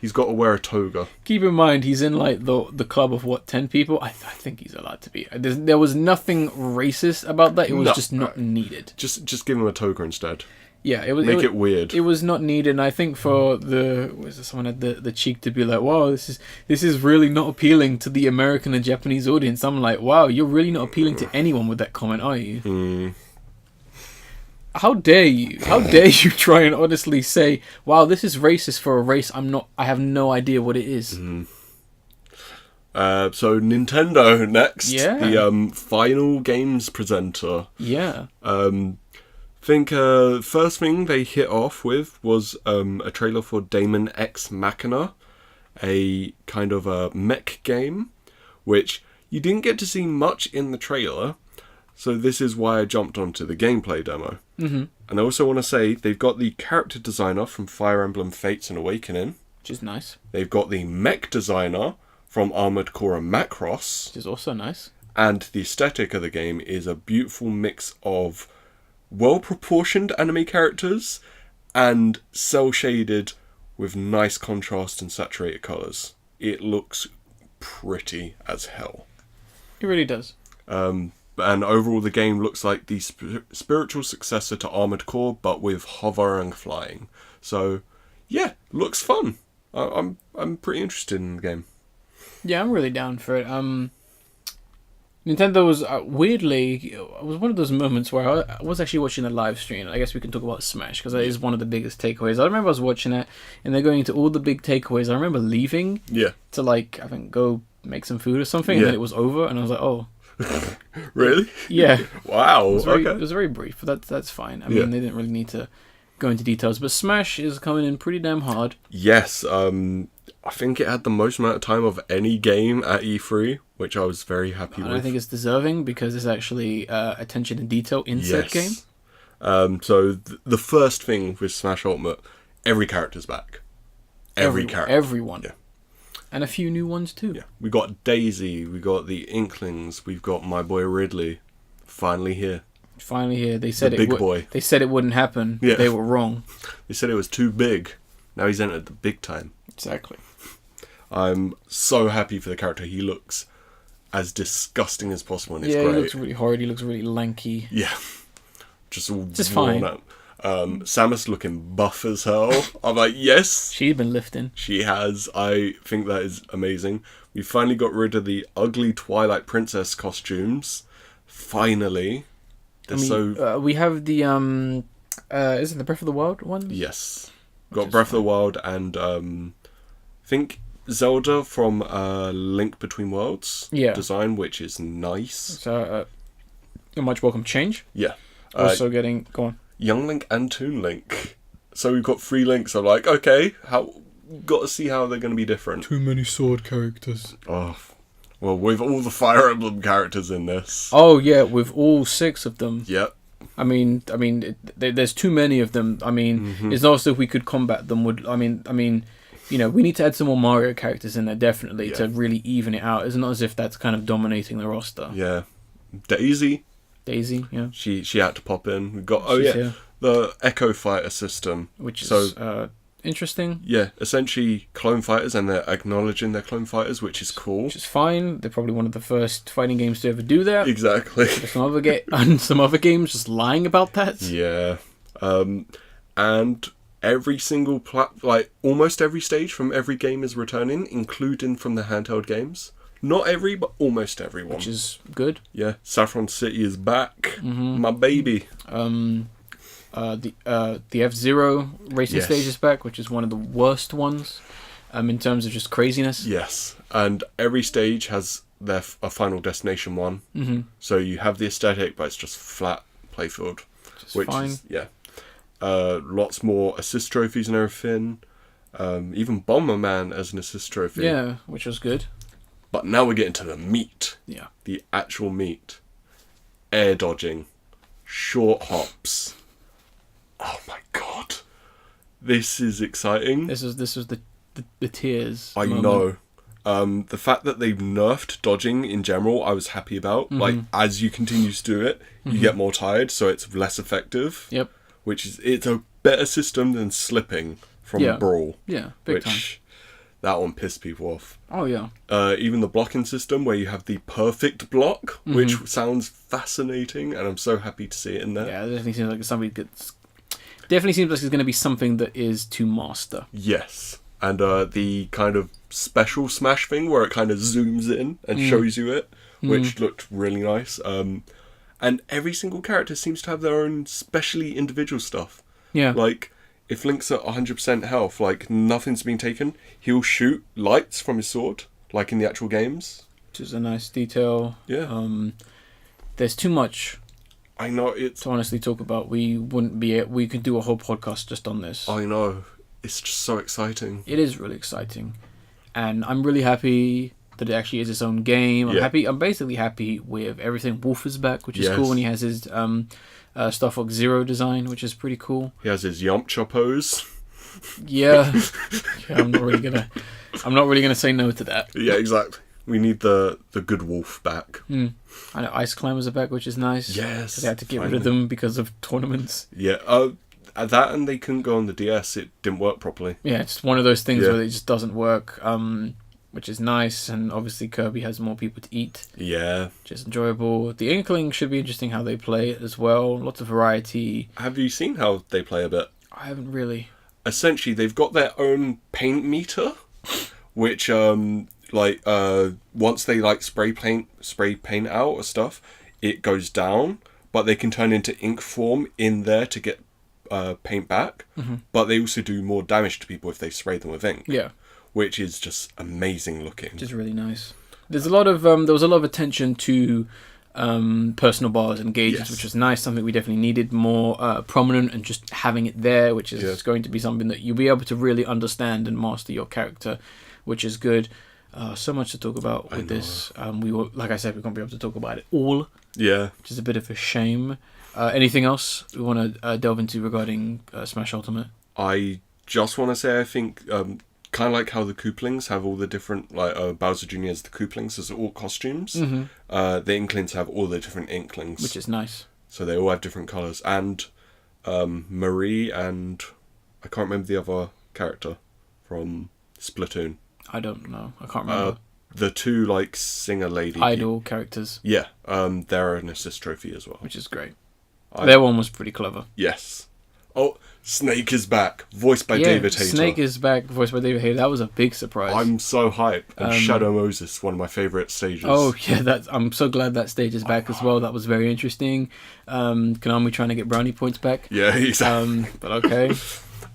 He's got to wear a toga. Keep in mind, he's in like the club of 10 people. I think he's allowed to be. There was nothing racist about that. It was just not needed. Just give him a toga instead. Yeah, make it weird. It was not needed, and I think for someone had the cheek to be like, "Wow, this is really not appealing to the American and Japanese audience." I'm like, "Wow, you're really not appealing to anyone with that comment, are you?" How dare you? How dare you try and honestly say, "Wow, this is racist for a race I have no idea what it is." So Nintendo next. Yeah. The final games presenter. Yeah. Think first thing they hit off with was a trailer for Daemon X Machina, a kind of a mech game, which you didn't get to see much in the trailer. So this is why I jumped onto the gameplay demo. And I also want to say they've got the character designer from Fire Emblem Fates and Awakening. Which is nice. They've got the mech designer from Armored Core and Macross. Which is also nice. And the aesthetic of the game is a beautiful mix of well-proportioned anime characters and cel-shaded with nice contrast and saturated colours. It looks pretty as hell. It really does. And overall the game looks like the spiritual successor to Armored Core, but with hover and flying. So, yeah, looks fun. I'm pretty interested in the game. Yeah, I'm really down for it. Nintendo was weirdly, it was one of those moments where I was actually watching a live stream. I guess we can talk about Smash because that is one of the biggest takeaways. I remember I was watching it and they're going into all the big takeaways. I remember leaving to like, I think, go make some food or something, and then it was over, and I was like, oh. Really? Yeah. Wow. It was very brief, but that's fine. I mean, they didn't really need to go into details, but Smash is coming in pretty damn hard. Yes. I think it had the most amount of time of any game at E3, which I was very happy with. I think it's deserving because it's actually attention to detail in said game. So the first thing with Smash Ultimate, every character's back. Everyone. Yeah. And a few new ones too. Yeah. We got Daisy, we got the Inklings, we've got my boy Ridley. Finally here. They said They said it wouldn't happen. Yeah. They were wrong. They said it was too big. Now he's entered the big time. Exactly. I'm so happy for the character. He looks as disgusting as possible, and it's great. He looks really hard. He looks really lanky. Yeah. Just fine. Out. Samus looking buff as hell. I'm like, yes, She's been lifting. she has. I think that is amazing. We finally got rid of the ugly Twilight Princess costumes. Finally. We have the isn't the Breath of the Wild one? Yes. Got Breath of the Wild and I think Zelda from Link Between Worlds design, which is nice. So a much welcome change. Yeah. Also getting go on. Young Link and Toon Link. So we've got 3 Links. I'm like, okay, got to see how they're going to be different. Too many sword characters. Oh, well, with all the Fire Emblem characters in this. Oh yeah, with all 6 of them. Yep. I mean, there's too many of them. I mean, it's not as if we could combat them. I mean, you know, we need to add some more Mario characters in there definitely to really even it out. It's not as if that's kind of dominating the roster. Yeah, Daisy, yeah. She had to pop in. We got Here. the Echo Fighter system, which is interesting. Yeah, essentially clone fighters, and they're acknowledging their clone fighters, which is cool. Which is fine. They're probably one of the first fighting games to ever do that. Exactly. Some other games just lying about that. Yeah. And every single almost every stage from every game is returning, including from the handheld games. Not every, but almost everyone. Which is good. Yeah. Saffron City is back. My baby. The F-Zero racing stage is back, which is one of the worst ones in terms of just craziness. Yes, and every stage has a final destination one. Mm-hmm. So you have the aesthetic, but it's just flat playfield. Which fine. Is, lots more assist trophies and everything. Even Bomberman as an assist trophy. Yeah, which was good. But now we're getting to the meat. Yeah. The actual meat. Air dodging. Short hops. Oh my god. This is exciting. This was the tears. I moment. know. The fact that they've nerfed dodging in general, I was happy about. Mm-hmm. Like, as you continue to do it, you get more tired, so it's less effective. Yep. It's a better system than slipping from Brawl. Yeah, big time. That one pissed people off. Oh, yeah. Even the blocking system, where you have the perfect block, which sounds fascinating, and I'm so happy to see it in there. Yeah, it definitely seems like something definitely seems like it's going to be something that is to master. Yes. And the kind of special smash thing where it kind of zooms in and shows you it, which looked really nice. And every single character seems to have their own specially individual stuff. Yeah. Like, if Link's at 100% health, like, nothing's been taken, he'll shoot lights from his sword, like in the actual games. Which is a nice detail. Yeah. There's too much... I know, it's... to honestly talk about. We could do a whole podcast just on this. I know. It's just so exciting. It is really exciting. And I'm really happy that it actually is its own game. I'm basically happy with everything. Wolf is back, which is cool, and he has his Star Fox Zero design, which is pretty cool. He has his Yamcha pose. Yeah. I'm not really gonna say no to that. Yeah, exactly. We need the good wolf back. I know Ice Climbers are back, which is nice. Yes. They had to get rid of them because of tournaments. Yeah. That and they couldn't go on the DS. It didn't work properly. Yeah, it's one of those things where it just doesn't work, which is nice. And obviously Kirby has more people to eat. Yeah. Which is enjoyable. The Inkling should be interesting how they play it as well. Lots of variety. Have you seen how they play a bit? I haven't really. Essentially, they've got their own paint meter, which once they spray paint out or stuff, it goes down, but they can turn into ink form in there to get paint back. But they also do more damage to people if they spray them with ink. Yeah, which is just amazing looking. Which is really nice. There's a lot of there was a lot of attention to personal bars and gauges, which was nice. Something we definitely needed more prominent, and just having it there, which is going to be something that you'll be able to really understand and master your character, which is good. So much to talk about with this. Like I said, we won't be able to talk about it all. Yeah, which is a bit of a shame. Anything else we want to delve into regarding Smash Ultimate? I just want to say, I think kind of like how the Kooplings have all the different, like Bowser Jr. has the Kooplings as all costumes. The Inklings have all the different Inklings, which is nice. So they all have different colours. And Marie and I can't remember the other character from Splatoon. I don't know. I can't remember. The two singer lady idol characters. Yeah, they're an assist trophy as well, which is great. Their one was pretty clever. Yes. Oh, Snake is back, voiced by David Hayter. Snake is back, voiced by David Hayter. That was a big surprise. I'm so hyped. And Shadow Moses, one of my favourite stages. Oh yeah, I'm so glad that stage is back as well. That was very interesting. Konami trying to get brownie points back. Yeah, exactly. But okay.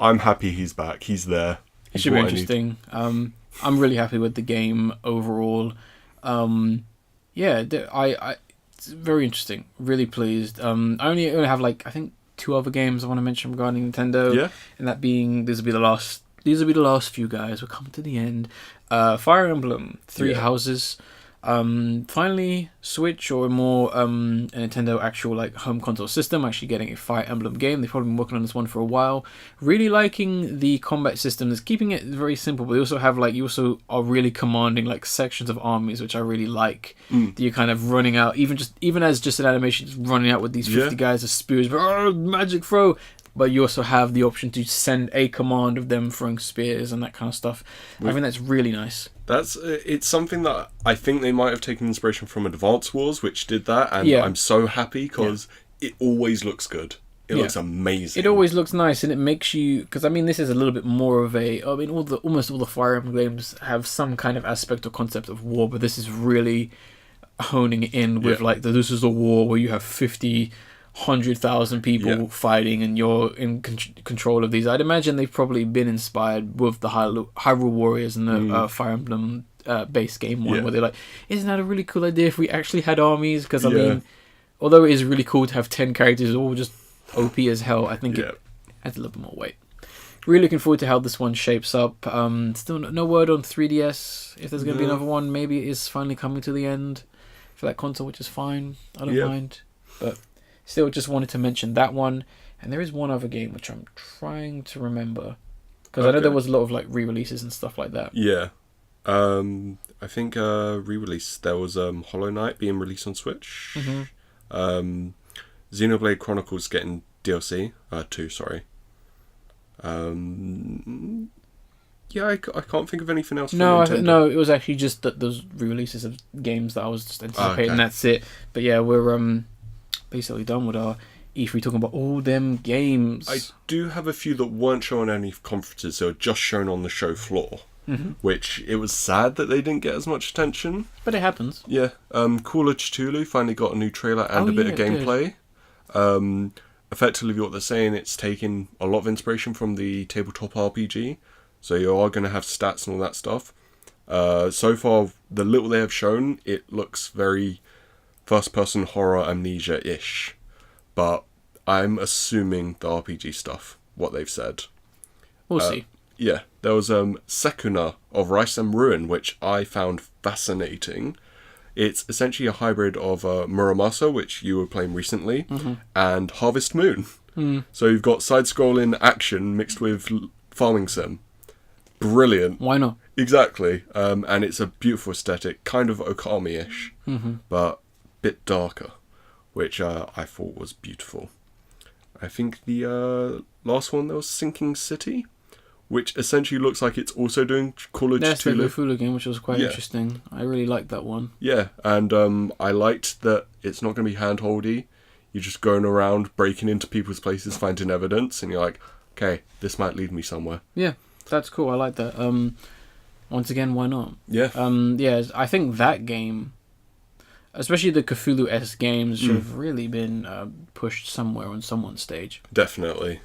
I'm happy he's back. He's there. It should be interesting. I'm really happy with the game overall. It's very interesting. Really pleased. I only have like I think 2 other games I want to mention regarding Nintendo. Yeah. And that being these will be the last few guys. We're coming to the end. Fire Emblem, Three Houses. Finally Switch or more a Nintendo actual like home console system actually getting a Fire Emblem game. They've probably been working on this one for a while. Really liking the combat system. That's keeping it very simple, but they also have like you also are really commanding like sections of armies, which I really like. That you're kind of running out, even as just an animation, just running out with these 50 guys with spears, magic throw. But you also have the option to send a command of them throwing spears and that kind of stuff. I think that's really nice. It's something that I think they might have taken inspiration from Advance Wars, which did that, and I'm so happy because it always looks good. It looks amazing. It always looks nice, and it makes you, because I mean this is a little bit more of almost all the Fire Emblem games have some kind of aspect or concept of war, but this is really honing it in with like this is a war where you have 100,000 people fighting and you're in control of these. I'd imagine they've probably been inspired with the Hyrule Warriors and the Fire Emblem base game one where they're like, isn't that a really cool idea if we actually had armies? Because I mean, although it is really cool to have 10 characters all just OP as hell, I think it adds a little bit more weight. Really looking forward to how this one shapes up. Still no word on 3DS. If there's going to be another one, maybe it is finally coming to the end for that console, which is fine. I don't mind. But still, just wanted to mention that one. And there is one other game which I'm trying to remember. Because I know there was a lot of like re-releases and stuff like that. Yeah. I think re-release, there was Hollow Knight being released on Switch. Xenoblade Chronicles getting DLC. 2, sorry. I can't think of anything else. No, it was actually just that those re-releases of games that I was just anticipating. That's it. But yeah, we're basically done with our E3 talking about all them games. I do have a few that weren't shown at any conferences, so just shown on the show floor. Which it was sad that they didn't get as much attention. But it happens. Yeah. Call of Cthulhu finally got a new trailer and a bit of gameplay. Effectively what they're saying, it's taking a lot of inspiration from the tabletop RPG. So you are going to have stats and all that stuff. So far, the little they have shown, it looks very first-person horror amnesia-ish. But I'm assuming the RPG stuff, what they've said. We'll see. Yeah, there was Sekuna of Rice and Ruin, which I found fascinating. It's essentially a hybrid of Muramasa, which you were playing recently, and Harvest Moon. So you've got side-scrolling action mixed with farming sim. Brilliant. Why not? Exactly. And it's a beautiful aesthetic, kind of Okami-ish, but a bit darker, which I thought was beautiful. I think the last one, there was Sinking City, which essentially looks like it's also doing Call of Cthulhu. That's the Cthulhu game, which was quite interesting. I really liked that one. Yeah, and I liked that it's not going to be hand-holdy. You're just going around, breaking into people's places, finding evidence, and you're like, okay, this might lead me somewhere. Yeah, that's cool. I like that. Once again, why not? Yeah. I think that game, especially the Cthulhu-esque games, should have really been pushed somewhere on someone's stage. Definitely.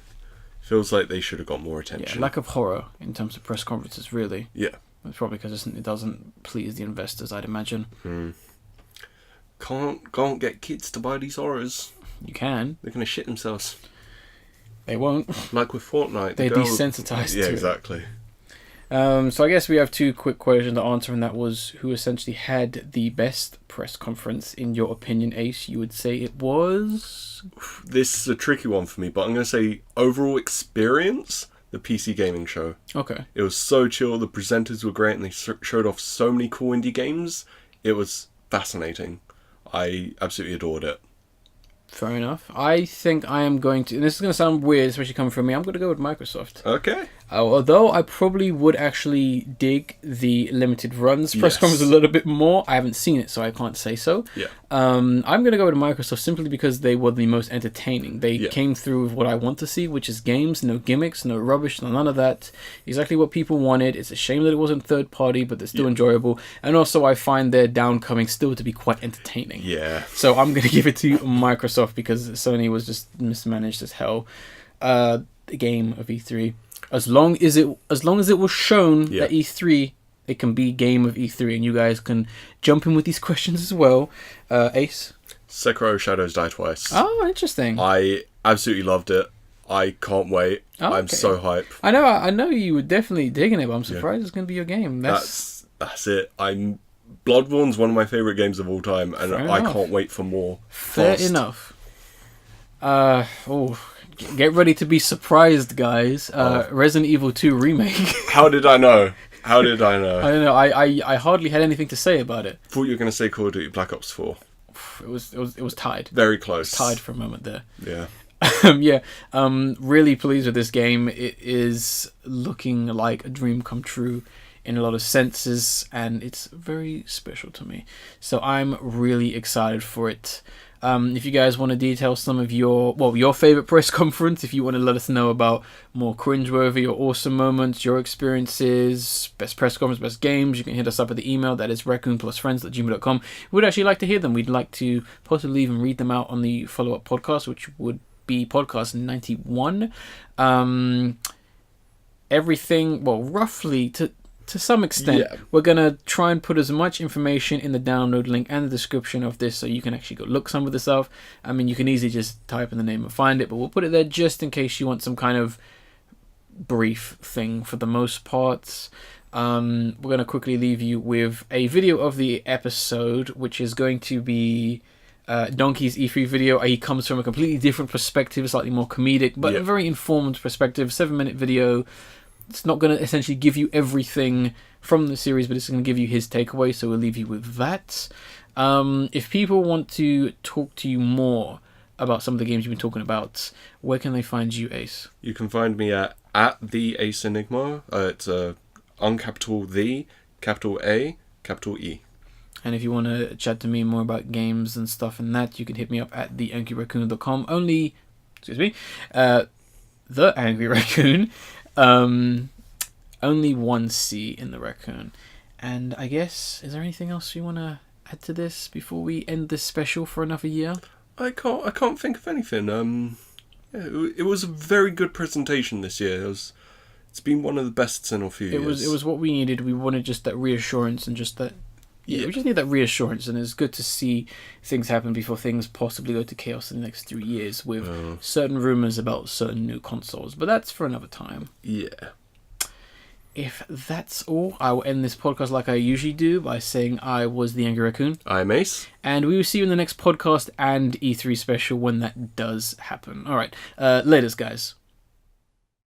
Feels like they should have got more attention. Yeah, lack of horror in terms of press conferences, really. Yeah. It's probably because it doesn't please the investors, I'd imagine. Can't get kids to buy these horrors. You can. They're going to shit themselves. They won't. Like with Fortnite. They're desensitized to it. Yeah, exactly. So I guess we have 2 quick questions to answer, and that was who essentially had the best press conference, in your opinion, Ace. You would say it was... This is a tricky one for me, but I'm going to say overall experience, the PC gaming show. Okay. It was so chill, the presenters were great, and they showed off so many cool indie games. It was fascinating. I absolutely adored it. Fair enough. I think I am going to... And this is going to sound weird, especially coming from me. I'm going to go with Microsoft. Okay. Although I probably would actually dig the limited runs press conference a little bit more. I haven't seen it, so I can't say so. Yeah. I'm going to go with Microsoft simply because they were the most entertaining. They came through with what I want to see, which is games, no gimmicks, no rubbish, none of that. Exactly what people wanted. It's a shame that it wasn't third party, but they're still enjoyable. And also, I find their downcoming still to be quite entertaining. Yeah. So I'm going to give it to Microsoft because Sony was just mismanaged as hell. The game of E3. As long as it was shown at E3, it can be game of E3, and you guys can jump in with these questions as well. Ace? Sekiro Shadows Die Twice. Oh, interesting. I absolutely loved it. I can't wait. I'm so hyped. I know you were definitely digging it, but I'm surprised it's going to be your game. That's it. Bloodborne's one of my favourite games of all time, and I can't wait for more. Fair enough. Get ready to be surprised, guys. Resident Evil 2 Remake. How did I know? I don't know. I hardly had anything to say about it. Thought you were going to say Call of Duty Black Ops 4. It was tied. Very close. Tied for a moment there. Yeah. Really pleased with this game. It is looking like a dream come true in a lot of senses, and it's very special to me. So I'm really excited for it. If you guys want to detail some of your favorite press conference, if you want to let us know about more cringeworthy or awesome moments, your experiences, best press conference, best games, you can hit us up at the email that is raccoonplusfriends@gmail.com. We'd actually like to hear them. We'd like to possibly even read them out on the follow-up podcast, which would be podcast 91. Everything, roughly to some extent, we're going to try and put as much information in the download link and the description of this so you can actually go look some of this up. I mean, you can easily just type in the name and find it, but we'll put it there just in case you want some kind of brief thing for the most part. We're going to quickly leave you with a video of the episode, which is going to be Dunkey's E3 video. He comes from a completely different perspective, slightly more comedic, but a very informed perspective. 7-minute video. It's not going to essentially give you everything from the series, but it's going to give you his takeaway, so we'll leave you with that. If people want to talk to you more about some of the games you've been talking about, where can they find you, Ace? You can find me at the Ace Enigma. It's uncapital the, capital A, capital E. And if you want to chat to me more about games and stuff and that, you can hit me up at theangryraccoon.com. The Angry Raccoon. Only one C in the raccoon. And I guess, is there anything else you want to add to this before we end this special for another year? I can't think of anything. It was a very good presentation this year. It's been one of the best in a few years. It was what we needed. We wanted just that reassurance and just that. We just need that reassurance, and it's good to see things happen before things possibly go to chaos in the next 3 years with certain rumors about certain new consoles. But that's for another time. Yeah. If that's all, I will end this podcast like I usually do by saying I was the Angry Raccoon. I'm Ace. And we will see you in the next podcast and E3 special when that does happen. All right. Laters, guys.